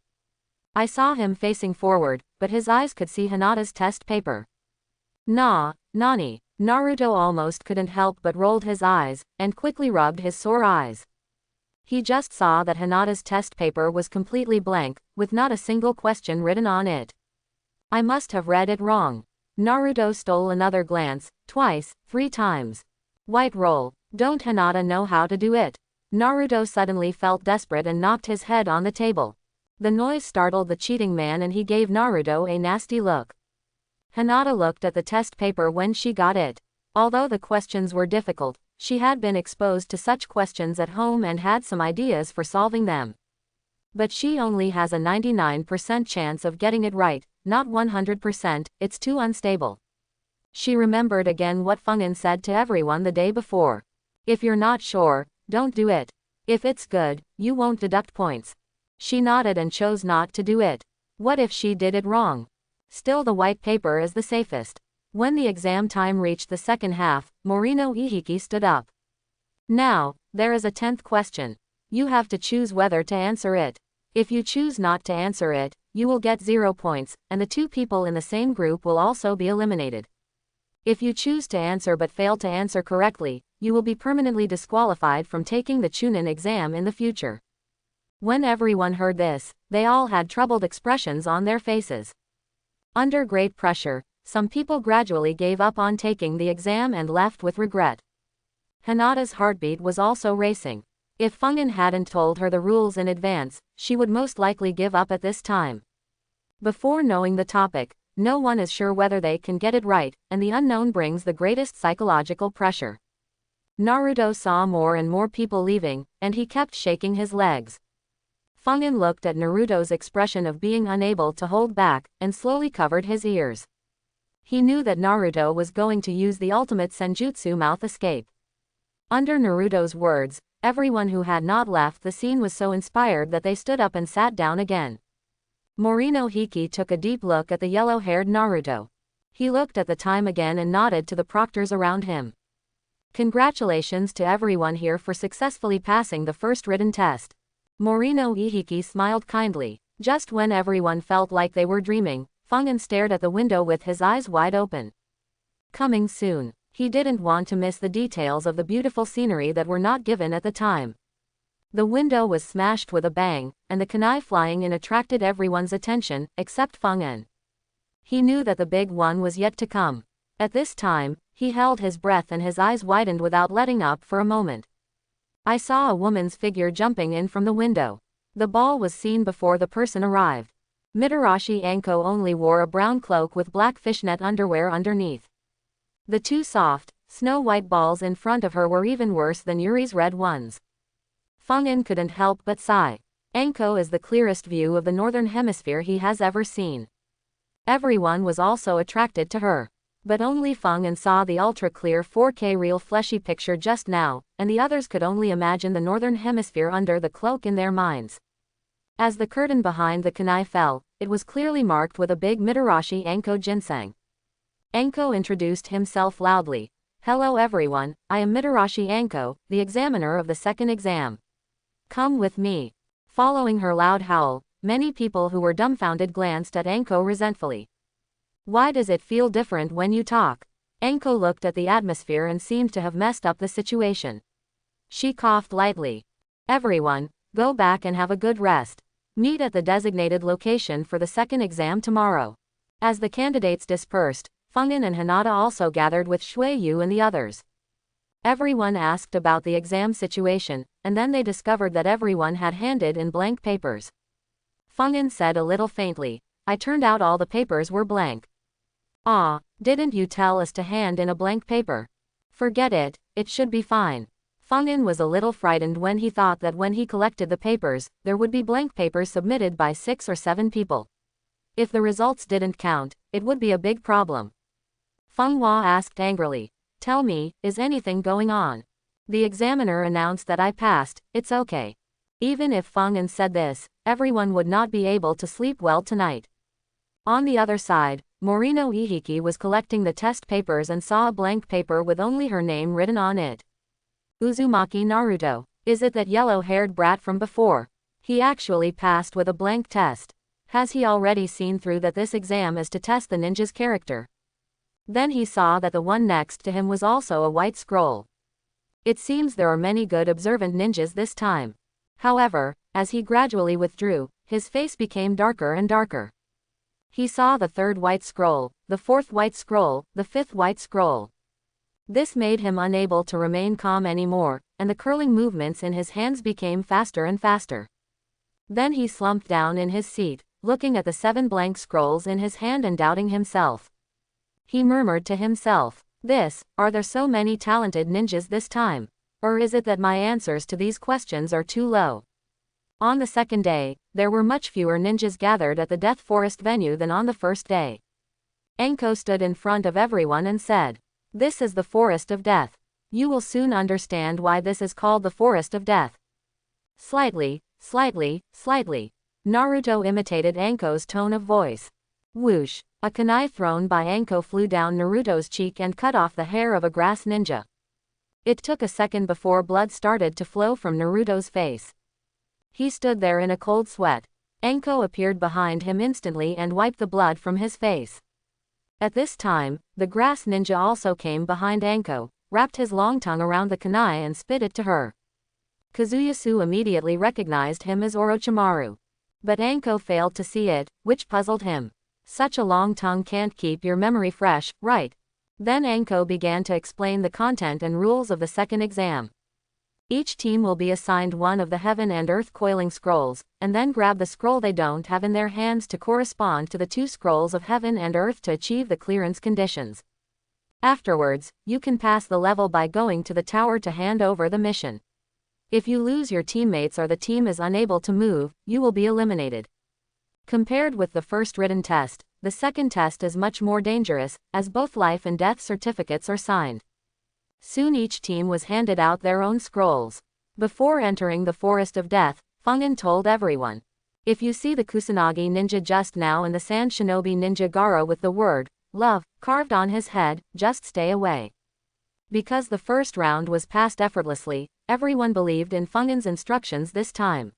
I saw him facing forward, but his eyes could see Hinata's test paper. Nani? Naruto almost couldn't help but rolled his eyes, and quickly rubbed his sore eyes. He just saw that Hinata's test paper was completely blank, with not a single question written on it. I must have read it wrong. Naruto stole another glance, twice, 3 times. White roll. Don't Hinata know how to do it? Naruto suddenly felt desperate and knocked his head on the table. The noise startled the cheating man and he gave Naruto a nasty look. Hinata looked at the test paper when she got it. Although the questions were difficult, she had been exposed to such questions at home and had some ideas for solving them. But she only has a 99% chance of getting it right, not 100%, it's too unstable. She remembered again what Fungin said to everyone the day before. If you're not sure, don't do it. If it's good, you won't deduct points. She nodded and chose not to do it. What if she did it wrong? Still, the white paper is the safest. When the exam time reached the second half, Morino Ihiki stood up. Now, there is a 10th question. You have to choose whether to answer it. If you choose not to answer it, you will get 0 points, and the 2 people in the same group will also be eliminated. If you choose to answer but fail to answer correctly, you will be permanently disqualified from taking the Chunin exam in the future. When everyone heard this, they all had troubled expressions on their faces. Under great pressure, some people gradually gave up on taking the exam and left with regret. Hinata's heartbeat was also racing. If Fungin hadn't told her the rules in advance, she would most likely give up at this time. Before knowing the topic, no one is sure whether they can get it right, and the unknown brings the greatest psychological pressure. Naruto saw more and more people leaving, and he kept shaking his legs. Fungin looked at Naruto's expression of being unable to hold back, and slowly covered his ears. He knew that Naruto was going to use the ultimate senjutsu mouth escape. Under Naruto's words, everyone who had not left the scene was so inspired that they stood up and sat down again. Morino Hiki took a deep look at the yellow-haired Naruto. He looked at the time again and nodded to the proctors around him. Congratulations to everyone here for successfully passing the first written test. Morino Ihiki smiled kindly. Just when everyone felt like they were dreaming, Fungin stared at the window with his eyes wide open. Coming soon. He didn't want to miss the details of the beautiful scenery that were not given at the time. The window was smashed with a bang, and the kunai flying in attracted everyone's attention, except Fungin. He knew that the big one was yet to come. At this time, he held his breath and his eyes widened without letting up for a moment. I saw a woman's figure jumping in from the window. The ball was seen before the person arrived. Mitarashi Anko only wore a brown cloak with black fishnet underwear underneath. The 2 soft, snow-white balls in front of her were even worse than Yuri's red ones. Fungin couldn't help but sigh. Anko is the clearest view of the northern hemisphere he has ever seen. Everyone was also attracted to her. But only Fungin saw the ultra-clear 4K real fleshy picture just now, and the others could only imagine the northern hemisphere under the cloak in their minds. As the curtain behind the kunai fell, it was clearly marked with a big Mitarashi Anko ginseng. Anko introduced himself loudly. "Hello everyone, I am Mitarashi Anko, the examiner of the second exam. Come with me." Following her loud howl, many people who were dumbfounded glanced at Anko resentfully. "Why does it feel different when you talk?" Anko looked at the atmosphere and seemed to have messed up the situation. She coughed lightly. "Everyone, go back and have a good rest. Meet at the designated location for the second exam tomorrow." As the candidates dispersed, Fungin and Hinata also gathered with Shuiyu and the others. Everyone asked about the exam situation, and then they discovered that everyone had handed in blank papers. Fungin said a little faintly, "I turned out all the papers were blank." "Ah, didn't you tell us to hand in a blank paper?" "Forget it, it should be fine." Fungin was a little frightened when he thought that when he collected the papers, there would be blank papers submitted by 6 or 7 people. If the results didn't count, it would be a big problem. Feng Hua asked angrily, "Tell me, is anything going on?" The examiner announced that I passed, it's okay. Even if Fungin said this, everyone would not be able to sleep well tonight. On the other side, Morino Ihiki was collecting the test papers and saw a blank paper with only her name written on it. Uzumaki Naruto. Is it that yellow-haired brat from before? He actually passed with a blank test. Has he already seen through that this exam is to test the ninja's character? Then he saw that the one next to him was also a white scroll. It seems there are many good observant ninjas this time. However, as he gradually withdrew, his face became darker and darker. He saw the third white scroll, the fourth white scroll, the fifth white scroll. This made him unable to remain calm anymore, and the curling movements in his hands became faster and faster. Then he slumped down in his seat, looking at the 7 blank scrolls in his hand and doubting himself. He murmured to himself, "Are there so many talented ninjas this time? Or is it that my answers to these questions are too low?" On the second day, there were much fewer ninjas gathered at the Death Forest venue than on the first day. Anko stood in front of everyone and said, "This is the Forest of Death. You will soon understand why this is called the Forest of Death." Slightly. Naruto imitated Anko's tone of voice. Whoosh! A kunai thrown by Anko flew down Naruto's cheek and cut off the hair of a grass ninja. It took a second before blood started to flow from Naruto's face. He stood there in a cold sweat. Anko appeared behind him instantly and wiped the blood from his face. At this time, the grass ninja also came behind Anko, wrapped his long tongue around the kunai and spit it to her. Kazuyasu immediately recognized him as Orochimaru. But Anko failed to see it, which puzzled him. Such a long tongue can't keep your memory fresh, right? Then Anko began to explain the content and rules of the second exam. Each team will be assigned one of the Heaven and Earth coiling scrolls, and then grab the scroll they don't have in their hands to correspond to the 2 scrolls of Heaven and Earth to achieve the clearance conditions. Afterwards, you can pass the level by going to the tower to hand over the mission. If you lose your teammates or the team is unable to move, you will be eliminated. Compared with the first written test, the second test is much more dangerous, as both life and death certificates are signed. Soon each team was handed out their own scrolls. Before entering the Forest of Death, Fungin told everyone, "If you see the Kusanagi ninja just now and the Sand Shinobi ninja Gaara with the word, 'love,' carved on his head, just stay away." Because the first round was passed effortlessly, everyone believed in Fungin's instructions this time.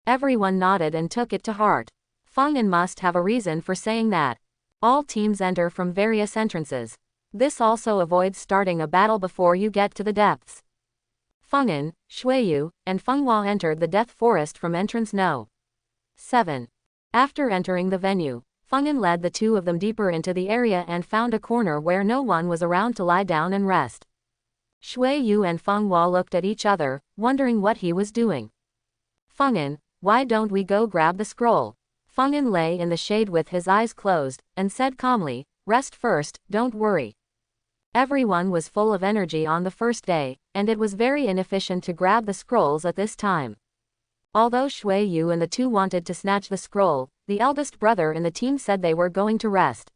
Everyone nodded and took it to heart. Fungin must have a reason for saying that. All teams enter from various entrances. This also avoids starting a battle before you get to the depths. Fungin, Shuiyu, and Fenghua entered the Death Forest from entrance No. 7. After entering the venue, Fungin led the 2 of them deeper into the area and found a corner where no one was around to lie down and rest. Shuiyu and Fenghua looked at each other, wondering what he was doing. "Fungin, why don't we go grab the scroll?" Fungin lay in the shade with his eyes closed, and said calmly, "Rest first, don't worry." Everyone was full of energy on the first day, and it was very inefficient to grab the scrolls at this time. Although Shuiyu and the 2 wanted to snatch the scroll, the eldest brother in the team said they were going to rest.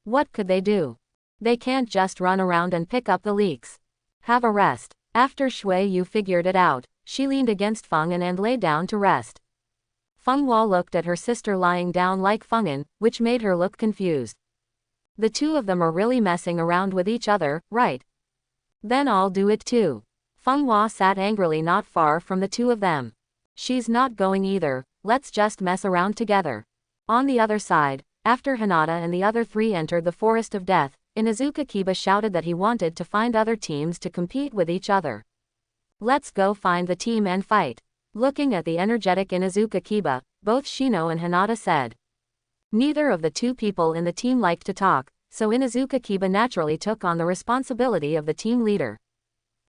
What could they do? They can't just run around and pick up the leaks. Have a rest. After Shuiyu figured it out, she leaned against Fungin and lay down to rest. Feng Hua looked at her sister lying down like Feng'an, which made her look confused. The two of them are really messing around with each other, right? Then I'll do it too. Feng Hua sat angrily not far from the two of them. She's not going either, let's just mess around together. On the other side, after Hinata and the other three entered the Forest of Death, Inuzuka Kiba shouted that he wanted to find other teams to compete with each other. Let's go find the team and fight. Looking at the energetic Inuzuka Kiba, both Shino and Hinata said. Neither of the two people in the team liked to talk, so Inuzuka Kiba naturally took on the responsibility of the team leader.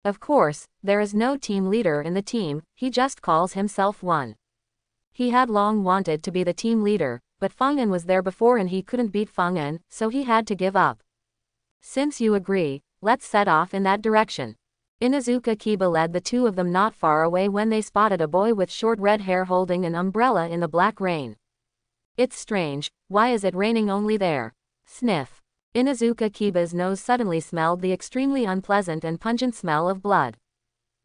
Of course, there is no team leader in the team, he just calls himself one. He had long wanted to be the team leader, but Feng'an was there before and he couldn't beat Feng'an, so he had to give up. Since you agree, let's set off in that direction. Inuzuka Kiba led the two of them not far away when they spotted a boy with short red hair holding an umbrella in the black rain. It's strange, why is it raining only there? Sniff. Inuzuka Kiba's nose suddenly smelled the extremely unpleasant and pungent smell of blood.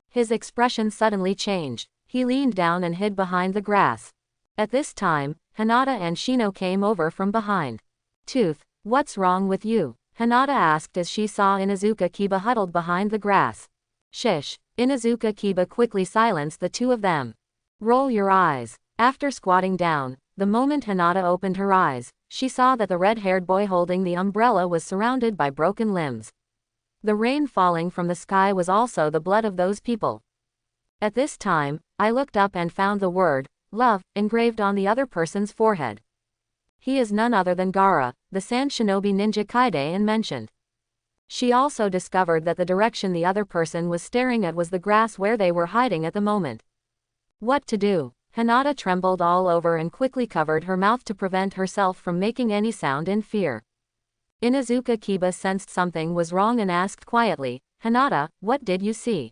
His expression suddenly changed. He leaned down and hid behind the grass. At this time, Hinata and Shino came over from behind. Tooth, what's wrong with you? Hinata asked as she saw Inuzuka Kiba huddled behind the grass. Shish. Inuzuka Kiba quickly silenced the two of them. Roll your eyes. After squatting down, the moment Hinata opened her eyes, she saw that the red-haired boy holding the umbrella was surrounded by broken limbs. The rain falling from the sky was also the blood of those people. At this time, I looked up and found the word, love, engraved on the other person's forehead. He is none other than Gaara, the Sand Shinobi Ninja Kaiden mentioned. She also discovered that the direction the other person was staring at was the grass where they were hiding at the moment. What to do? Hinata trembled all over and quickly covered her mouth to prevent herself from making any sound in fear. Inuzuka Kiba sensed something was wrong and asked quietly, Hinata, what did you see?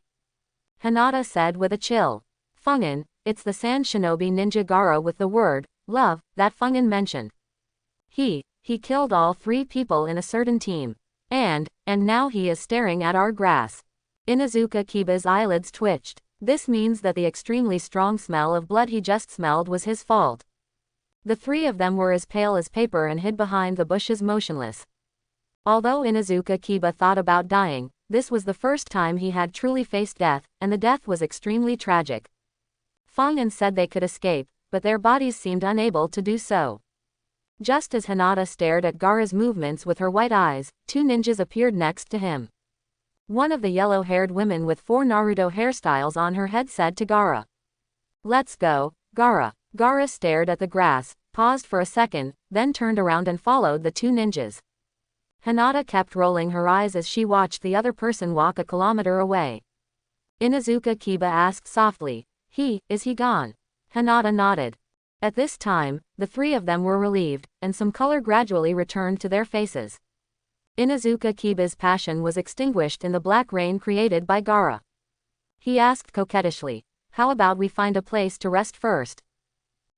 Hinata said with a chill. Feng'an, it's the Sand Shinobi Ninja Gaara with the word, love, that Feng'an mentioned. He killed all three people in a certain team. And now he is staring at our grass. Inuzuka Kiba's eyelids twitched. This means that the extremely strong smell of blood he just smelled was his fault. The three of them were as pale as paper and hid behind the bushes motionless. Although Inuzuka Kiba thought about dying, this was the first time he had truly faced death, and the death was extremely tragic. Feng'an said they could escape, but their bodies seemed unable to do so. Just as Hinata stared at Gaara's movements with her white eyes, two ninjas appeared next to him. One of the yellow-haired women with 4 Naruto hairstyles on her head said to Gaara. Let's go, Gaara. Gaara stared at the grass, paused for a second, then turned around and followed the two ninjas. Hinata kept rolling her eyes as she watched the other person walk a kilometer away. Inuzuka Kiba asked softly, is he gone? Hinata nodded. At this time, the three of them were relieved, and some color gradually returned to their faces. Inuzuka Kiba's passion was extinguished in the black rain created by Gaara. He asked coquettishly, how about we find a place to rest first?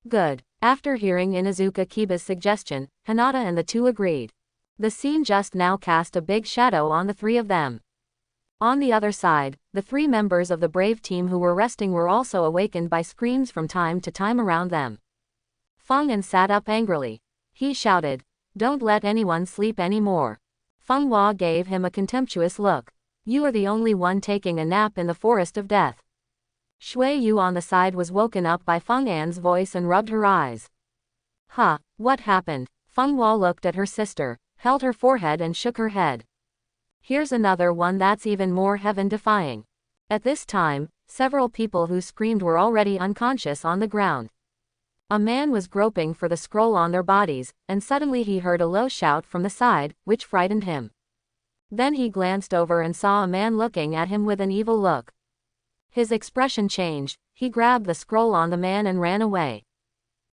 Good. After hearing Inuzuka Kiba's suggestion, Hinata and the two agreed. The scene just now cast a big shadow on the three of them. On the other side, the three members of the brave team who were resting were also awakened by screams from time to time around them. Feng'an sat up angrily. He shouted, don't let anyone sleep anymore. Feng Hua gave him a contemptuous look. You are the only one taking a nap in the Forest of Death. Shui Yu on the side was woken up by Feng'an's voice and rubbed her eyes. What happened? Feng Hua looked at her sister, held her forehead and shook her head. Here's another one that's even more heaven-defying. At this time, several people who screamed were already unconscious on the ground. A man was groping for the scroll on their bodies, and suddenly he heard a low shout from the side, which frightened him. Then he glanced over and saw a man looking at him with an evil look. His expression changed, he grabbed the scroll on the man and ran away.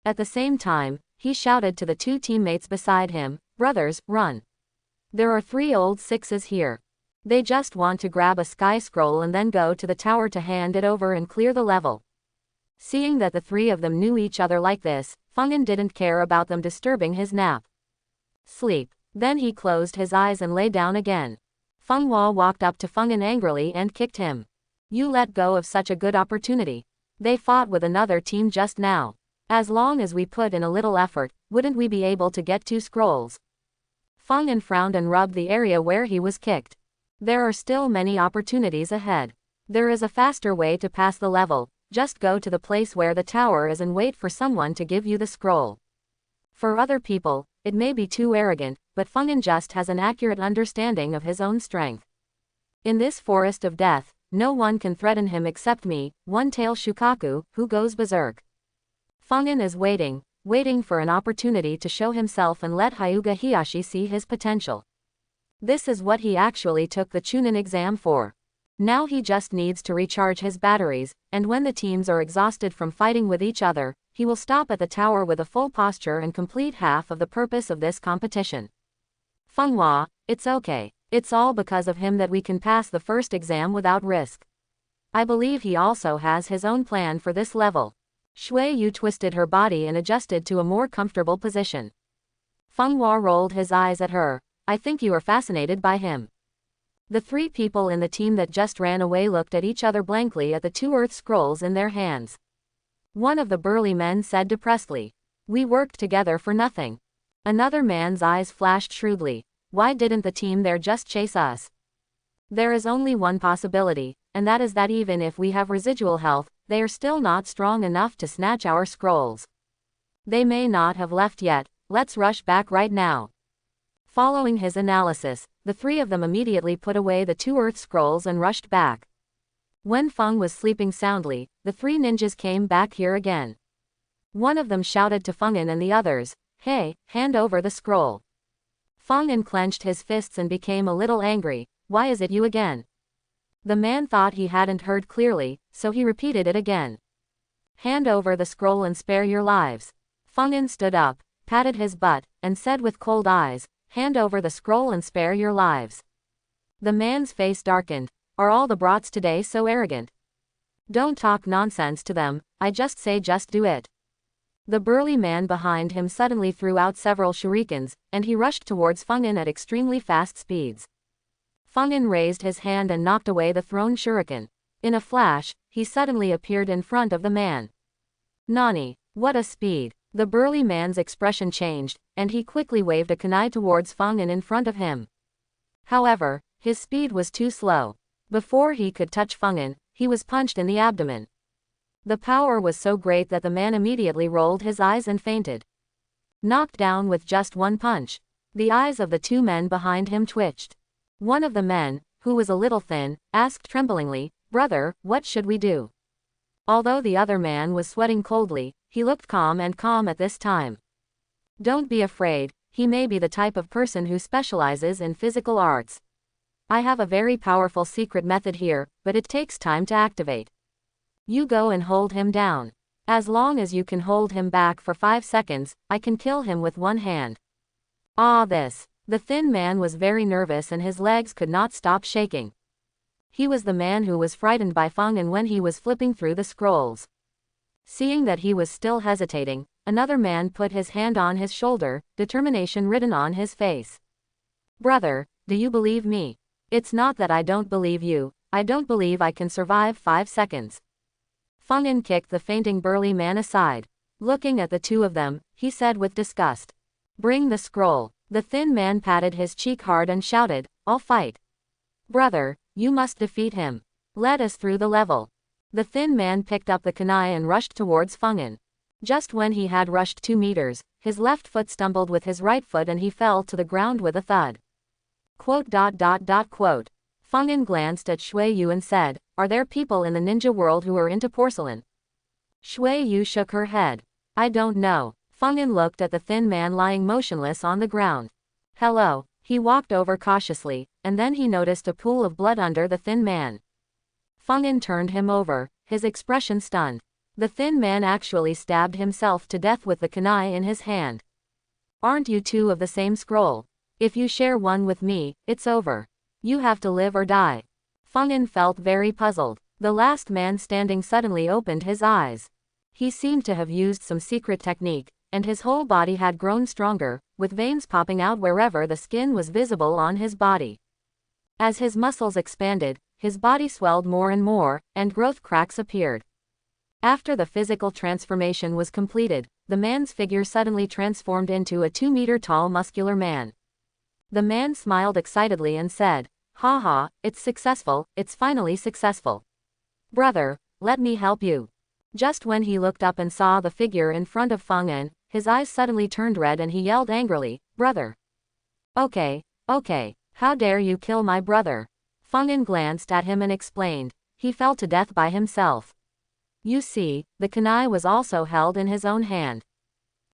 At the same time, he shouted to the two teammates beside him, brothers, run. There are 3 old sixes here. They just want to grab a sky scroll and then go to the tower to hand it over and clear the level. Seeing that the 3 of them knew each other like this, Feng'an didn't care about them disturbing his nap. Sleep. Then he closed his eyes and lay down again. Feng Hua walked up to Feng'an angrily and kicked him. You let go of such a good opportunity. They fought with another team just now. As long as we put in a little effort, wouldn't we be able to get 2 scrolls? Feng An frowned and rubbed the area where he was kicked. There are still many opportunities ahead. There is a faster way to pass the level, just go to the place where the tower is and wait for someone to give you the scroll. For other people, it may be too arrogant, but Feng An just has an accurate understanding of his own strength. In this forest of death, no one can threaten him except me, one-tail Shukaku, who goes berserk. Feng An is waiting for an opportunity to show himself and let Hyuga Hiyashi see his potential. This is what he actually took the Chunin exam for. Now he just needs to recharge his batteries, and when the teams are exhausted from fighting with each other, he will stop at the tower with a full posture and complete half of the purpose of this competition. Feng Hua, it's okay. It's all because of him that we can pass the first exam without risk. I believe he also has his own plan for this level. Shui Yu twisted her body and adjusted to a more comfortable position. Feng Hua rolled his eyes at her. I think you are fascinated by him. The 3 people in the team that just ran away looked at each other blankly at the 2 earth scrolls in their hands. One of the burly men said depressedly. We worked together for nothing. Another man's eyes flashed shrewdly. Why didn't the team there just chase us? There is only one possibility, and that is that even if we have residual health, they are still not strong enough to snatch our scrolls. They may not have left yet, let's rush back right now. Following his analysis, the 3 of them immediately put away the 2 earth scrolls and rushed back. When Feng was sleeping soundly, the 3 ninjas came back here again. One of them shouted to Feng An and the others, hey, hand over the scroll. Feng An clenched his fists and became a little angry. Why is it you again? The man thought he hadn't heard clearly, so he repeated it again. Hand over the scroll and spare your lives. Feng An stood up, patted his butt, and said with cold eyes, hand over the scroll and spare your lives. The man's face darkened. Are all the brats today so arrogant? Don't talk nonsense to them, I just say just do it. The burly man behind him suddenly threw out several shurikens, and he rushed towards Feng An at extremely fast speeds. Feng An raised his hand and knocked away the thrown shuriken. In a flash, he suddenly appeared in front of the man. Nani, what a speed! The burly man's expression changed, and he quickly waved a kunai towards Feng An in front of him. However, his speed was too slow. Before he could touch Feng An, he was punched in the abdomen. The power was so great that the man immediately rolled his eyes and fainted. Knocked down with just one punch. The eyes of the 2 men behind him twitched. One of the men, who was a little thin, asked tremblingly, brother, what should we do? Although the other man was sweating coldly, he looked calm at this time. Don't be afraid, he may be the type of person who specializes in physical arts. I have a very powerful secret method here, but it takes time to activate. You go and hold him down. As long as you can hold him back for 5 seconds, I can kill him with one hand. This. The thin man was very nervous and his legs could not stop shaking. He was the man who was frightened by Feng An when he was flipping through the scrolls. Seeing that he was still hesitating, another man put his hand on his shoulder, determination written on his face. Brother, do you believe me? It's not that I don't believe you, I don't believe I can survive 5 seconds. Feng An kicked the fainting burly man aside. Looking at the 2 of them, he said with disgust. Bring the scroll. The thin man patted his cheek hard and shouted, I'll fight. Brother, you must defeat him. Let us through the level. The thin man picked up the kunai and rushed towards Feng An. Just when he had rushed 2 meters, his left foot stumbled with his right foot and he fell to the ground with a thud. Quote. Feng An glanced at Shui Yu and said, are there people in the ninja world who are into porcelain? Shui Yu shook her head. I don't know. Feng An looked at the thin man lying motionless on the ground. Hello. He walked over cautiously, and then he noticed a pool of blood under the thin man. Feng An turned him over, his expression stunned. The thin man actually stabbed himself to death with the kunai in his hand. Aren't you 2 of the same scroll? If you share one with me, it's over. You have to live or die. Feng An felt very puzzled. The last man standing suddenly opened his eyes. He seemed to have used some secret technique, and his whole body had grown stronger, with veins popping out wherever the skin was visible on his body. As his muscles expanded, his body swelled more and more, and growth cracks appeared. After the physical transformation was completed, the man's figure suddenly transformed into a 2-meter-tall muscular man. The man smiled excitedly and said, "Haha, it's successful, it's finally successful. Brother, let me help you." Just when he looked up and saw the figure in front of Feng An, his eyes suddenly turned red and he yelled angrily, "Brother! Okay, how dare you kill my brother?" Feng An glanced at him and explained, "He fell to death by himself." You see, the kunai was also held in his own hand.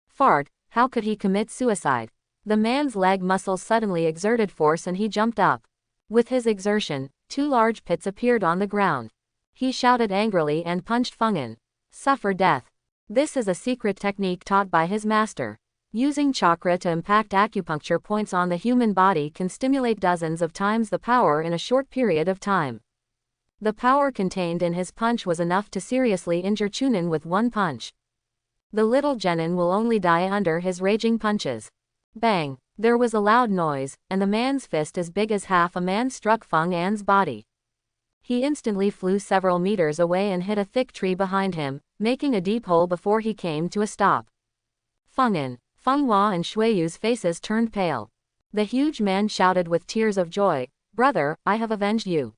Fart, how could he commit suicide? The man's leg muscles suddenly exerted force and he jumped up. With his exertion, 2 large pits appeared on the ground. He shouted angrily and punched Feng An. Suffer death. This is a secret technique taught by his master. Using chakra to impact acupuncture points on the human body can stimulate dozens of times the power in a short period of time. The power contained in his punch was enough to seriously injure Chunin with one punch. The little genin will only die under his raging punches. Bang! There was a loud noise, and the man's fist as big as half a man struck Feng An's body. He instantly flew several meters away and hit a thick tree behind him, making a deep hole before he came to a stop. Feng An, Feng Hua and Shuiyu's faces turned pale. The huge man shouted with tears of joy, "Brother, I have avenged you."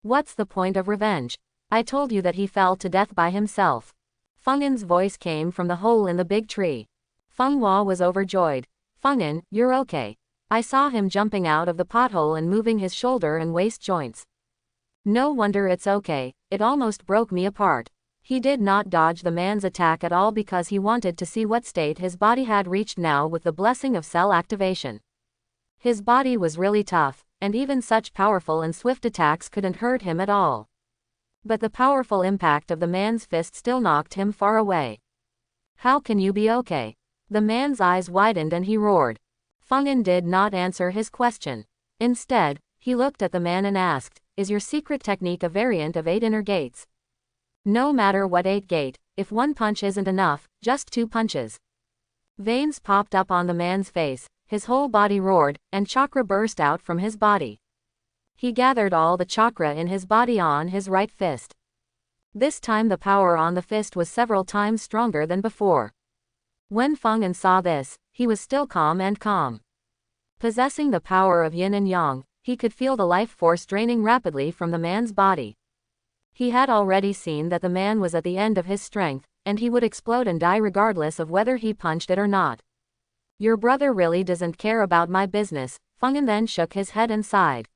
"What's the point of revenge? I told you that he fell to death by himself." Feng An's voice came from the hole in the big tree. Feng Hua was overjoyed. "Feng An, you're okay. I saw him jumping out of the pothole and moving his shoulder and waist joints. No wonder it's okay, it almost broke me apart." He did not dodge the man's attack at all because he wanted to see what state his body had reached now with the blessing of cell activation. His body was really tough, and even such powerful and swift attacks couldn't hurt him at all. But the powerful impact of the man's fist still knocked him far away. "How can you be okay?" The man's eyes widened and he roared. Feng An did not answer his question. Instead, he looked at the man and asked, "Is your secret technique a variant of 8 inner gates?" "No matter what 8 gate, if one punch isn't enough, just 2 punches." Veins popped up on the man's face, his whole body roared, and chakra burst out from his body. He gathered all the chakra in his body on his right fist. This time the power on the fist was several times stronger than before. When Feng An saw this, he was still calm. Possessing the power of yin and yang, he could feel the life force draining rapidly from the man's body. He had already seen that the man was at the end of his strength, and he would explode and die regardless of whether he punched it or not. "Your brother really doesn't care about my business," Feng An then shook his head and sighed.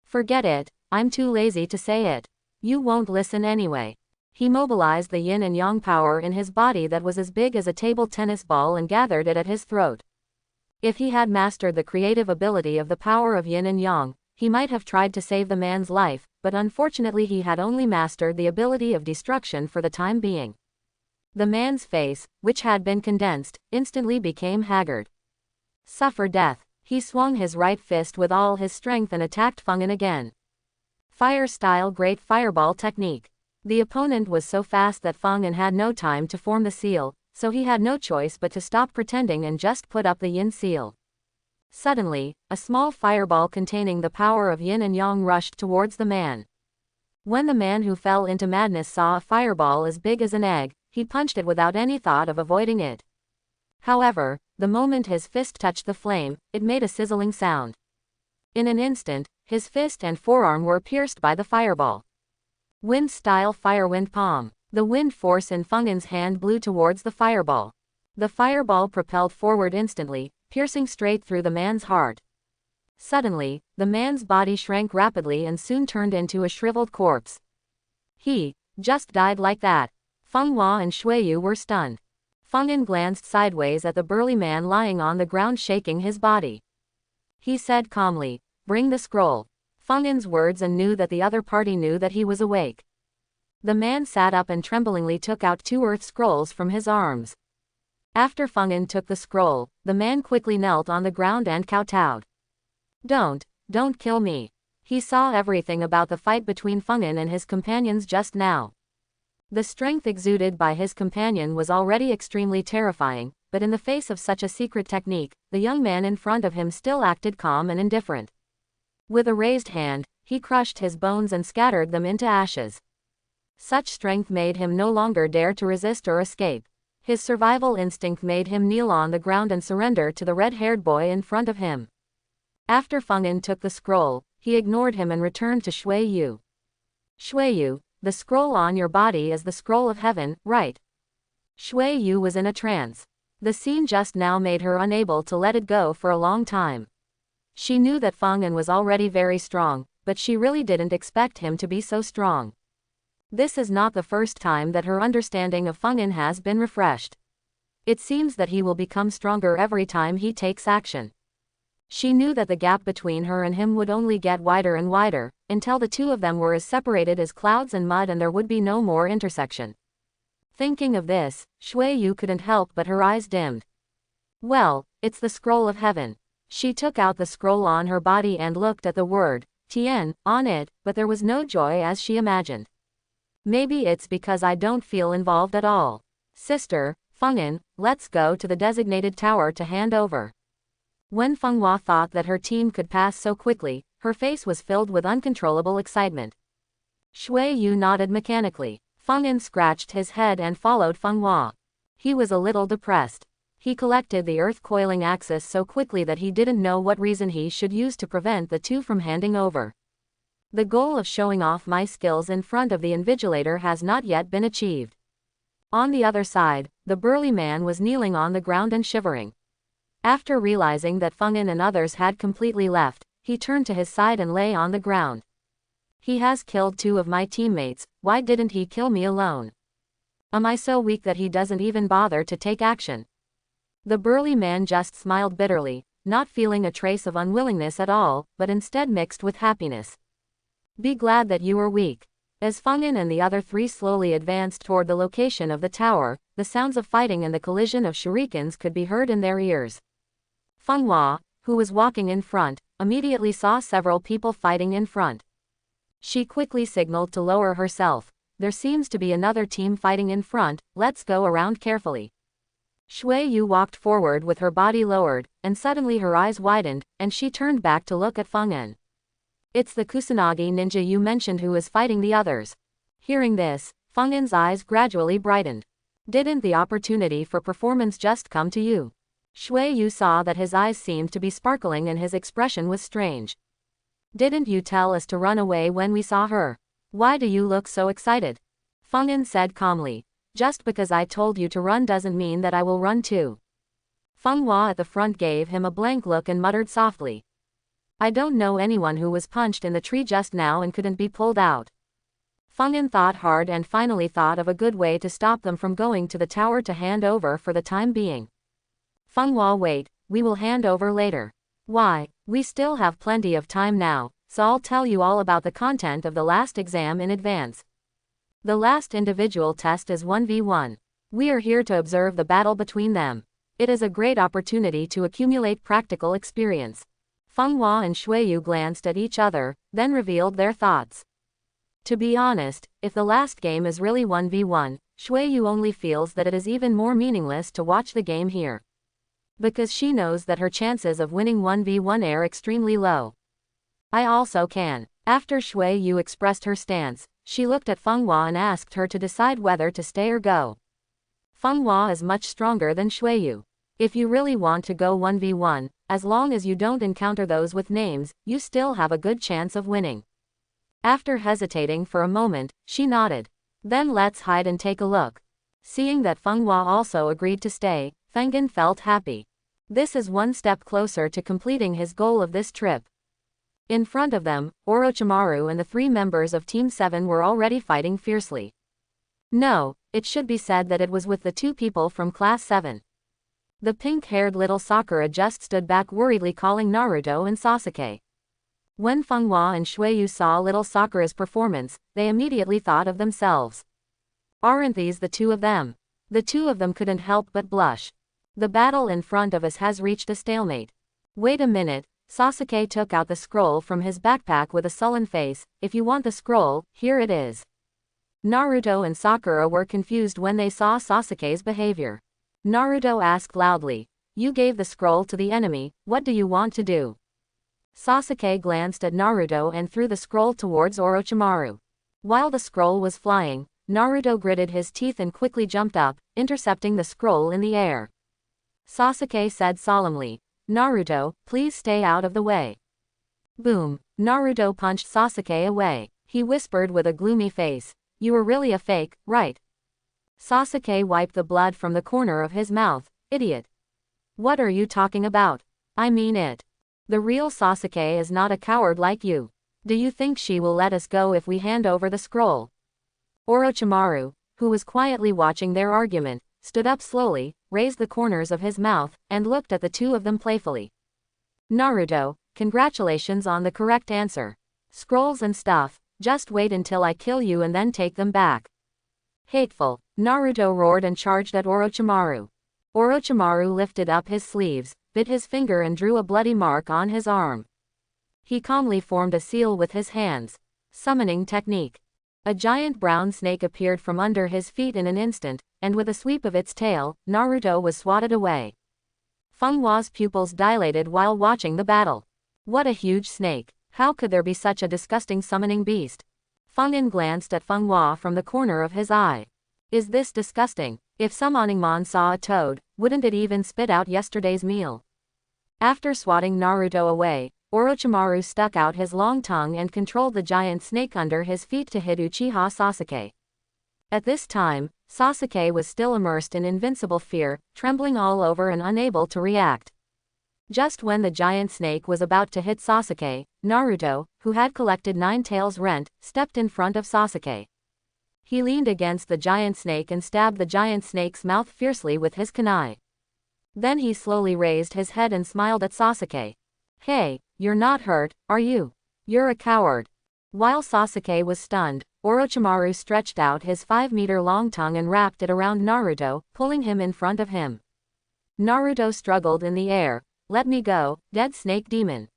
"Forget it, I'm too lazy to say it. You won't listen anyway." He mobilized the yin and yang power in his body that was as big as a table tennis ball and gathered it at his throat. If he had mastered the creative ability of the power of yin and yang, he might have tried to save the man's life, but unfortunately he had only mastered the ability of destruction for the time being. The man's face, which had been condensed, instantly became haggard. "Suffer death." He swung his right fist with all his strength and attacked Feng An again. Fire-style Great Fireball technique. The opponent was so fast that Feng An had no time to form the seal, so he had no choice but to stop pretending and just put up the yin seal. Suddenly, a small fireball containing the power of yin and yang rushed towards the man. When the man who fell into madness saw a fireball as big as an egg, he punched it without any thought of avoiding it. However, the moment his fist touched the flame, it made a sizzling sound. In an instant, his fist and forearm were pierced by the fireball. Wind-style Firewind Palm. The wind force in Feng An's hand blew towards the fireball. The fireball propelled forward instantly, piercing straight through the man's heart. Suddenly, the man's body shrank rapidly and soon turned into a shriveled corpse. He just died like that. Feng Hua and Shuiyu were stunned. Feng An glanced sideways at the burly man lying on the ground shaking his body. He said calmly, "Bring the scroll." Feng An's words and knew that the other party knew that he was awake. The man sat up and tremblingly took out 2 earth scrolls from his arms. After Feng An took the scroll, the man quickly knelt on the ground and kowtowed. Don't kill me." He saw everything about the fight between Feng An and his companions just now. The strength exuded by his companion was already extremely terrifying, but in the face of such a secret technique, the young man in front of him still acted calm and indifferent. With a raised hand, he crushed his bones and scattered them into ashes. Such strength made him no longer dare to resist or escape. His survival instinct made him kneel on the ground and surrender to the red-haired boy in front of him. After Feng Yin took the scroll, he ignored him and returned to Shui Yu. Shui Yu, the scroll on your body is the scroll of heaven, right? Shui Yu was in a trance. The scene just now made her unable to let it go for a long time. She knew that Feng Yin was already very strong, but she really didn't expect him to be so strong. This is not the first time that her understanding of Feng Yin has been refreshed. It seems that he will become stronger every time he takes action. She knew that the gap between her and him would only get wider and wider, until the two of them were as separated as clouds and mud and there would be no more intersection. Thinking of this, Shui Yu couldn't help but her eyes dimmed. Well, it's the scroll of heaven. She took out the scroll on her body and looked at the word, Tian, on it, but there was no joy as she imagined. Maybe it's because I don't feel involved at all. Sister, Feng Yin, let's go to the designated tower to hand over. When Feng Hua thought that her team could pass so quickly, her face was filled with uncontrollable excitement. Shui Yu nodded mechanically. Feng Yin scratched his head and followed Feng Hua. He was a little depressed. He collected the earth coiling axis so quickly that he didn't know what reason he should use to prevent the two from handing over. The goal of showing off my skills in front of the invigilator has not yet been achieved. On the other side, the burly man was kneeling on the ground and shivering. After realizing that Feng Yin and others had completely left, he turned to his side and lay on the ground. He has killed two of my teammates, why didn't he kill me alone? Am I so weak that he doesn't even bother to take action? The burly man just smiled bitterly, not feeling a trace of unwillingness at all, but instead mixed with happiness. Be glad that you are weak. As Feng Yin and the other three slowly advanced toward the location of the tower, the sounds of fighting and the collision of shurikens could be heard in their ears. Feng Hua, who was walking in front, immediately saw several people fighting in front. She quickly signaled to lower herself. There seems to be another team fighting in front, let's go around carefully. Shui Yu walked forward with her body lowered, and suddenly her eyes widened, and she turned back to look at Feng Yin. It's the Kusanagi ninja you mentioned who is fighting the others. Hearing this, Feng Yin's eyes gradually brightened. Didn't the opportunity for performance just come to you? Shui Yu saw that his eyes seemed to be sparkling and his expression was strange. Didn't you tell us to run away when we saw her? Why do you look so excited? Feng Yin said calmly. Just because I told you to run doesn't mean that I will run too. Feng Hua at the front gave him a blank look and muttered softly. I don't know anyone who was punched in the tree just now and couldn't be pulled out. Feng Yin thought hard and finally thought of a good way to stop them from going to the tower to hand over for the time being. Feng Hua, wait, we will hand over later. Why, we still have plenty of time now, so I'll tell you all about the content of the last exam in advance. The last individual test is 1v1. We are here to observe the battle between them. It is a great opportunity to accumulate practical experience. Feng Hua and Shui Yu glanced at each other, then revealed their thoughts. To be honest, if the last game is really 1v1, Shui Yu only feels that it is even more meaningless to watch the game here. Because she knows that her chances of winning 1v1 are extremely low. I also can. After Shui Yu expressed her stance, she looked at Feng Hua and asked her to decide whether to stay or go. Feng Hua is much stronger than Shui Yu. If you really want to go 1v1, as long as you don't encounter those with names, you still have a good chance of winning. After hesitating for a moment, she nodded. Then let's hide and take a look. Seeing that Feng Hua also agreed to stay, Feng Yin felt happy. This is one step closer to completing his goal of this trip. In front of them, Orochimaru and the three members of Team 7 were already fighting fiercely. No, it should be said that it was with the two people from Class 7. The pink-haired little Sakura just stood back worriedly calling Naruto and Sasuke. When Feng Hua and Shui Yu saw little Sakura's performance, they immediately thought of themselves. Aren't these the two of them? The two of them couldn't help but blush. The battle in front of us has reached a stalemate. Wait a minute, Sasuke took out the scroll from his backpack with a sullen face. If you want the scroll, here it is. Naruto and Sakura were confused when they saw Sasuke's behavior. Naruto asked loudly, you gave the scroll to the enemy, what do you want to do? Sasuke glanced at Naruto and threw the scroll towards Orochimaru. While the scroll was flying, Naruto gritted his teeth and quickly jumped up, intercepting the scroll in the air. Sasuke said solemnly, "Naruto, please stay out of the way." Boom! Naruto punched Sasuke away. He whispered with a gloomy face, "You were really a fake, right?" Sasuke wiped the blood from the corner of his mouth. "Idiot. What are you talking about? I mean it. The real Sasuke is not a coward like you. Do you think she will let us go if we hand over the scroll?" Orochimaru, who was quietly watching their argument, stood up slowly, raised the corners of his mouth, and looked at the two of them playfully. "Naruto, congratulations on the correct answer. Scrolls and stuff, just wait until I kill you and then take them back." "Hateful," Naruto roared and charged at Orochimaru. Orochimaru lifted up his sleeves, bit his finger and drew a bloody mark on his arm. He calmly formed a seal with his hands. Summoning technique. A giant brown snake appeared from under his feet in an instant, and with a sweep of its tail, Naruto was swatted away. Feng Hua's pupils dilated while watching the battle. What a huge snake! How could there be such a disgusting summoning beast? Feng Yin glanced at Feng Hua from the corner of his eye. Is this disgusting? If Summoningmon saw a toad, wouldn't it even spit out yesterday's meal? After swatting Naruto away, Orochimaru stuck out his long tongue and controlled the giant snake under his feet to hit Uchiha Sasuke. At this time, Sasuke was still immersed in invincible fear, trembling all over and unable to react. Just when the giant snake was about to hit Sasuke, Naruto, who had collected 9 tails rent, stepped in front of Sasuke. He leaned against the giant snake and stabbed the giant snake's mouth fiercely with his kunai. Then he slowly raised his head and smiled at Sasuke. "Hey, you're not hurt, are you? You're a coward." While Sasuke was stunned, Orochimaru stretched out his 5-meter-long tongue and wrapped it around Naruto, pulling him in front of him. Naruto struggled in the air. "Let me go, dead snake demon.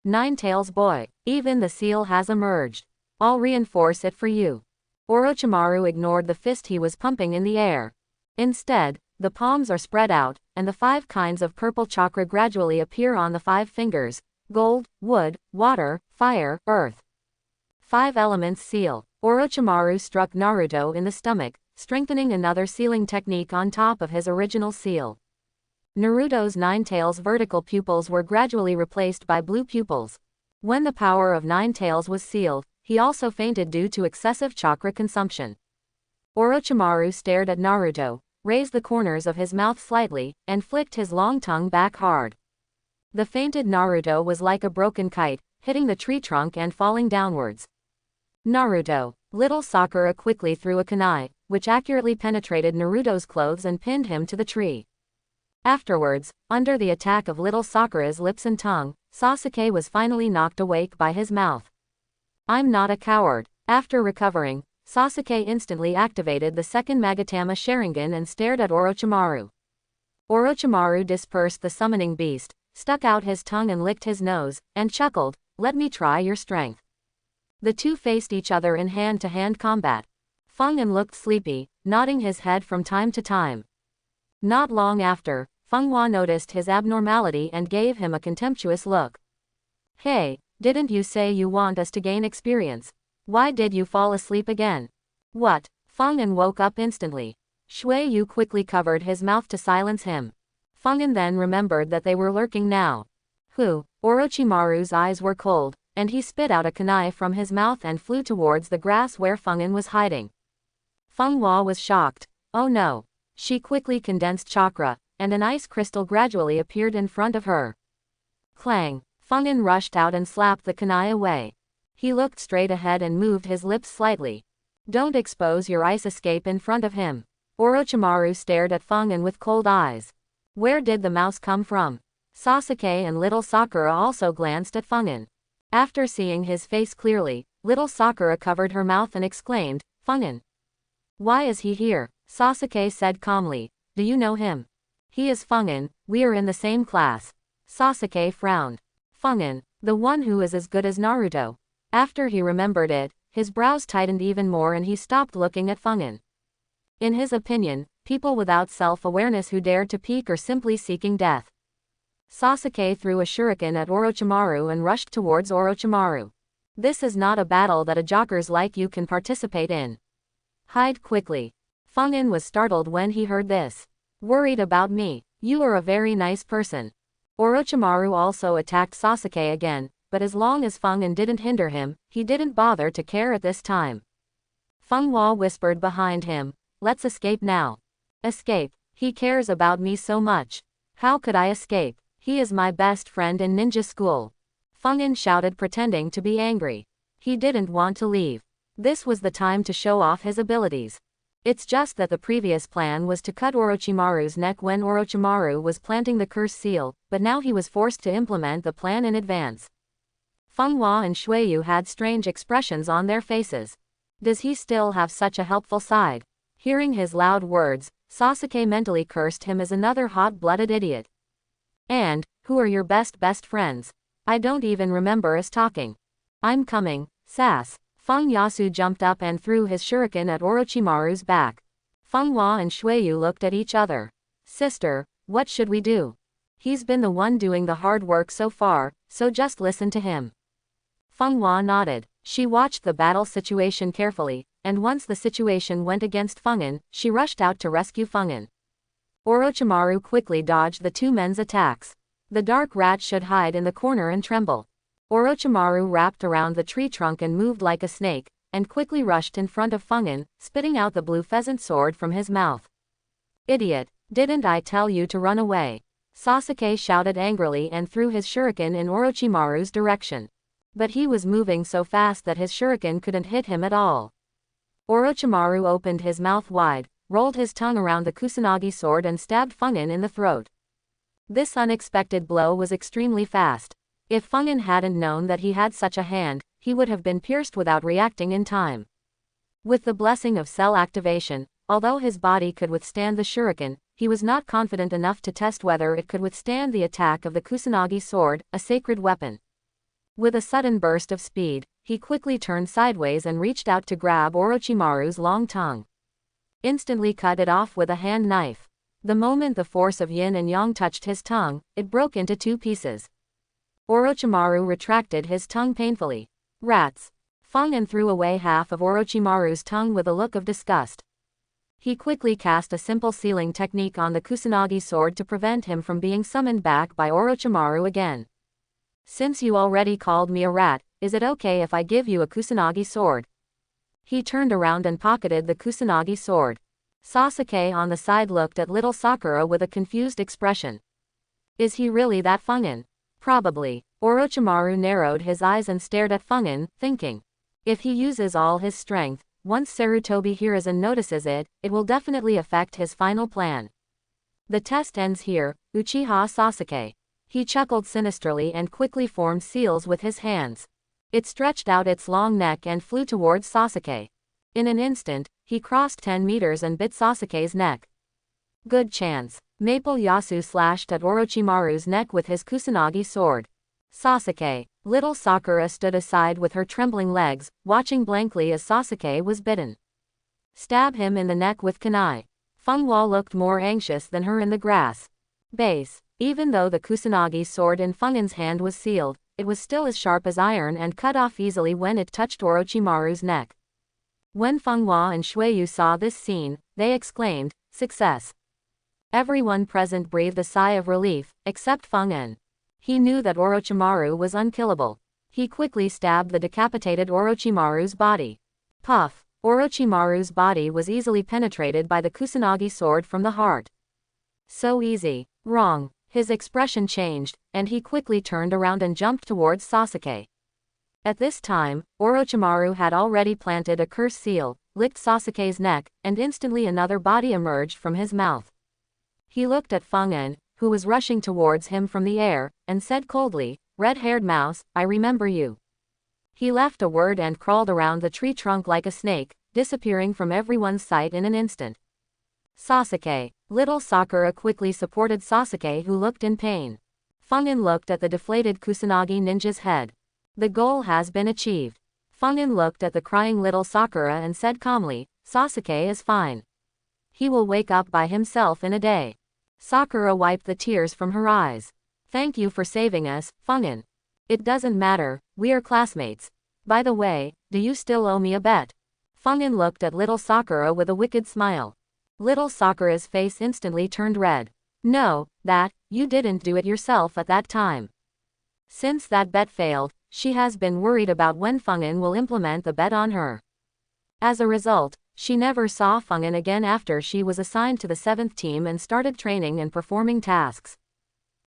9 tails boy. Even the seal has emerged. I'll reinforce it for you." Orochimaru ignored the fist he was pumping in the air. Instead, the palms are spread out, and the 5 kinds of purple chakra gradually appear on the 5 fingers: gold, wood, water, fire, earth. 5 elements seal. Orochimaru struck Naruto in the stomach, strengthening another sealing technique on top of his original seal. Naruto's 9 tails vertical pupils were gradually replaced by blue pupils. When the power of 9 tails was sealed, he also fainted due to excessive chakra consumption. Orochimaru stared at Naruto, raised the corners of his mouth slightly, and flicked his long tongue back hard. The fainted Naruto was like a broken kite, hitting the tree trunk and falling downwards. Naruto. Little Sakura quickly threw a kunai, which accurately penetrated Naruto's clothes and pinned him to the tree. Afterwards, under the attack of little Sakura's lips and tongue, Sasuke was finally knocked awake by his mouth. "I'm not a coward." After recovering, Sasuke instantly activated the second Magatama Sharingan and stared at Orochimaru. Orochimaru dispersed the summoning beast, stuck out his tongue and licked his nose, and chuckled, "Let me try your strength." The two faced each other in hand-to-hand combat. Feng Yin looked sleepy, nodding his head from time to time. Not long after, Feng Hua noticed his abnormality and gave him a contemptuous look. "Hey, didn't you say you want us to gain experience? Why did you fall asleep again?" "What?" Feng Yin woke up instantly. Shui Yu quickly covered his mouth to silence him. Feng Yin then remembered that they were lurking now. "Who?" Orochimaru's eyes were cold, and he spit out a kunai from his mouth and flew towards the grass where Feng Yin was hiding. Feng Hua was shocked. "Oh no." She quickly condensed chakra, and an ice crystal gradually appeared in front of her. Clang! Feng Yin rushed out and slapped the kunai away. He looked straight ahead and moved his lips slightly. "Don't expose your ice escape in front of him." Orochimaru stared at Feng Yin with cold eyes. Where did the mouse come from? Sasuke and little Sakura also glanced at Feng Yin. After seeing his face clearly, little Sakura covered her mouth and exclaimed, "Feng Yin. Why is he here?" Sasuke said calmly, "Do you know him?" "He is Feng Yin, we are in the same class." Sasuke frowned. Feng Yin, the one who is as good as Naruto. After he remembered it, his brows tightened even more and he stopped looking at Feng Yin. In his opinion, people without self-awareness who dared to peek are simply seeking death. Sasuke threw a shuriken at Orochimaru and rushed towards Orochimaru. This is not a battle that a jockers like you can participate in. Hide quickly. Feng was startled when he heard this. Worried about me? You are a very nice person. Orochimaru also attacked Sasuke again, but as long as Feng didn't hinder him, he didn't bother to care at this time. Feng Hua whispered behind him, let's escape now. Escape? He cares about me so much. How could I escape? He is my best friend in ninja school. Feng shouted, pretending to be angry. He didn't want to leave. This was the time to show off his abilities. It's just that the previous plan was to cut Orochimaru's neck when Orochimaru was planting the curse seal, but now he was forced to implement the plan in advance. Feng Hua and Shuiyu had strange expressions on their faces. Does he still have such a helpful side? Hearing his loud words, Sasuke mentally cursed him as another hot-blooded idiot. And, who are your best friends? I don't even remember us talking. I'm coming, sass. Feng Yasu jumped up and threw his shuriken at Orochimaru's back. Feng Hua and Shuiyu looked at each other. Sister, what should we do? He's been the one doing the hard work so far, so just listen to him. Feng Hua nodded. She watched the battle situation carefully, and once the situation went against Feng, she rushed out to rescue Feng. Orochimaru quickly dodged the two men's attacks. The dark rat should hide in the corner and tremble. Orochimaru wrapped around the tree trunk and moved like a snake, and quickly rushed in front of Feng, spitting out the blue pheasant sword from his mouth. Idiot, didn't I tell you to run away? Sasuke shouted angrily and threw his shuriken in Orochimaru's direction. But he was moving so fast that his shuriken couldn't hit him at all. Orochimaru opened his mouth wide, rolled his tongue around the Kusanagi sword and stabbed Feng in the throat. This unexpected blow was extremely fast. If Feng hadn't known that he had such a hand, he would have been pierced without reacting in time. With the blessing of cell activation, although his body could withstand the shuriken, he was not confident enough to test whether it could withstand the attack of the Kusanagi sword, a sacred weapon. With a sudden burst of speed, he quickly turned sideways and reached out to grab Orochimaru's long tongue. Instantly cut it off with a hand knife. The moment the force of yin and yang touched his tongue, it broke into two pieces. Orochimaru retracted his tongue painfully. Rats. Feng threw away half of Orochimaru's tongue with a look of disgust. He quickly cast a simple sealing technique on the Kusanagi sword to prevent him from being summoned back by Orochimaru again. Since you already called me a rat, is it okay if I give you a Kusanagi sword? He turned around and pocketed the Kusanagi sword. Sasuke on the side looked at little Sakura with a confused expression. Is he really that Feng? Probably. Orochimaru narrowed his eyes and stared at Feng, thinking. If he uses all his strength, once Sarutobi Hiruzen notices it, it will definitely affect his final plan. The test ends here, Uchiha Sasuke. He chuckled sinisterly and quickly formed seals with his hands. It stretched out its long neck and flew towards Sasuke. In an instant, he crossed 10 meters and bit Sasuke's neck. Good chance. Maple Yasu slashed at Orochimaru's neck with his Kusanagi sword. Sasuke. Little Sakura stood aside with her trembling legs, watching blankly as Sasuke was bitten. Stab him in the neck with kunai. Feng Hua looked more anxious than her in the grass. Base. Even though the Kusanagi sword in Feng's hand was sealed, it was still as sharp as iron and cut off easily when it touched Orochimaru's neck. When Feng Hua and Shuiyu saw this scene, they exclaimed, "Success!" Everyone present breathed a sigh of relief, except Feng. He knew that Orochimaru was unkillable. He quickly stabbed the decapitated Orochimaru's body. Puff! Orochimaru's body was easily penetrated by the Kusanagi sword from the heart. So easy. Wrong. His expression changed, and he quickly turned around and jumped towards Sasuke. At this time, Orochimaru had already planted a curse seal, licked Sasuke's neck, and instantly another body emerged from his mouth. He looked at Feng, who was rushing towards him from the air, and said coldly, "Red-haired mouse, I remember you." He left a word and crawled around the tree trunk like a snake, disappearing from everyone's sight in an instant. Sasuke. Little Sakura quickly supported Sasuke, who looked in pain. Feng looked at the deflated Kusanagi ninja's head. The goal has been achieved. Feng looked at the crying little Sakura and said calmly, "Sasuke is fine. He will wake up by himself in a day." Sakura wiped the tears from her eyes. "Thank you for saving us, Feng. It doesn't matter, we are classmates. By the way, do you still owe me a bet? Fungin looked at little Sakura with a wicked smile. Little Sakura's face instantly turned red. No, you didn't do it yourself at that time. Since that bet failed, she has been worried about when Fungin will implement the bet on her. As a result, she never saw Fungin again after she was assigned to the 7th team and started training and performing tasks.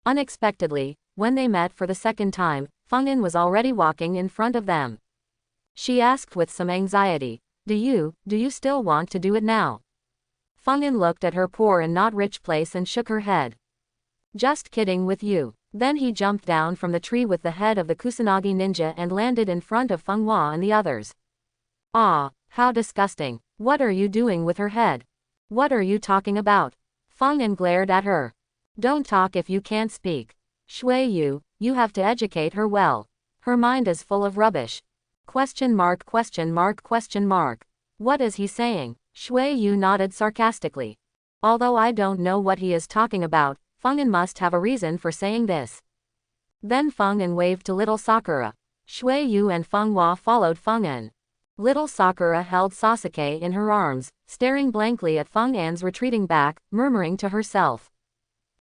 Unexpectedly, when they met for the second time, Fungin was already walking in front of them. She asked with some anxiety, Do you still want to do it now? Fungin looked at her poor and not rich place and shook her head. Just kidding with you. Then he jumped down from the tree with the head of the Kusanagi ninja and landed in front of Feng Hua and the others. Ah, how disgusting. What are you doing with her head? What are you talking about? Fungin glared at her. Don't talk if you can't speak. Shui Yu, you have to educate her well. Her mind is full of rubbish. Question mark. What is he saying? Shui Yu nodded sarcastically. Although I don't know what he is talking about, Fungin must have a reason for saying this. Then Fungin waved to little Sakura. Shui Yu and Feng Hua followed Fungin. Little Sakura held Sasuke in her arms, staring blankly at Fung'an's retreating back, murmuring to herself.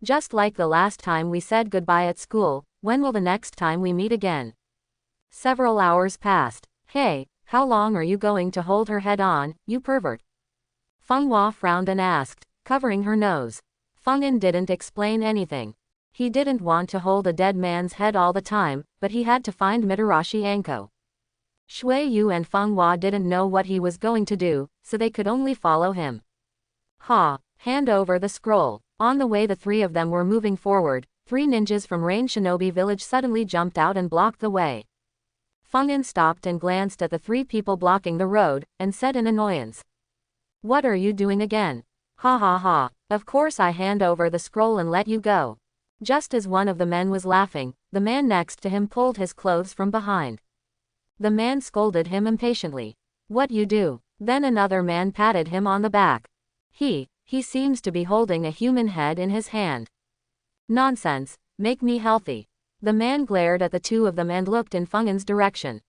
Just like the last time we said goodbye at school, when will the next time we meet again? Several hours passed. Hey, how long are you going to hold her head on, you pervert? Feng Hua frowned and asked, covering her nose. Fungin didn't explain anything. He didn't want to hold a dead man's head all the time, but he had to find Mitarashi Anko. Shui Yu and Feng Hua didn't know what he was going to do, so they could only follow him. Hand over the scroll. On the way the three of them were moving forward, 3 ninjas from Rain Shinobi village suddenly jumped out and blocked the way. Fungin stopped and glanced at the 3 people blocking the road, and said in annoyance. What are you doing again? Of course I hand over the scroll and let you go. Just as one of the men was laughing, the man next to him pulled his clothes from behind. The man scolded him impatiently. What you do? Then another man patted him on the back. He seems to be holding a human head in his hand. Nonsense, make me healthy. The man glared at the 2 of them and looked in Fungin's direction.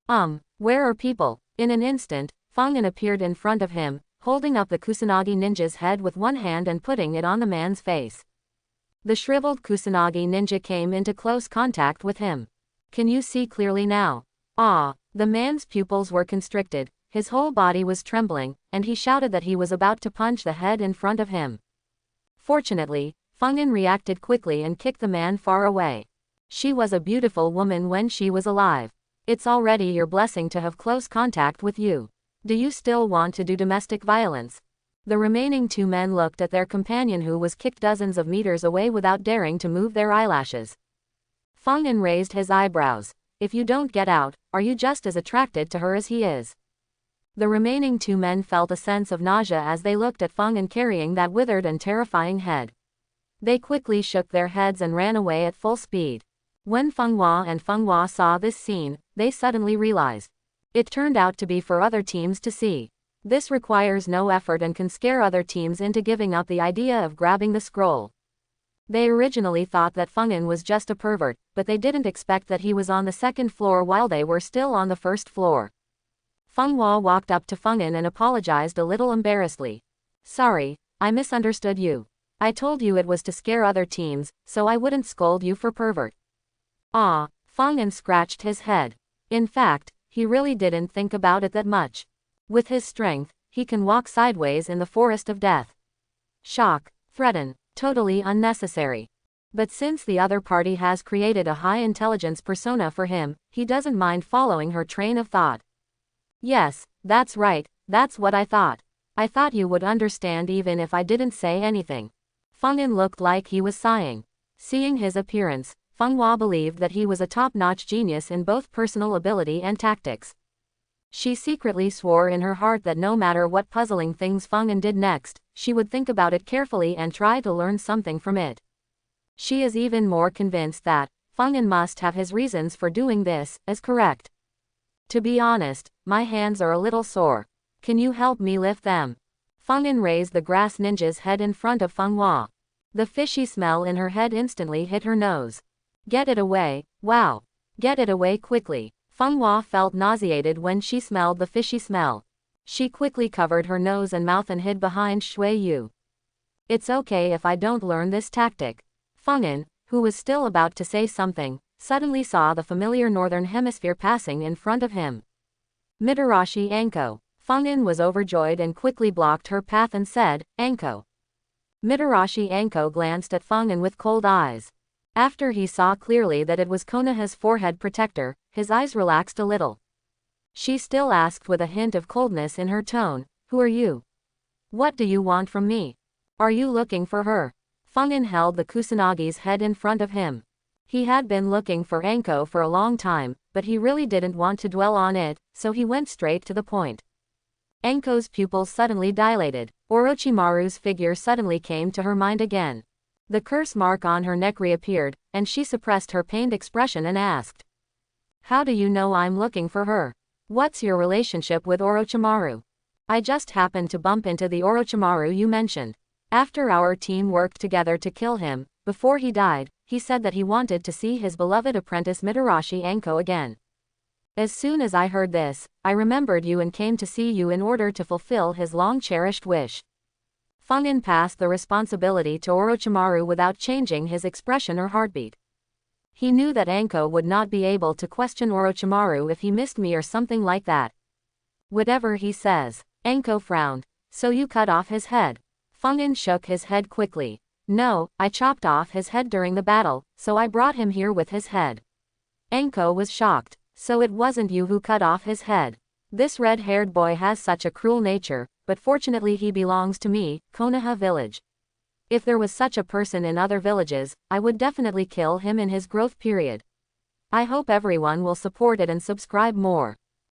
Where are people? In an instant, Fungin appeared in front of him, holding up the Kusanagi ninja's head with one hand and putting it on the man's face. The shriveled Kusanagi ninja came into close contact with him. Can you see clearly now? The man's pupils were constricted, his whole body was trembling, and he shouted that he was about to punch the head in front of him. Fortunately, Fungin reacted quickly and kicked the man far away. She was a beautiful woman when she was alive. It's already your blessing to have close contact with you. Do you still want to do domestic violence? The remaining 2 men looked at their companion who was kicked dozens of meters away without daring to move their eyelashes. Fungin raised his eyebrows. If you don't get out, are you just as attracted to her as he is? The remaining 2 men felt a sense of nausea as they looked at Fungin carrying that withered and terrifying head. They quickly shook their heads and ran away at full speed. When Feng Hua saw this scene, they suddenly realized. It turned out to be for other teams to see. This requires no effort and can scare other teams into giving up the idea of grabbing the scroll. They originally thought that Fungin was just a pervert, but they didn't expect that he was on the 2nd floor while they were still on the 1st floor. Feng Hua walked up to Fungin and apologized a little embarrassedly. Sorry, I misunderstood you. I told you it was to scare other teams, so I wouldn't scold you for pervert. Fungin scratched his head. In fact, he really didn't think about it that much. With his strength, he can walk sideways in the forest of death. Shock, threaten, totally unnecessary. But since the other party has created a high-intelligence persona for him, he doesn't mind following her train of thought. Yes, that's right, that's what I thought. I thought you would understand even if I didn't say anything. Fungin looked like he was sighing. Seeing his appearance, Feng Hua believed that he was a top-notch genius in both personal ability and tactics. She secretly swore in her heart that no matter what puzzling things Fungin did next, she would think about it carefully and try to learn something from it. She is even more convinced that Fungin must have his reasons for doing this as correct. To be honest, my hands are a little sore. Can you help me lift them? Fungin raised the grass ninja's head in front of Feng Hua. The fishy smell in her head instantly hit her nose. Get it away, wow. Get it away quickly. Feng Hua felt nauseated when she smelled the fishy smell. She quickly covered her nose and mouth and hid behind Shui Yu. It's okay if I don't learn this tactic. Feng Yin, who was still about to say something, suddenly saw the familiar northern hemisphere passing in front of him. Mitarashi Anko. Feng Yin was overjoyed and quickly blocked her path and said, Anko. Mitarashi Anko glanced at Feng Yin with cold eyes. After he saw clearly that it was Konoha's forehead protector, his eyes relaxed a little. She still asked with a hint of coldness in her tone, Who are you? What do you want from me? Are you looking for her? Feng Yin held the Kusanagi's head in front of him. He had been looking for Anko for a long time, but he really didn't want to dwell on it, so he went straight to the point. Anko's pupils suddenly dilated. Orochimaru's figure suddenly came to her mind again. The curse mark on her neck reappeared, and she suppressed her pained expression and asked. How do you know I'm looking for her? What's your relationship with Orochimaru? I just happened to bump into the Orochimaru you mentioned. After our team worked together to kill him, before he died, he said that he wanted to see his beloved apprentice Mitarashi Anko again. As soon as I heard this, I remembered you and came to see you in order to fulfill his long-cherished wish. Feng Yin passed the responsibility to Orochimaru without changing his expression or heartbeat. He knew that Anko would not be able to question Orochimaru if he missed me or something like that. Whatever he says. Anko frowned. So you cut off his head? Feng Yin shook his head quickly. No, I chopped off his head during the battle, so I brought him here with his head. Anko was shocked. So it wasn't you who cut off his head. This red-haired boy has such a cruel nature, but fortunately he belongs to me, Konoha village. If there was such a person in other villages, I would definitely kill him in his growth period. I hope everyone will support it and subscribe more.